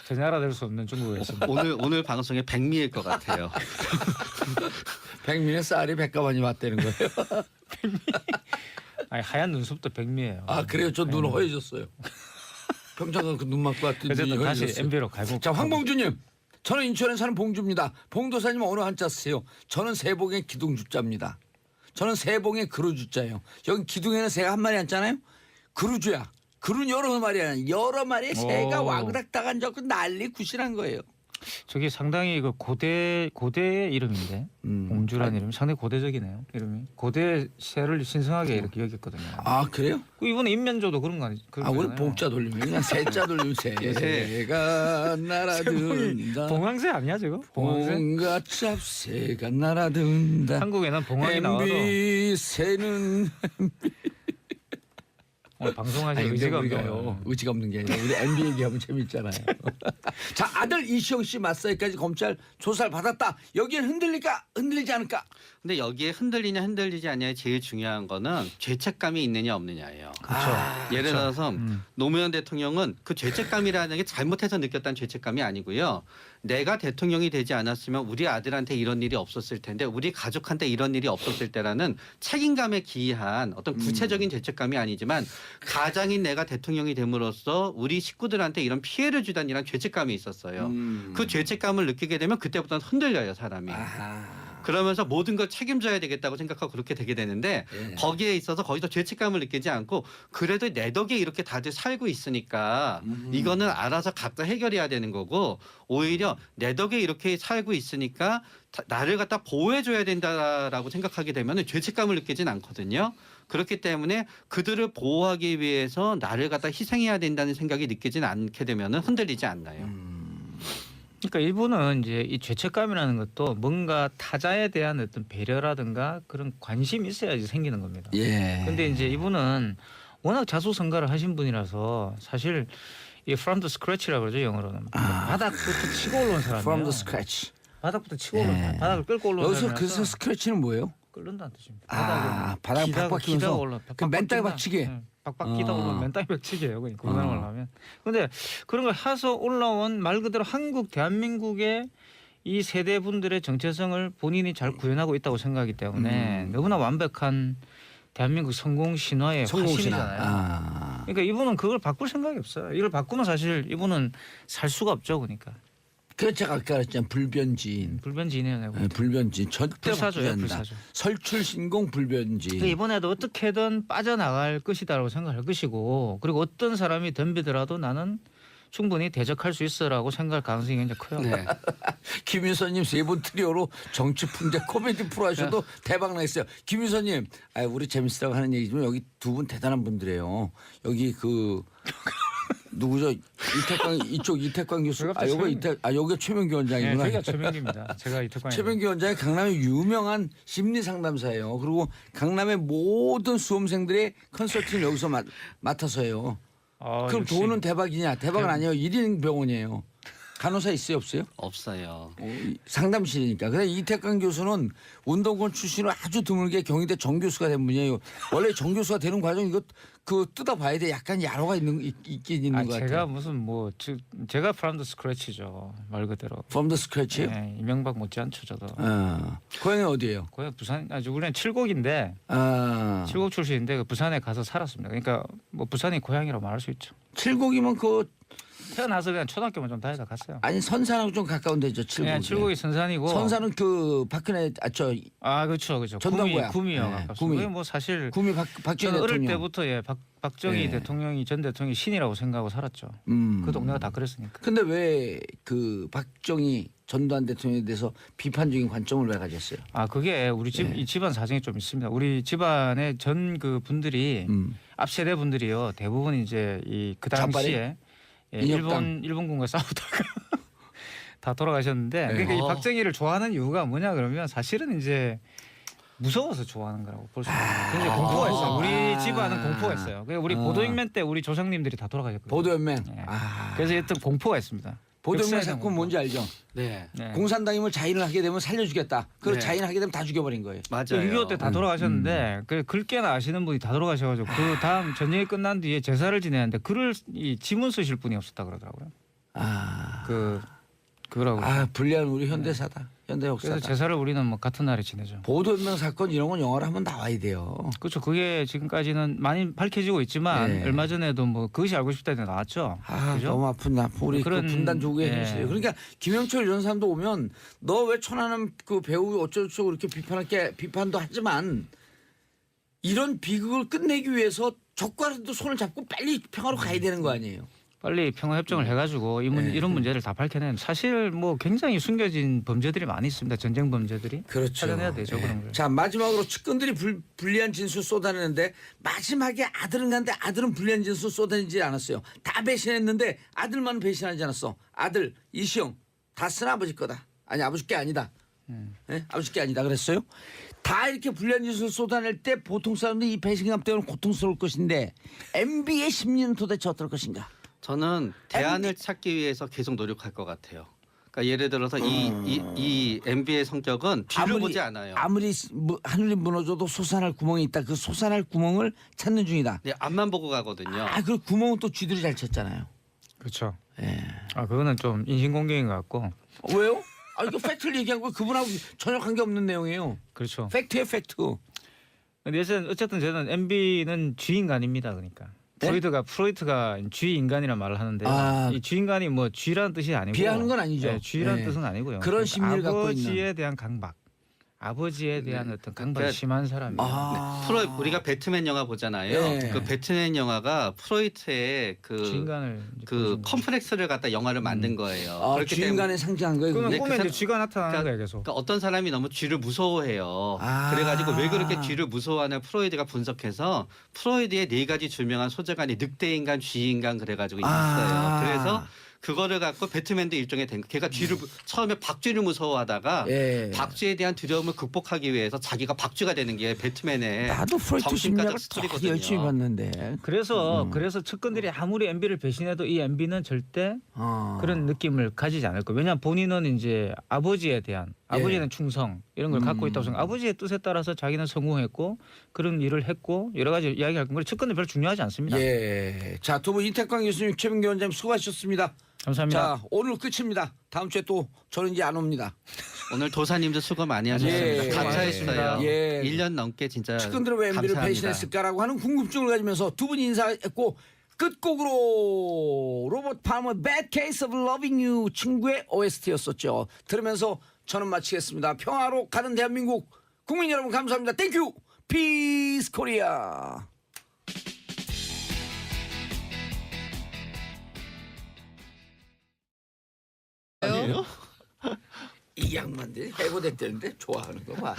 S7: 전혀 알아들을 수 없는 중국어였습니다.
S6: 오늘 방송에 백미일 것 같아요.
S2: 백민의 쌀이 백가만이 맞다는 거예요.
S7: 아니 하얀 눈썹도 백미예요.
S2: 아 그래요? 저 눈 허해졌어요. 평창은 그 눈 맞고 왔더니
S7: 어쨌든
S2: 눈이
S7: 다시
S2: 허해졌어요.
S7: MB로 갈고.
S2: 자 황봉주님, 저는 인천에 사는 봉주입니다. 봉도사님 어느 한자 쓰세요? 저는 세봉의 기둥주자입니다. 저는 세봉의 그루주자예요. 여기 기둥에는 새가 한 마리 앉잖아요. 그루주야. 그루는 여러 마리야. 여러 마리의 새가
S7: 오.
S2: 와그닥 딱 앉아서 난리 굿이란 거예요.
S7: 저게 상당히 그 고대의 이름인데 봉주라는 이름이 상당히 고대적이네요. 이름이 고대 새를 신성하게 이렇게 여겼거든요.
S2: 아 그래요?
S7: 이번에 인면조도 그런 거 아니죠?
S2: 아 우리 봉자 돌리면 그냥 새자 돌리면 새가 날아든다.
S7: 봉황새 아니야 저거? 봉황새?
S2: 봉가 짭새가 날아든다.
S7: 한국에는 봉황이 나와도
S2: MB 새는
S7: 오늘 방송하실
S2: 아니,
S7: 의지가
S2: 우리가요.
S7: 없네요.
S2: 의지가 없는 게 아니라 우리 MB 얘기하면 재밌잖아요. 자 아들 이시영 씨 맞사이까지 검찰 조사를 받았다. 여기엔 흔들릴까 흔들리지 않을까?
S6: 근데 여기에 흔들리냐 흔들리지 않냐의 제일 중요한 거는 죄책감이 있느냐 없느냐예요. 예를 들어서 노무현 대통령은 그 죄책감이라는 게 잘못해서 느꼈다는 죄책감이 아니고요. 내가 대통령이 되지 않았으면 우리 아들한테 이런 일이 없었을 텐데 우리 가족한테 이런 일이 없었을 때라는 책임감에 기이한 어떤 구체적인 죄책감이 아니지만 가장인 내가 대통령이 됨으로써 우리 식구들한테 이런 피해를 주다는 이런 죄책감이 있었어요. 그 죄책감을 느끼게 되면 그때부터는 흔들려요 사람이. 그러면서 모든 걸 책임져야 되겠다고 생각하고 그렇게 되게 되는데 거기에 있어서 거기서 죄책감을 느끼지 않고 그래도 내 덕에 이렇게 다들 살고 있으니까 이거는 알아서 각자 해결해야 되는 거고 오히려 내 덕에 이렇게 살고 있으니까 나를 갖다 보호해줘야 된다라고 생각하게 되면 죄책감을 느끼진 않거든요. 그렇기 때문에 그들을 보호하기 위해서 나를 갖다 희생해야 된다는 생각이 느끼진 않게 되면 흔들리지 않나요.
S7: 그러니까 일본은 이제 이 죄책감이라는 것도 뭔가 타자에 대한 어떤 배려라든가 그런 관심이 있어야지 생기는 겁니다.
S2: 예.
S7: 근데 이제 이분은 워낙 자수성가를 하신 분이라서 사실 이 from the scratch라고 그러죠 영어로는 바닥부터 치고 올라온 사람이에요.
S2: From the scratch.
S7: 바닥부터 치고 올라온 사람, 바닥을 끌고 올라온
S2: 여기서
S7: 사람이라서
S2: 그래서 스크래치는 뭐예요?
S7: 끓는다는 뜻입니다.
S2: 바닥을 팍팍 끼면서 그 맨땅에
S7: 끼다.
S2: 박치기.
S7: 응, 빡빡 끼다 올라오면 맨땅에 박치기예요. 그러니까 우리나라 하면. 근데 그런 걸 해서 올라온 말 그대로 한국 대한민국의 이 세대 분들의 정체성을 본인이 잘 구현하고 있다고 생각하기 때문에 너무나 완벽한 대한민국 성공 신화의 화신이잖아요. 그러니까 이분은 그걸 바꿀 생각이 없어요. 이걸 바꾸면 사실 이분은 살 수가 없죠. 그러니까.
S2: 그래서 제가 아까 그랬잖아요. 불변지인.
S7: 불변지이네요. 내가.
S2: 네, 불변지인. 절대
S7: 불사조예요,
S2: 바꾸지 않는다.
S7: 불사조.
S2: 설출신공 불변지인.
S7: 그러니까 이번에도 어떻게든 빠져나갈 것이다라고 생각할 것이고 그리고 어떤 사람이 덤비더라도 나는 충분히 대적할 수 있어라고 생각할 가능성이 굉장히 커요.
S6: 네.
S2: 김윤서님 세 분 트리오로 정치 풍자 코미디 프로 하셔도 대박 나겠어요. 김윤서님, 우리 재밌으라고 하는 얘기지만 여기 두 분 대단한 분들이에요. 여기 그 누구죠? 이태광 이쪽 이태광 교수. 요게 최명기 원장이구나.
S7: 네, 제가 최명기입니다. 제가 이태광.
S2: 최명기 원장이 강남의 유명한 심리 상담사예요. 그리고 강남의 모든 수험생들의 컨설팅을 여기서 맡아서 해요. 그럼
S7: 역시.
S2: 돈은 대박이냐? 대박은 아니에요. 1인 병원이에요. 간호사 있어요 없어요?
S6: 없어요.
S2: 상담실이니까. 근데 이태강 교수는 운동권 출신으로 아주 드물게 경희대 정교수가 된 분이에요. 원래 정교수가 되는 과정 이거 그 뜯어봐야 돼. 약간 야로가 있긴 있는 것 같아요.
S7: 제가 무슨 뭐 제가 프롬 더 스크래치죠 말 그대로.
S2: From the scratch요?
S7: 네, 이명박 못지않죠 저도.
S2: 고향이 어디예요?
S7: 고향 부산 아주 우리는 칠곡인데 칠곡 출신인데 그 부산에 가서 살았습니다. 그러니까 뭐 부산이 고향이라고 말할 수 있죠.
S2: 칠곡이면 그
S7: 태어나서 그냥 초등학교만 좀 다니다 갔어요.
S2: 아니 선산하고 좀 가까운 데죠. 칠곡.
S7: 그냥 칠곡이 선산이고.
S2: 선산은 그 박근혜
S7: 그렇죠.
S2: 전당고야.
S7: 구미요.
S2: 네,
S7: 가깝습니다.
S2: 구미.
S7: 그게 뭐 사실
S2: 구미 박정희
S7: 저는 어릴
S2: 대통령.
S7: 때부터 박정희
S2: 네.
S7: 대통령이 전 대통령이 신이라고 생각하고 살았죠. 그 동네가 다 그랬으니까.
S2: 근데 왜 그 박정희 전두환 대통령에 대해서 비판적인 관점을 왜 가졌어요?
S7: 그게 우리 집 이 집안 사정이 좀 있습니다. 우리 집안의 전 그 분들이 앞 세대 분들이요 대부분 이제 그 당시에 일본군과 싸우다가 다 돌아가셨는데 그러니까 이 박정희를 좋아하는 이유가 뭐냐 그러면 사실은 이제 무서워서 좋아하는 거라고 볼 수 있습니다. 굉장히 공포가 있어요. 우리 집안은 공포가 있어요. 그러니까 우리 보도혁명 때 우리 조상님들이 다 돌아가셨거든요.
S2: 보도연맹.
S7: 네. 그래서 어떤 공포가 있습니다.
S2: 보도연맹
S7: 역사에 대한
S2: 사건
S7: 공포.
S2: 뭔지 알죠?
S6: 네.
S7: 네.
S2: 공산당임을 자인을 하게 되면 살려주겠다. 그리고
S6: 네.
S2: 자인하게 되면 다 죽여버린 거예요.
S6: 맞아요.
S7: 6.25 때 다 돌아가셨는데 그 글깨나 아시는 분이 다 돌아가셔가지고 그 다음 전쟁이 끝난 뒤에 제사를 지내는데 글을 이 지문 쓰실 분이 없었다 그러더라고요. 그거라고.
S2: 불리한 우리 현대사다. 현대
S7: 그래서
S2: 역사다.
S7: 제사를 우리는 뭐 같은 날에 지내죠.
S2: 보도연맹 사건 이런 건 영화로 한번 나와야 돼요.
S7: 그렇죠. 그게 지금까지는 많이 밝혀지고 있지만
S2: 네.
S7: 얼마 전에도 뭐 그것이 알고 싶다에 나왔죠. 그죠?
S2: 너무 아픈 우리
S7: 그런-
S2: 그 분단 조국의
S7: 네.
S2: 현실이에요. 그러니까 김영철 이런 사람도 오면 너 왜 천안함 그 배우 어쩌고저쩌고 이렇게 비판도 하지만 이런 비극을 끝내기 위해서 적과도 손을 잡고 빨리 평화로 가야 되는 거 아니에요.
S7: 빨리 평화 협정을 해가지고 이런 문제를 다 밝혀낸 사실 뭐 굉장히 숨겨진 범죄들이 많이 있습니다. 전쟁 범죄들이.
S2: 그렇죠.
S7: 찾아내야 되죠 그런 걸.
S2: 자 마지막으로 측근들이 불리한 진술 쏟아내는데 마지막에 아들은 간데 아들은 불리한 진술 쏟아내지 않았어요. 다 배신했는데 아들만 배신하지 않았어. 아들 이시영 다 쓴 아버지 거다. 아니 아버지 게 아니다. 네? 아버지 게 아니다 그랬어요. 다 이렇게 불리한 진술 쏟아낼 때 보통 사람들이 이 배신감 때문에 고통스러울 것인데 MB의 심리는 도대체 어떨 것인가.
S6: 저는 대안을 찾기 위해서 계속 노력할 것 같아요. 그러니까 예를 들어서 이 MB의 성격은 뒤를 보지 않아요.
S2: 아무리 하늘이 무너져도 솟아날 구멍이 있다. 그 솟아날 구멍을 찾는 중이다.
S6: 네, 앞만 보고 가거든요.
S2: 그 구멍은 또 쥐들이 잘 쳤잖아요.
S7: 그렇죠.
S2: 예.
S7: 그거는 좀 인신공격인 것 같고.
S2: 왜요? 이거 팩트를 얘기한 거 그분하고 전혀 관계 없는 내용이에요.
S7: 그렇죠.
S2: 팩트예요, 팩트.
S7: 근데 어쨌든 저는 MB는 쥐인간입니다. 그러니까.
S2: 네?
S7: 프로이트가 쥐인간이라는 말을 하는데 이 쥐인간이 뭐 쥐라는 뜻이 아니고
S2: 비하하는 건 아니죠.
S7: 네, 쥐라는
S2: 네.
S7: 뜻은 아니고요.
S2: 그런 심리를 갖고 있는.
S7: 아버지에 대한 강박, 아버지에 대한 어떤 강박이
S6: 그러니까
S7: 심한 사람이에요.
S6: 우리가 배트맨 영화 보잖아요.
S2: 네.
S6: 그 배트맨 영화가 프로이트의
S7: 쥐인간을 이제
S6: 그
S7: 보여준 거죠.
S6: 컴플렉스를 갖다 영화를 만든 거예요. 그렇기 때문에
S2: 주인간에 상징한 거예요.
S7: 그러면
S2: 그게?
S7: 꿈에
S6: 그
S7: 이제 쥐가 나타나는
S6: 그러니까-
S7: 거예요, 계속.
S6: 그러니까 어떤 사람이 너무 쥐를 무서워해요. 그래가지고 왜 그렇게 쥐를 무서워하는 프로이드가 분석해서 프로이드의 4가지 주명한 소재간이 늑대인간, 쥐인간 그래가지고 있어요. 그래서 그거를 갖고 배트맨도 일종의 된 거. 걔가 쥐를 처음에 박쥐를 무서워하다가
S2: 예.
S6: 박쥐에 대한 두려움을 극복하기 위해서 자기가 박쥐가 되는 게 배트맨의
S2: 나도 프로이트 심리학을
S6: 정신과적
S2: 되게
S6: 스토리거든요.
S2: 열심히 봤는데.
S7: 그래서 측근들이 아무리 MB를 배신해도 이 MB는 절대 그런 느낌을 가지지 않을 거예요. 왜냐하면 본인은 이제 아버지에 대한 충성 이런 걸 갖고 있다고 생각. 아버지의 뜻에 따라서 자기는 성공했고 그런 일을 했고 여러 가지 이야기할 건데 측근은 별로 중요하지 않습니다.
S2: 예. 자, 두 분 이태광 교수님, 최민기 원장님 수고하셨습니다.
S7: 감사합니다.
S2: 자, 오늘 끝입니다. 다음 주에 또 저는 이제 안 옵니다.
S6: 오늘 도사님도 수고 많이 하셨습니다.
S2: 예.
S6: 감사했어요.
S2: 예.
S6: 1년 넘게 진짜
S2: 측근들은 왜 MB를
S6: 감사합니다.
S2: 배신했을까라고 하는 궁금증을 가지면서 두 분이 인사했고 끝곡으로 로버트 파머 Bad Case of Loving You 친구의 OST였었죠. 들으면서 저는 마치겠습니다. 평화로 가는 대한민국 국민 여러분 감사합니다. 땡큐 피스 코리아.
S4: 아니에요?
S2: 이 양반들이 해고됐다는데 좋아하는 거 봐.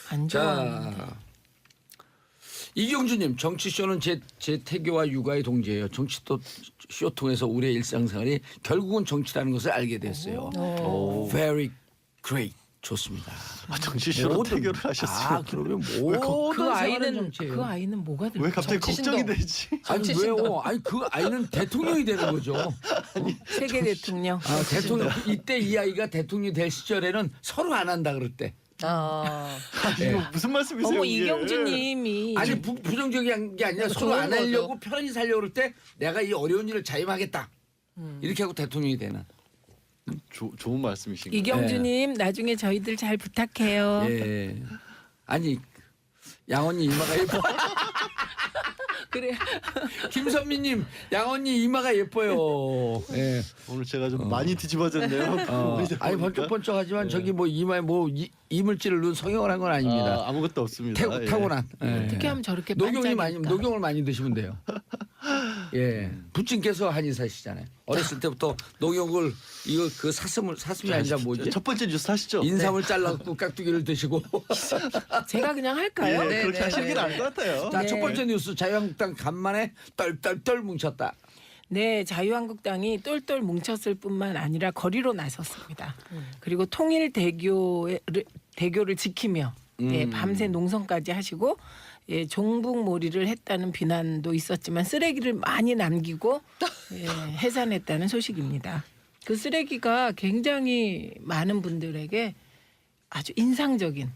S1: 안 좋아하는데.
S2: 자, 이경주님 정치쇼는 제 태교와 육아의 동지예요. 정치도 쇼 통해서 우리의 일상생활이 결국은 정치라는 것을 알게 됐어요. Very great. 좋습니다.
S4: 정치적으로
S2: 모든-
S4: 태교를 하셨어요.
S2: 아, 그러면
S1: 그
S2: 모든
S1: 아이는
S2: 정치예요.
S1: 그 아이는 뭐가 될
S4: 왜 갑자기
S5: 정치신동.
S4: 걱정이 되지?
S2: 아니
S5: 정치신동.
S2: 왜요? 아니 그 아이는 대통령이 되는 거죠.
S1: 세계 대통령.
S2: 아, 대통령 이때 이 아이가 대통령이 될 시절에는 서로 안 한다 그럴 때.
S5: 아,
S4: 이거 무슨 말씀이세요?
S1: 어머
S4: 이게?
S1: 이경주님이
S2: 아니 부정적인 게 아니라 서로
S5: 좋은
S2: 안
S5: 거죠.
S2: 하려고 편히 살려고 그럴 때 내가 이 어려운 일을 자임하겠다. 이렇게 하고 대통령이 되는.
S4: 좋은 말씀이신 거예요.
S1: 이경주님 나중에 저희들 잘 부탁해요.
S2: 예. 아니 양언니 이마가 예뻐.
S1: 그래.
S2: 김선미님 양언니 이마가 예뻐요. 예.
S4: 오늘 제가 좀 많이 뒤집어졌네요.
S2: 아니 번쩍번쩍하지만 저기 뭐 이마에 뭐 이물질을 넣은 성형을 한 건 아닙니다.
S4: 아무것도 없습니다. 예.
S2: 타고난. 예.
S1: 어떻게 하면 저렇게
S2: 녹용이 많이
S1: 반짝일까?
S2: 녹용을 많이 드시면 돼요. 예, 부친께서 한의사시잖아요. 어렸을 때부터 녹용을 이거 그 사슴이 아니라 뭐지?
S4: 첫 번째 뉴스 하시죠.
S2: 인삼을 잘라갖고 깍두기를 드시고.
S1: 제가 그냥 할까요?
S4: 예,
S5: 네,
S4: 그렇게
S5: 네,
S4: 하시는 게
S5: 네.
S4: 나을 것 같아요.
S2: 자,
S1: 네.
S2: 첫 번째 뉴스 자유한국당 간만에 떨떨떨 뭉쳤다.
S1: 네, 자유한국당이 똘똘 뭉쳤을 뿐만 아니라 거리로 나섰습니다. 그리고 통일 대교를 지키며 예, 밤새 농성까지 하시고 예, 종북몰이를 했다는 비난도 있었지만 쓰레기를 많이 남기고 예, 해산했다는 소식입니다. 그 쓰레기가 굉장히 많은 분들에게 아주 인상적인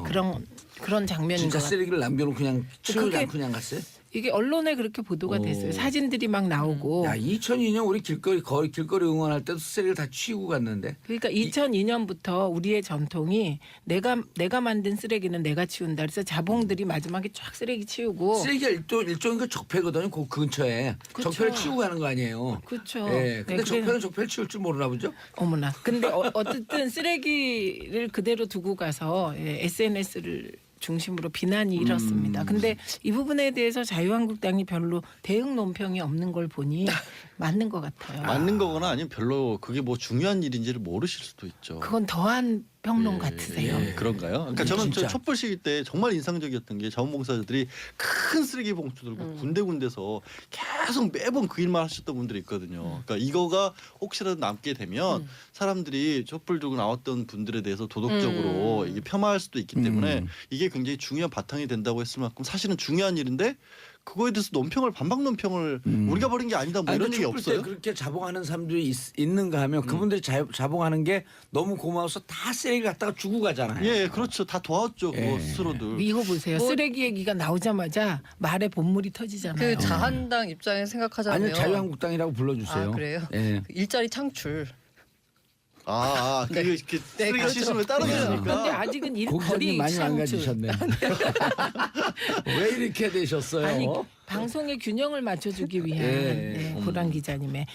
S1: 그런 장면인
S2: 진짜
S1: 것 같아요.
S2: 쓰레기를 남겨놓고 그냥 치우지
S1: 그게-
S2: 않고 그냥 갔어요?
S1: 이게 언론에 그렇게 보도가 됐어요. 사진들이 막 나오고.
S2: 야, 2002년 우리 길거리 응원할 때도 쓰레기를 다 치우고 갔는데.
S1: 그러니까 2002년부터 우리의 전통이 내가 만든 쓰레기는 내가 치운다. 그래서 자봉들이 마지막에 쫙 쓰레기 치우고.
S2: 쓰레기가 일종의 그 적폐거든요. 그 근처에
S1: 그쵸.
S2: 적폐를 치우고 가는 거 아니에요.
S1: 그렇죠.
S2: 예, 근데
S1: 네,
S2: 적폐는 적폐를 치울 줄 모르나 보죠.
S1: 어머나. 근데 어쨌든 쓰레기를 그대로 두고 가서 SNS를 중심으로 비난이 일었습니다. 근데 이 부분에 대해서 자유한국당이 별로 대응 논평이 없는 걸 보니 맞는 것 같아요.
S4: 맞는 거거나 아니면 별로 그게 뭐 중요한 일인지를 모르실 수도 있죠.
S1: 그건 더한 평론
S4: 예,
S1: 같으세요.
S4: 예, 그런가요? 그러니까 저는
S2: 진짜.
S4: 저 촛불 시위 때 정말 인상적이었던 게 자원봉사자들이 큰 쓰레기 봉투 들고 군데군데서 계속 매번 그 일만 하셨던 분들이 있거든요. 그러니까 이거가 혹시라도 남게 되면 사람들이 촛불 들고 나왔던 분들에 대해서 도덕적으로 이게 폄하할 수도 있기 때문에 이게 굉장히 중요한 바탕이 된다고 했을 만큼 사실은 중요한 일인데 그거에 대해서 논평을 반박 논평을 우리가 버린 게 아니다 뭐
S2: 아니,
S4: 이런
S2: 근데
S4: 얘기
S2: 촛불 때
S4: 없어요?
S2: 그렇게 자봉하는 사람들이 있는가 하면 그분들이 자봉하는 게 너무 고마워서 다 쓰레기 갖다가 주고 가잖아요.
S4: 예, 그렇죠. 다 도왔죠. 그거
S2: 예.
S4: 스스로들.
S1: 이거 보세요.
S5: 뭐-
S1: 쓰레기 얘기가 나오자마자 말에 본물이 터지잖아요.
S5: 그 자한당 입장에서 생각하자면
S2: 아니요, 자유한국당이라고 불러주세요.
S5: 아, 그래요?
S2: 예.
S5: 그 일자리 창출.
S4: 그게 이렇게 쓰레기
S5: 그렇죠.
S4: 시스템을 따로
S1: 근데
S4: 되니까.
S1: 아직은
S2: 고기자님
S1: 거리
S2: 많이
S1: 창출.
S2: 망가지셨네. 왜 이렇게 되셨어요?
S1: 아니 방송의 균형을 맞춰주기 위한
S2: 예.
S1: 고란 기자님의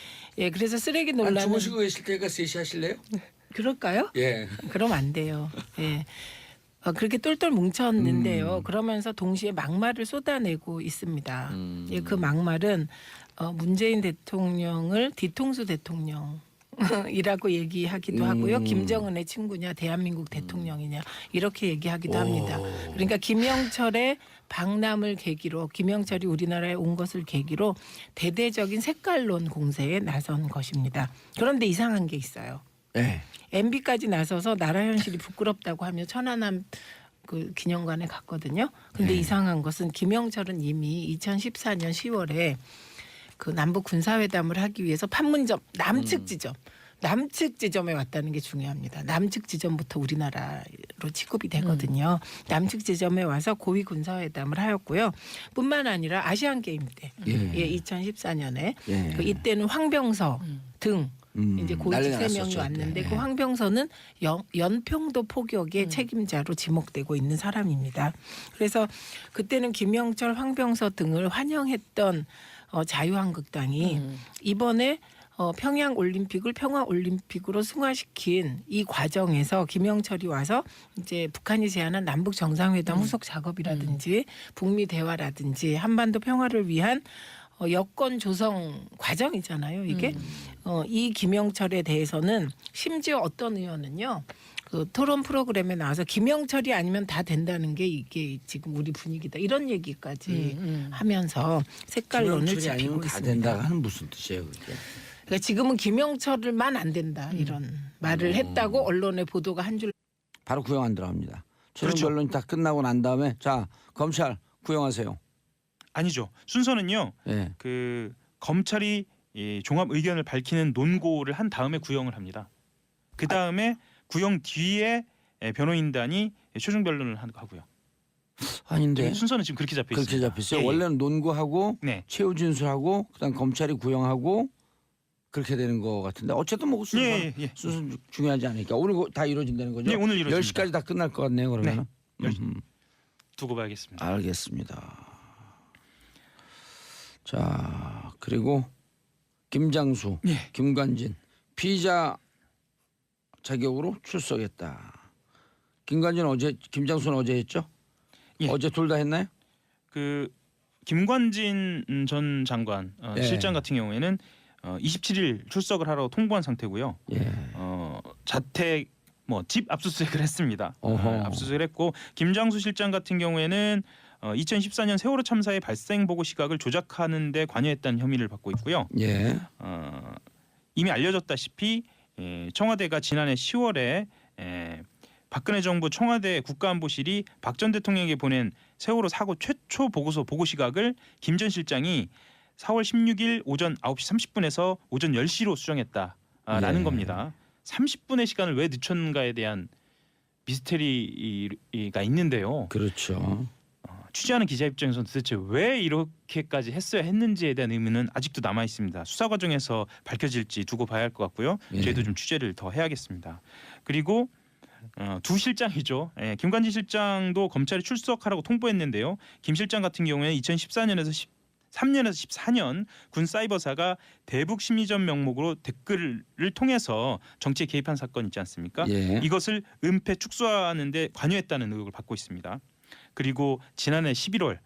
S1: 그래서 쓰레기
S2: 한
S1: 논란은
S2: 주무시고 계실 때가 3시 하실래요?
S1: 그럴까요?
S2: 예.
S1: 그럼 안 돼요. 예. 그렇게 똘똘 뭉쳤는데요. 그러면서 동시에 막말을 쏟아내고 있습니다. 예, 그 막말은 문재인 대통령을 뒤통수 대통령. 이라고 얘기하기도 하고요. 김정은의 친구냐, 대한민국 대통령이냐 이렇게 얘기하기도 합니다. 그러니까 김영철의 방남을 계기로 김영철이 우리나라에 온 것을 계기로 대대적인 색깔론 공세에 나선 것입니다. 그런데 이상한 게 있어요.
S2: 예.
S1: MB까지 나서서 나라 현실이 부끄럽다고 하며 천안함 그 기념관에 갔거든요. 근데 이상한 것은 김영철은 이미 2014년 10월에 그 남북 군사회담을 하기 위해서 판문점 남측 지점에 왔다는 게 중요합니다. 남측 지점부터 우리나라로 취급이 되거든요. 남측 지점에 와서 고위 군사회담을 하였고요. 뿐만 아니라 아시안 게임 때, 2014년에
S2: 예.
S1: 이때는 황병서 등 이제
S2: 난리
S1: 고위직 3명이
S2: 났었죠,
S1: 왔는데
S2: 그때.
S1: 그 황병서는 연평도 포격의 책임자로 지목되고 있는 사람입니다. 그래서 그때는 김영철, 황병서 등을 환영했던 자유한국당이 이번에 평양 올림픽을 평화 올림픽으로 승화시킨 이 과정에서 김영철이 와서 이제 북한이 제안한 남북 정상회담 후속 작업이라든지 북미 대화라든지 한반도 평화를 위한 여건 조성 과정이잖아요. 이게 이 김영철에 대해서는 심지어 어떤 의원은요. 그 토론 프로그램에 나와서 김영철이 아니면 다 된다는 게 이게 지금 우리 분위기다 이런 얘기까지 하면서 색깔론을
S2: 김영철이 아니면
S1: 짚고
S2: 다
S1: 있습니다.
S2: 된다가 하는 무슨 뜻이에요, 그게?
S1: 그러니까 지금은 김영철을만 안 된다 이런 말을 했다고 언론의 보도가 한 줄.
S2: 바로 구형 안 들어갑니다. 최종
S3: 그렇죠.
S2: 변론이 다 끝나고 난 다음에 자 검찰 구형하세요.
S3: 아니죠. 순서는요.
S2: 예.
S3: 그 검찰이 이 종합 의견을 밝히는 논고를 한 다음에 구형을 합니다. 그 다음에 구형 뒤에 변호인단이 최종 변론을 하고요.
S2: 아닌데
S3: 순서는 지금 그렇게 잡혀
S2: 그렇게
S3: 있습니다.
S2: 잡혔어요.
S3: 예, 예.
S2: 원래는 논구하고
S3: 네.
S2: 최후 진술하고 그다음 검찰이 구형하고 그렇게 되는 거 같은데 어쨌든 뭐 순서
S3: 예, 예.
S2: 순서 중요하지 않으니까 오늘 그거 다 이루어진다는 거죠?
S3: 네, 오늘 이루어집니다.
S2: 10시까지 다 끝날 것 같네요. 그러면.
S3: 네, 10시. 두고 봐야겠습니다.
S2: 알겠습니다. 자 그리고 김장수,
S3: 예.
S2: 김관진 피의자 자격으로 출석했다. 김관진 어제, 김장수는 어제 했죠?
S3: 예.
S2: 어제 둘 다 했나요?
S3: 그 김관진 전 장관
S2: 예.
S3: 실장 같은 경우에는 27일 출석을 하라고 통보한 상태고요.
S2: 예.
S3: 자택 뭐 집 압수수색을 했습니다.
S2: 어허.
S3: 압수수색을 했고 김장수 실장 같은 경우에는 2014년 세월호 참사의 발생 보고 시각을 조작하는 데 관여했다는 혐의를 받고 있고요.
S2: 예.
S3: 이미 알려졌다시피 청와대가 지난해 10월에 박근혜 정부 청와대 국가안보실이 박 전 대통령에게 보낸 세월호 사고 최초 보고서 보고 시각을 김 전 실장이 4월 16일 오전 9시 30분에서 오전 10시로 수정했다라는
S2: 예.
S3: 겁니다. 30분의 시간을 왜 늦췄는가에 대한 미스테리가 있는데요.
S2: 그렇죠.
S3: 취재하는 기자 입장에서는 도대체 왜 이렇게까지 했어야 했는지에 대한 의문은 아직도 남아 있습니다. 수사 과정에서 밝혀질지 두고 봐야 할 것 같고요.
S2: 예.
S3: 저희도 좀 취재를 더 해야겠습니다. 그리고 두 실장이죠. 김관진 실장도 검찰에 출석하라고 통보했는데요. 김 실장 같은 경우에는 2014년에서 3년에서 14년 군 사이버사가 대북 심리전 명목으로 댓글을 통해서 정치에 개입한 사건 있지 않습니까?
S2: 예.
S3: 이것을 은폐 축소하는 데 관여했다는 의혹을 받고 있습니다. 그리고 지난해 11월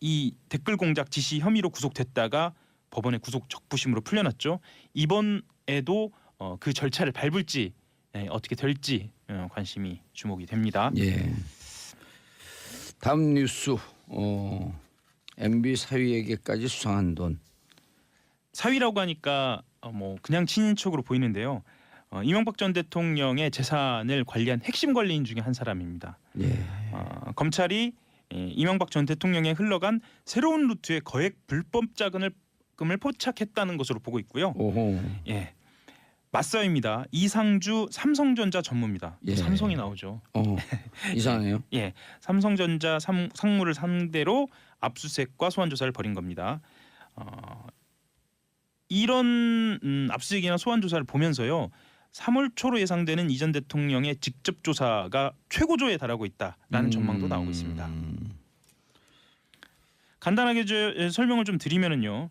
S3: 이 댓글 공작 지시 혐의로 구속됐다가 법원의 구속 적부심으로 풀려났죠. 이번에도 그 절차를 밟을지 어떻게 될지 관심이 주목이 됩니다.
S2: 예. 다음 뉴스. MB 사위에게까지 수상한 돈.
S3: 사위라고 하니까 뭐 그냥 친인척으로 보이는데요. 이명박 전 대통령의 재산을 관리한 핵심 관리인 중에 한 사람입니다.
S2: 예.
S3: 검찰이 이명박 전 대통령에 흘러간 새로운 루트의 거액 불법 자금을 포착했다는 것으로 보고 있고요.
S2: 오호.
S3: 예, 맞사입니다. 이상주 삼성전자 전무입니다.
S2: 예.
S3: 삼성이 나오죠.
S2: 이상해요.
S3: 예, 삼성전자 상무를 상대로 압수수색과 소환 조사를 벌인 겁니다. 이런 압수수색이나 소환 조사를 보면서요. 3월 초로 예상되는 이 전 대통령의 직접 조사가 최고조에 달하고 있다라는 전망도 나오고 있습니다. 간단하게 설명을 좀 드리면은요.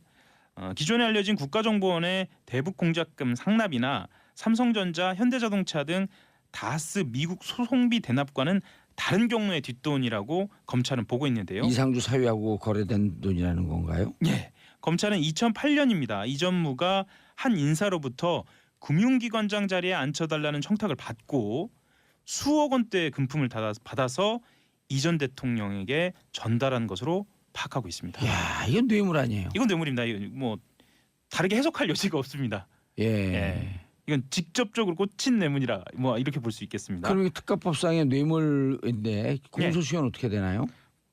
S3: 기존에 알려진 국가정보원의 대북 공작금 상납이나 삼성전자, 현대자동차 등 다스 미국 소송비 대납과는 다른 경로의 뒷돈이라고 검찰은 보고 있는데요.
S2: 이상주 사위하고 거래된 돈이라는 건가요?
S3: 예, 검찰은 2008년입니다. 이 전무가 한 인사로부터 금융기관장 자리에 앉혀달라는 청탁을 받고 수억 원대의 금품을 받아서 이 전 대통령에게 전달한 것으로 파악하고 있습니다.
S2: 야, 이건 뇌물 아니에요.
S3: 이건 뇌물입니다. 이거 뭐 다르게 해석할 여지가 없습니다.
S2: 예.
S3: 예. 이건 직접적으로 꽂힌 뇌물이라 뭐 이렇게 볼 수 있겠습니다.
S2: 그럼 특가법상의 뇌물인데 공소시효는 어떻게 되나요?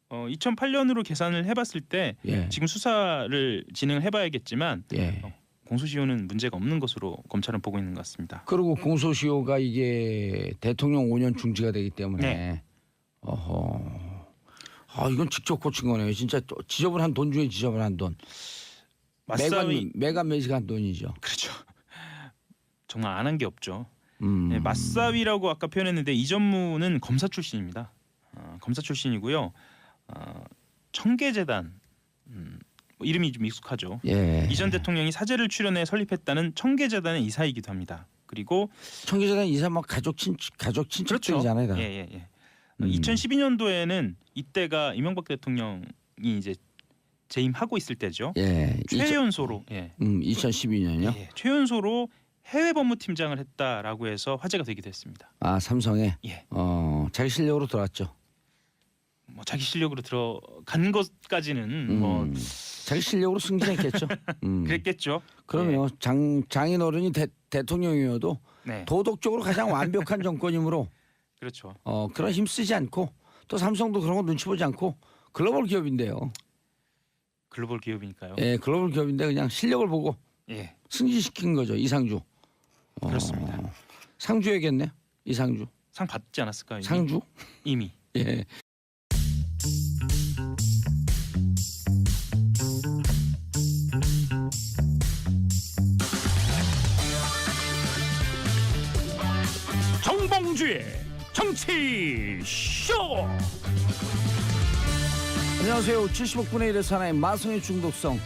S3: 2008년으로 계산을 해봤을 때
S2: 예.
S3: 지금 수사를 진행을 해봐야겠지만
S2: 예.
S3: 공소시효는 문제가 없는 것으로 검찰은 보고 있는 것 같습니다.
S2: 그리고 공소시효가 이게 대통령 5년 중지가 되기 때문에
S3: 네.
S2: 어허. 이건 직접 고친 거네요. 진짜 지저분한 돈 중에 지저분한 돈.
S3: 맞사위
S2: 매간 매직한 돈이죠.
S3: 그렇죠. 정말 안 한 게 없죠.
S2: 음.
S3: 네, 맞사위라고 아까 표현했는데 이 전무는 검사 출신입니다. 검사 출신이고요. 청계재단 뭐 이름이 좀 익숙하죠.
S2: 예.
S3: 이 전 대통령이 사제를 출연해 설립했다는 청계재단의 이사이기도 합니다. 그리고
S2: 청계재단 이사 막 가족 친척들이잖아요. 다.
S3: 예. 2012년도에는 이때가 이명박 대통령이 이제 재임하고 있을 때죠.
S2: 예.
S3: 최연소로
S2: 2012년요?
S3: 예, 최연소로 해외 법무팀장을 했다라고 해서 화제가 되기도 했습니다.
S2: 삼성에
S3: 예.
S2: 자기 실력으로 돌았죠.
S3: 자기 실력으로 들어간 것까지는 뭐
S2: 자기 실력으로 승진했겠죠.
S3: 그랬겠죠.
S2: 그러면 장인어른이 대통령이어도
S3: 네,
S2: 도덕적으로 가장 완벽한 정권이므로
S3: 그렇죠.
S2: 그런 힘 쓰지 않고 또 삼성도 그런 거 눈치 보지 않고 글로벌 기업인데요.
S3: 글로벌 기업이니까요.
S2: 예, 글로벌 기업인데 그냥 실력을 보고
S3: 예,
S2: 승진시킨 거죠. 이상주.
S3: 그렇습니다.
S2: 상주야겠네. 이상주.
S3: 상 받지 않았을까요? 이미?
S2: 상주?
S3: 이미.
S2: 예.
S8: 정봉주의 정치 쇼.
S2: 안녕하세요. 70억분의 1의 사나이 마성의 중독성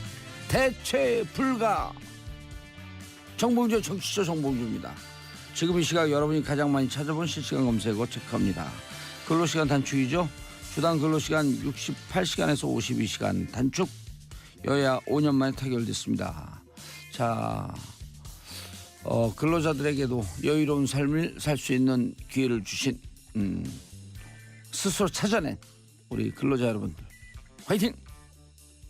S2: 대체 불가. 정봉주의 정치쇼 정봉주입니다. 지금 이 시각 여러분이 가장 많이 찾아본 실시간 검색어 체크합니다. 근로시간 단축이죠. 주당 근로시간 68시간에서 52시간 단축. 여야 5년 만에 타결됐습니다. 자, 근로자들에게도 여유로운 삶을 살 수 있는 기회를 주신 스스로 찾아낸 우리 근로자 여러분들 화이팅!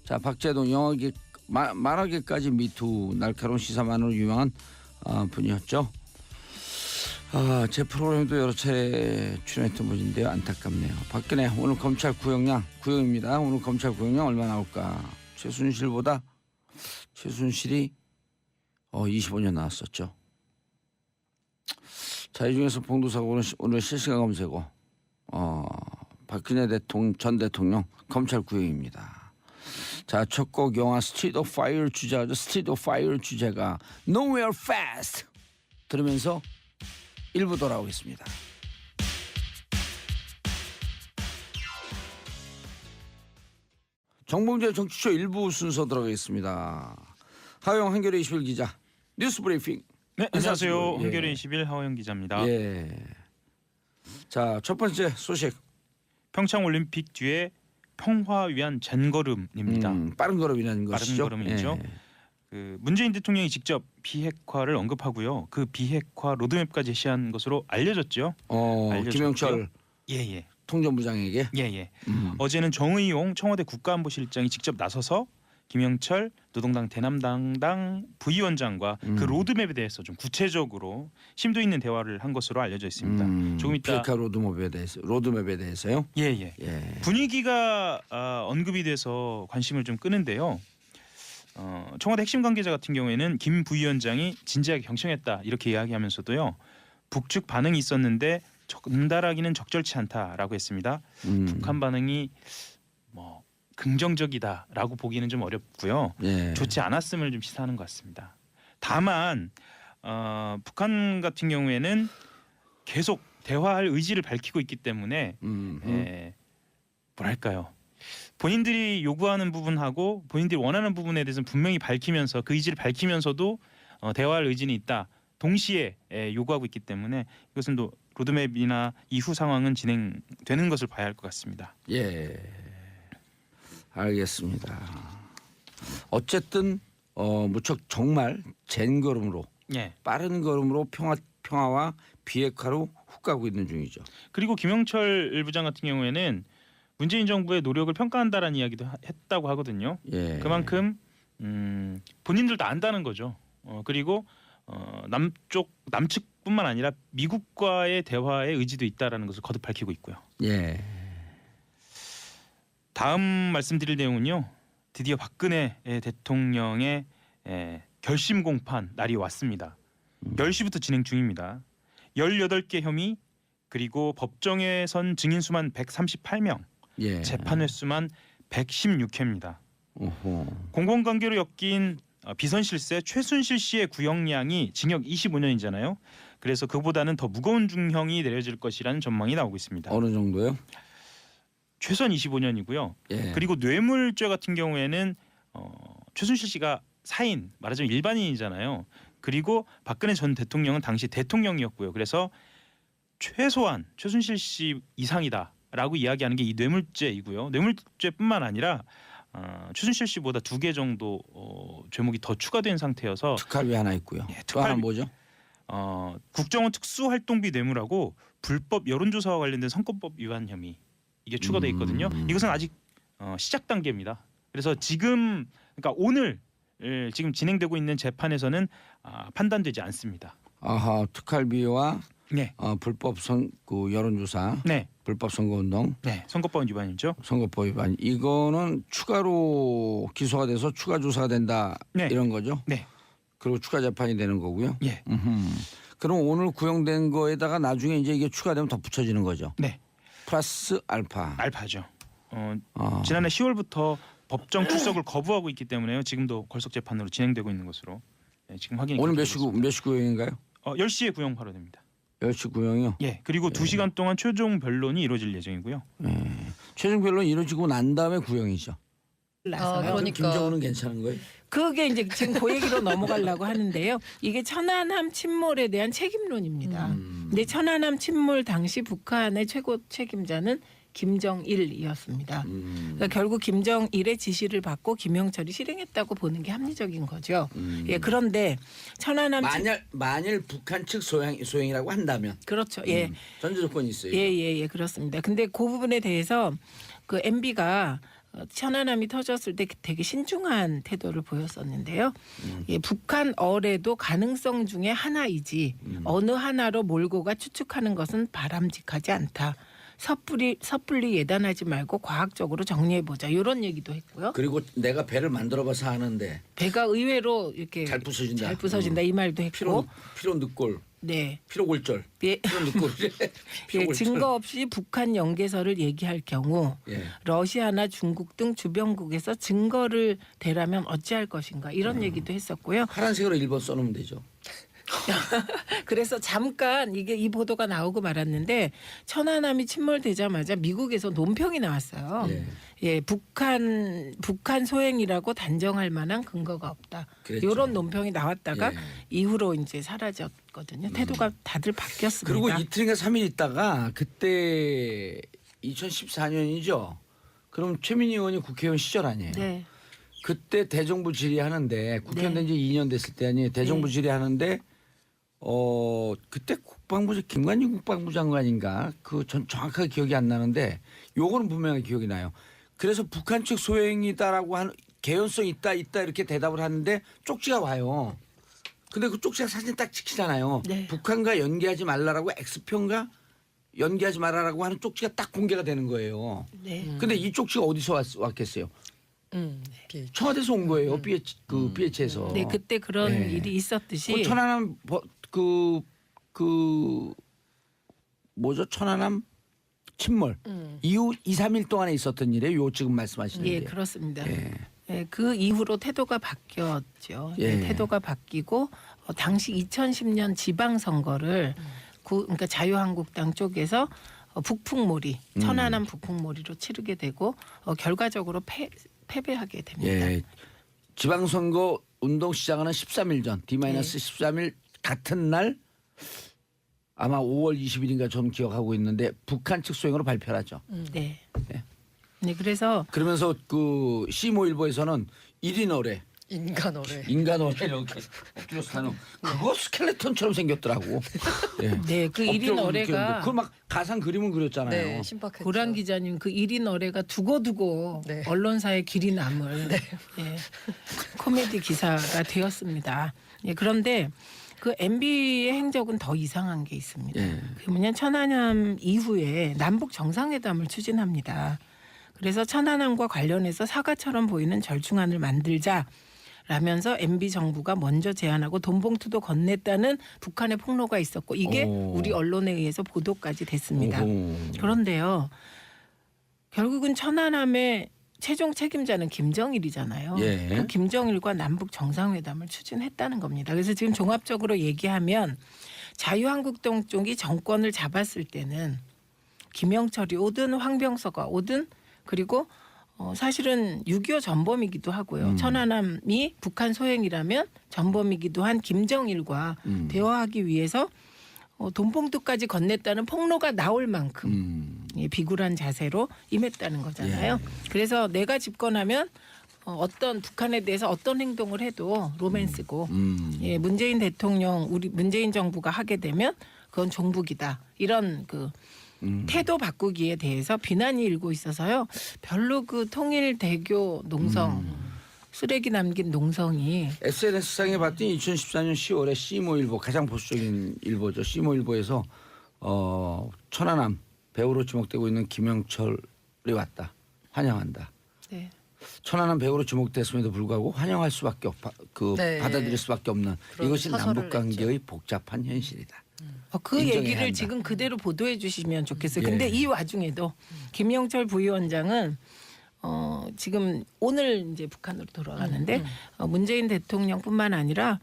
S2: 자, 박재동 영화계 만화계까지 미투 날카로운 시사만으로 유명한 분이었죠. 제 프로그램도 여러 차례 출연했던 분인데요. 안타깝네요. 박근혜 오늘 검찰 구형입니다. 오늘 검찰 구형량 얼마 나올까? 최순실이 25년 나왔었죠. 자, 이 중에서 봉도사고 오늘 실시간 검색어 박근혜 전 대통령 검찰 구형입니다. 자, 첫 곡 영화 스트리트 오브 파이어 주제가죠. 스트리트 오브 파이어 주제가 Nowhere Fast 들으면서 1부 돌아오겠습니다. 정봉주의 정치쇼 1부 순서 들어가겠습니다. 하영 한겨레 21 기자 뉴스 브리핑.
S3: 네, 안녕하세요.
S2: 인사드리고요.
S3: 한겨레 21 하호영 기자입니다.
S2: 예. 자, 첫 번째 소식.
S3: 평창 올림픽 뒤에 평화 위한 전걸음입니다.
S2: 빠른 걸음이라는 것이죠.
S3: 걸음이죠. 그 문재인 대통령이 직접 비핵화를 언급하고요. 그 비핵화 로드맵까지 제시한 것으로 알려졌죠. 알려졌고요.
S2: 김영철
S3: 예예.
S2: 통전부장에게.
S3: 예예. 어제는 정의용 청와대 국가안보실장이 직접 나서서 김영철 노동당 대남당당 부위원장과 그 로드맵에 대해서 좀 구체적으로 심도 있는 대화를 한 것으로 알려져 있습니다. 조금 이따
S2: 비핵화 로드맵에 대해서요.
S3: 예예.
S2: 예.
S3: 분위기가 언급이 돼서 관심을 좀 끄는데요. 청와대 핵심 관계자 같은 경우에는 김 부위원장이 진지하게 경청했다 이렇게 이야기하면서도요. 북측 반응이 있었는데 전달하기는 적절치 않다라고 했습니다. 북한 반응이 뭐 긍정적이다라고 보기는 좀 어렵고요.
S2: 예.
S3: 좋지 않았음을 좀 시사하는 것 같습니다. 다만 북한 같은 경우에는 계속 대화할 의지를 밝히고 있기 때문에 뭐랄까요? 본인들이 요구하는 부분하고 본인들이 원하는 부분에 대해서는 분명히 밝히면서 그 의지를 밝히면서도 대화할 의지는 있다. 동시에 요구하고 있기 때문에 이것은 또 로드맵이나 이후 상황은 진행되는 것을 봐야 할 것 같습니다.
S2: 예. 알겠습니다. 어쨌든 무척 정말 젠 걸음으로
S3: 예.
S2: 빠른 걸음으로 평화와 비핵화로 훅 가고 있는 중이죠.
S3: 그리고 김영철 부장 같은 경우에는 문재인 정부의 노력을 평가한다라는 이야기도 했다고 하거든요.
S2: 예.
S3: 그만큼 본인들도 안다는 거죠. 그리고 남측뿐만 아니라 미국과의 대화의 의지도 있다라는 것을 거듭 밝히고 있고요.
S2: 예.
S3: 다음 말씀드릴 내용은요. 드디어 박근혜 대통령의 결심 공판 날이 왔습니다. 10시부터 진행 중입니다. 18개 혐의 그리고 법정에 선 증인 수만 138명,
S2: 예.
S3: 재판 횟수만 116회입니다.
S2: 오호.
S3: 공공관계로 엮인 비선 실세 최순실 씨의 구형량이 징역 25년이잖아요. 그래서 그보다는 더 무거운 중형이 내려질 것이라는 전망이 나오고 있습니다.
S2: 어느 정도요?
S3: 최소한 25년이고요.
S2: 예.
S3: 그리고 뇌물죄 같은 경우에는 최순실 씨가 사인, 말하자면 일반인이잖아요. 그리고 박근혜 전 대통령은 당시 대통령이었고요. 그래서 최소한 최순실 씨 이상이다라고 이야기하는 게 이 뇌물죄이고요. 뇌물죄뿐만 아니라 최순실 씨보다 2개 정도 죄목이 더 추가된 상태여서
S2: 특활비 하나 있고요.
S3: 예,
S2: 또 하나 뭐죠?
S3: 국정원 특수활동비 뇌물하고 불법 여론조사와 관련된 선거법 위반 혐의 이게 추가돼 있거든요. 이것은 아직 시작 단계입니다. 그래서 지금 그러니까 오늘 지금 진행되고 있는 재판에서는 판단되지 않습니다.
S2: 아하, 특활비와
S3: 네,
S2: 불법 그 여론조사,
S3: 네,
S2: 불법 선거운동,
S3: 네, 선거법 위반이죠.
S2: 선거법 위반 이거는 추가로 기소가 돼서 추가 조사가 된다
S3: 네.
S2: 이런 거죠.
S3: 네,
S2: 그리고 추가 재판이 되는 거고요.
S3: 예,
S2: 그럼 오늘 구형된 거에다가 나중에 이제 이게 추가되면 더 붙여지는 거죠.
S3: 네,
S2: 플러스 알파.
S3: 알파죠. 지난해 10월부터 법정 출석을 거부하고 있기 때문에요. 지금도 걸석 재판으로 진행되고 있는 것으로 지금 확인이
S2: 오늘
S3: 되었습니다.
S2: 몇 시 구형인가요?
S3: 10시에 구형 발효됩니다.
S2: 10시 구형이요.
S3: 예, 그리고 2시간 동안 최종 변론이 이루어질 예정이고요.
S2: 최종 변론 이루어지고 난 다음에 구형이죠.
S1: 나서요.
S5: 그러니까.
S2: 김정은은 괜찮은 거예요?
S1: 그게 이제 지금 그 얘기로 넘어가려고 하는데요. 이게 천안함 침몰에 대한 책임론입니다. 근데 천안함 침몰 당시 북한의 최고 책임자는 김정일이었습니다. 그러니까 결국 김정일의 지시를 받고 김영철이 실행했다고 보는 게 합리적인 거죠. 예, 그런데 천안함
S2: 만일 북한 측 소행이라고 한다면
S1: 그렇죠. 예.
S2: 전제 조건이 있어요.
S1: 예, 그렇습니다. 근데 그 부분에 대해서 그 MB가 천안함이 터졌을 때 되게 신중한 태도를 보였었는데요. 예, 북한 어뢰도 가능성 중에 하나이지 어느 하나로 몰고가 추측하는 것은 바람직하지 않다. 섣불리 예단하지 말고 과학적으로 정리해보자. 이런 얘기도 했고요.
S2: 그리고 내가 배를 만들어봐서 하는데
S1: 배가 의외로 이렇게
S2: 잘 부서진다.
S1: 잘 부서진다 이 말도 했고.
S2: 피로 늑골,
S1: 네.
S2: 피로골절,
S1: 예.
S2: 피로 늑골.
S1: 예, 증거 없이 북한 연계설을 얘기할 경우
S2: 예.
S1: 러시아나 중국 등 주변국에서 증거를 대라면 어찌할 것인가 이런 얘기도 했었고요.
S2: 파란색으로 1번 써놓으면 되죠.
S1: 그래서 잠깐 이 보도가 나오고 말았는데 천안함이 침몰되자마자 미국에서 논평이 나왔어요. 예, 북한 소행이라고 단정할 만한 근거가 없다.
S2: 그랬죠.
S1: 이런 논평이 나왔다가
S2: 예.
S1: 이후로 이제 사라졌거든요. 태도가 다들 바뀌었습니다.
S2: 그리고 이틀인가 3일 있다가 그때 2014년이죠. 그럼 최민희 의원이 국회의원 시절 아니에요.
S1: 네.
S2: 그때 대정부 질의하는데 국회의원 된 지 2년 됐을 때 아니에요. 대정부 질의하는데 그때 국방부 김관진 국방부 장관인가 전 정확하게 기억이 안 나는데 요거는 분명히 기억이 나요. 그래서 북한 측 소행이다라고 하는 개연성 있다 이렇게 대답을 하는데 쪽지가 와요. 근데 그 쪽지가 사진 딱 찍히잖아요.
S1: 네.
S2: 북한과 연계하지 말라라고 X편과 연계하지 말라라고 하는 쪽지가 딱 공개가 되는 거예요.
S1: 네.
S2: 근데 이 쪽지가 어디서 왔겠어요?
S5: BH.
S2: 청와대에서 온 거예요. BH에서.
S1: 네, 그때 그런
S2: 네.
S1: 일이 있었듯이
S2: 그 천안함 뭐죠? 천안함 침몰 이후 2, 3일 동안에 있었던 일이에요. 요 지금 말씀하시는
S1: 예,
S2: 게.
S1: 그렇습니다.
S2: 예.
S1: 예, 그 이후로 태도가 바뀌었죠.
S2: 예.
S1: 예, 태도가 바뀌고 당시 2010년 지방선거를 그러니까 자유한국당 쪽에서 북풍몰이 천안함 북풍몰이로 치르게 되고 결과적으로 패배하게 됩니다.
S2: 예. 지방선거 운동 시작하는 13일 전 D-13일 같은 날 아마 5월 20일인가 좀 기억하고 있는데 북한 측 소행으로 발표를 하죠.
S1: 네.
S2: 예.
S1: 네, 그래서
S2: 그러면서 그 시모일보에서는 1인 어뢰
S5: 인간 어뢰.
S2: 인간 어뢰 이렇게 엎드려 사는 그거 스켈레톤처럼 생겼더라고. 예.
S1: 네, 그 1인 어뢰가
S2: 그막 가상 그림을 그렸잖아요.
S5: 네, 신박했죠.
S1: 고란 기자님 그 1인 어뢰가 두고두고
S5: 네.
S1: 언론사에 길이 남을 예, 코미디 기사가 되었습니다. 예, 그런데 그 MB의 행적은 더 이상한 게 있습니다.
S2: 예.
S1: 그게 뭐냐 천안함 이후에 남북 정상회담을 추진합니다. 그래서 천안함과 관련해서 사과처럼 보이는 절충안을 만들자라면서 MB 정부가 먼저 제안하고 돈봉투도 건넸다는 북한의 폭로가 있었고 이게
S2: 오.
S1: 우리 언론에 의해서 보도까지 됐습니다.
S2: 오호.
S1: 그런데요. 결국은 천안함의 최종 책임자는 김정일이잖아요.
S2: 예.
S1: 그 김정일과 남북 정상회담을 추진했다는 겁니다. 그래서 지금 종합적으로 얘기하면 자유한국당 쪽이 정권을 잡았을 때는 김영철이 오든 황병서가 오든 그리고 사실은 6.25 전범이기도 하고요. 천안함이 북한 소행이라면 전범이기도 한 김정일과 대화하기 위해서 돈봉투까지 건넸다는 폭로가 나올 만큼 예, 비굴한 자세로 임했다는 거잖아요. 그래서 내가 집권하면 어떤 북한에 대해서 어떤 행동을 해도 로맨스고 예, 문재인 대통령 우리 문재인 정부가 하게 되면 그건 종북이다. 이런 그 태도 바꾸기에 대해서 비난이 일고 있어서요. 별로 그 통일대교 농성 쓰레기 남긴 농성이
S2: SNS상에 봤더니 2014년 10월에 시모일보 가장 보수적인 일보죠. 시모일보에서 천안함 배우로 지목되고 있는 김영철이 왔다. 환영한다.
S1: 네.
S2: 천안함 배우로 지목됐음에도 불구하고 환영할 수밖에
S5: 네.
S2: 받아들일 수밖에 없는
S5: 그런
S2: 이것이
S5: 사설을
S2: 남북 관계의 복잡한 현실이다.
S1: 그
S2: 인정해야
S1: 얘기를
S2: 한다.
S1: 지금 그대로 보도해 주시면 좋겠어요.
S2: 예.
S1: 근데 이 와중에도 김영철 부위원장은 지금 오늘 이제 북한으로 돌아가는데 문재인 대통령뿐만 아니라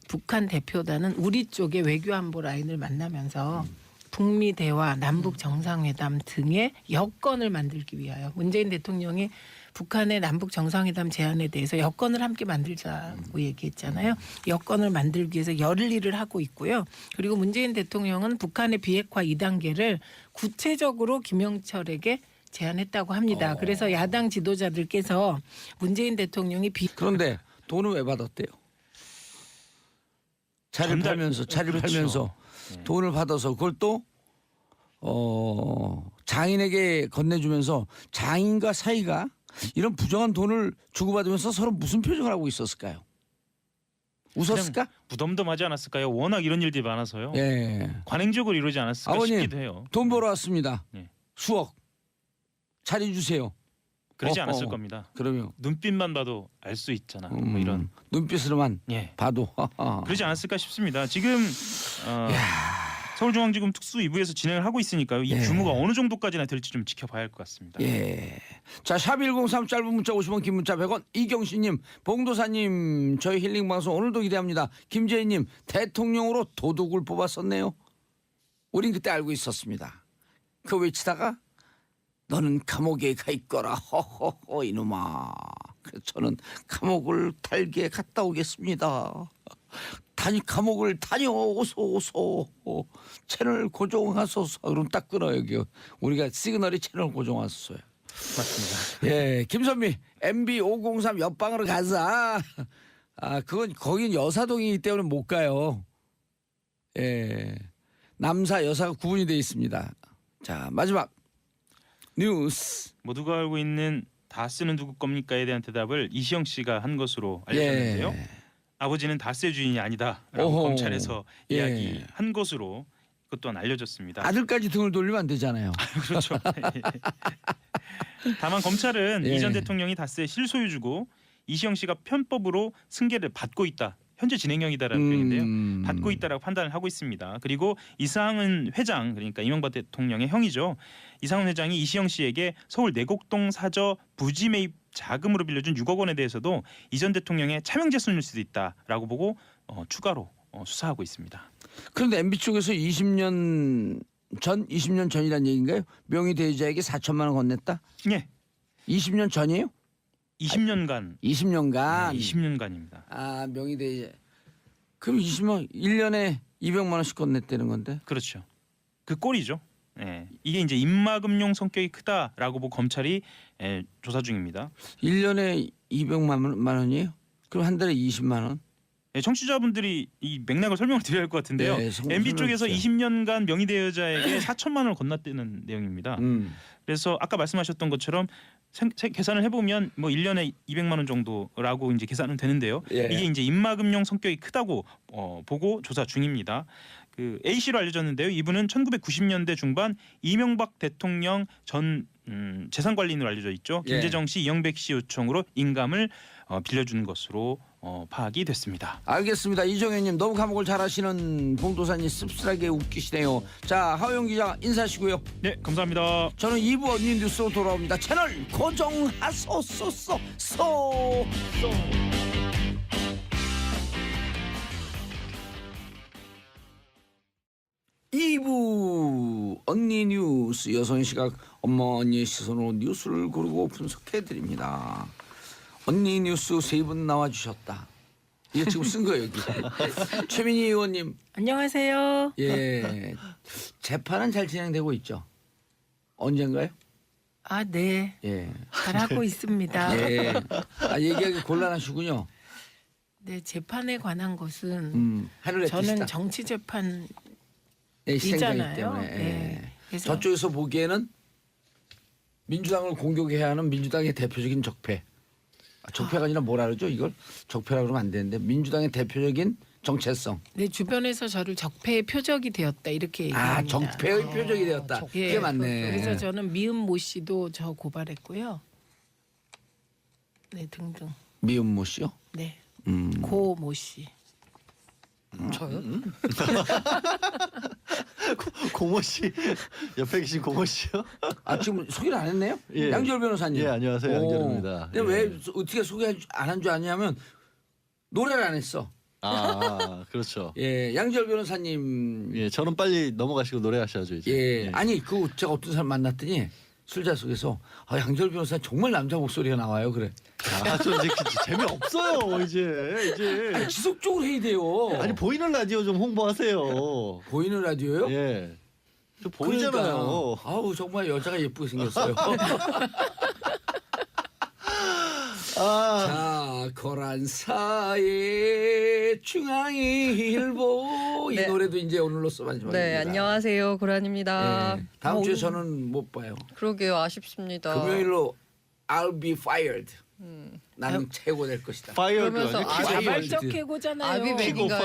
S1: 북한 대표단은 우리 쪽의 외교안보 라인을 만나면서 북미 대화, 남북 정상회담 등의 여건을 만들기 위하여 문재인 대통령이 북한의 남북 정상회담 제안에 대해서 여건을 함께 만들자고 얘기했잖아요. 여건을 만들기 위해서 열일을 하고 있고요. 그리고 문재인 대통령은 북한의 비핵화 2단계를 구체적으로 김영철에게 제안했다고 합니다. 그래서 야당 지도자들께서 문재인 대통령이
S2: 그런데 돈은 왜 받았대요? 차를 팔면서
S3: 그렇죠.
S2: 돈을 받아서 그걸 또 장인에게 건네주면서 장인과 사이가 이런 부정한 돈을 주고받으면서 서로 무슨 표정을 하고 있었을까요? 웃었을까?
S3: 무덤덤하지 않았을까요? 워낙 이런 일들이 많아서요.
S2: 예.
S3: 관행적으로 이루어지지 않았을까
S2: 아버님,
S3: 싶기도 해요.
S2: 돈 벌어 왔습니다.
S3: 예.
S2: 수억 차려주세요.
S3: 그러지
S2: 어허.
S3: 않았을 겁니다.
S2: 그러면
S3: 눈빛만 봐도 알 수 있잖아. 뭐 이런.
S2: 눈빛으로만
S3: 예.
S2: 봐도
S3: 그러지 않았을까 싶습니다. 지금 서울중앙지검 특수 2부에서 진행을 하고 있으니까요. 이
S2: 예.
S3: 규모가 어느 정도까지나 될지 좀 지켜봐야 할 것 같습니다.
S2: 예. 자, 샵1035 짧은 문자 50원 긴 문자 100원. 이경신님, 봉도사님 저희 힐링 방송 오늘도 기대합니다. 김재희님 대통령으로 도둑을 뽑았었네요. 우린 그때 알고 있었습니다. 그 외치다가 너는 감옥에 가 있거라. 허허허 이놈아. 그래서 저는 감옥을 달게 갔다 오겠습니다. 감옥을 다녀오소서. 채널 고정하소서. 그럼 딱 끊어 여기. 우리가 시그널이 채널 고정하소서요.
S3: 맞습니다.
S2: 예, 김선미 MB 503 옆방으로 가자. 그건 거긴 여사동이기 때문에 못 가요. 예, 남사 여사가 구분이 돼 있습니다. 자, 마지막 뉴스.
S3: 모두가 알고 있는 다스는 누구 겁니까에 대한 대답을 이시영 씨가 한 것으로 알려졌는데요.
S2: 예.
S3: 아버지는 다스의 주인이 아니다라고
S2: 오호.
S3: 검찰에서
S2: 예.
S3: 이야기한 것으로 그것 또한 알려졌습니다.
S2: 아들까지 등을 돌리면 안 되잖아요.
S3: 그렇죠. 다만 검찰은
S2: 예.
S3: 이 전 대통령이 다스의 실소유주고 이시영 씨가 편법으로 승계를 받고 있다. 현재 진행형이다라는 표현인데요. 받고 있다라고 판단을 하고 있습니다. 그리고 이상은 회장, 그러니까 이명박 대통령의 형이죠. 이상은 회장이 이시영 씨에게 서울 내곡동 사저 부지 매입 자금으로 빌려준 6억 원에 대해서도 이 전 대통령의 차명제 손일 수도 있다라고 보고 추가로 수사하고 있습니다.
S2: 그런데 MB 쪽에서 20년 전이란 얘기인가요? 명의 대유자에게 4천만 원 건넸다?
S3: 예,
S2: 20년 전이에요?
S3: 20년간.
S2: 20년간.
S3: 20년간입니다.
S2: 명의 대유자. 그럼 20만 1년에 200만 원씩 건넸다는 건데.
S3: 그렇죠. 그 꼴이죠. 예. 이게 이제 입막음용 성격이 크다라고 보고 검찰이 조사 중입니다.
S2: 1년에 200만 원이에요? 그럼 한 달에 20만 원?
S3: 예, 청취자분들이 이 맥락을 설명을 드려야 할 것 같은데요.
S2: 네,
S3: MB 쪽에서
S2: 설명해
S3: 20년간 명의 대여자에게 4천만 원을 건넸다는 내용입니다. 그래서 아까 말씀하셨던 것처럼 계산을 해보면 뭐 1년에 200만 원 정도라고 이제 계산은 되는데요.
S2: 예.
S3: 이게 이제 입막음용 성격이 크다고 보고 조사 중입니다. 그 A 씨로 알려졌는데요. 이분은 1990년대 중반 이명박 대통령 전 재산관리인으로 알려져 있죠.
S2: 예.
S3: 김재정 씨, 이영백 씨 요청으로 인감을 빌려준 것으로 파악이 됐습니다.
S2: 알겠습니다. 이정현님 너무 감옥을 잘하시는 봉도사님 씁쓸하게 웃기시네요. 자, 하호영 기자 인사하시고요.
S3: 네, 감사합니다.
S2: 저는 2부 언니 뉴스로 돌아옵니다. 채널 고정하소서. 2부 언니 뉴스 여성의 시각 엄마 언니의 시선으로 뉴스를 고르고 분석해 드립니다. 언니 뉴스 세 분 나와주셨다. 이거 지금 쓴 거예요 여기. 최민희 의원님.
S1: 안녕하세요.
S2: 예. 재판은 잘 진행되고 있죠. 언젠가요?
S1: 네.
S2: 예.
S1: 잘하고 있습니다.
S2: 예. 얘기하기 곤란하시군요.
S1: 네, 재판에 관한 것은
S2: 하늘의 뜻이다.
S1: 저는 정치 재판
S2: 예, 시행자이기
S1: 있잖아요.
S2: 때문에. 예.
S1: 네. 그래서
S2: 저쪽에서 보기에는 민주당을 공격해야 하는 민주당의 대표적인 적폐. 적폐가 아니라 뭐라 그러죠? 이걸 적폐라 그러면 안 되는데 민주당의 대표적인 정체성.
S1: 내 주변에서 저를 적폐의 표적이 되었다 이렇게 얘기합니다.
S2: 정폐의 표적이 되었다.
S1: 예,
S2: 그게 맞네.
S1: 그래서 저는 미음 모 씨도 저 고발했고요. 네 등등.
S2: 미음 모 씨요?
S1: 네.
S2: 음.
S1: 고 모 씨.
S5: 저요?
S4: 고모 씨 옆에 계신 고모 씨요?
S2: 지금 소개를 안 했네요?
S4: 예.
S2: 양지열 변호사님.
S4: 예, 안녕하세요. 양지열입니다.
S2: 근데
S4: 예.
S2: 왜 어떻게 소개 안 한 줄 아냐면 노래를 안 했어.
S4: 그렇죠.
S2: 예, 양지열 변호사님.
S4: 예, 저는 빨리 넘어가시고 노래하셔야죠 이제.
S2: 예, 아니 그 제가 어떤 사람 만났더니 술자 속에서 양지열 변호사 정말 남자 목소리가 나와요. 그래.
S4: 저 이제 재미없어요 이제.
S2: 지속적으로 해야 돼요.
S4: 아니 보이는 라디오 좀 홍보하세요.
S2: 보이는 라디오요?
S4: 예. 저 보이잖아요.
S2: 그러니까, 아우 정말 여자가 예쁘게 생겼어요. 자, 거란사의 중앙일보 이
S5: 네.
S2: 노래도 이제 오늘로써 마지막입니다.
S5: 네, 안녕하세요. 고란입니다.
S2: 예, 다음 주에 저는 못 봐요.
S5: 그러게요. 아쉽습니다.
S2: 금요일로 I'll be fired. 나는 최고 될 것이다.
S4: 파이어도
S5: 그러면서
S4: 아니고
S5: 아비-
S1: 자발적 해고잖아요.
S5: 아비백인가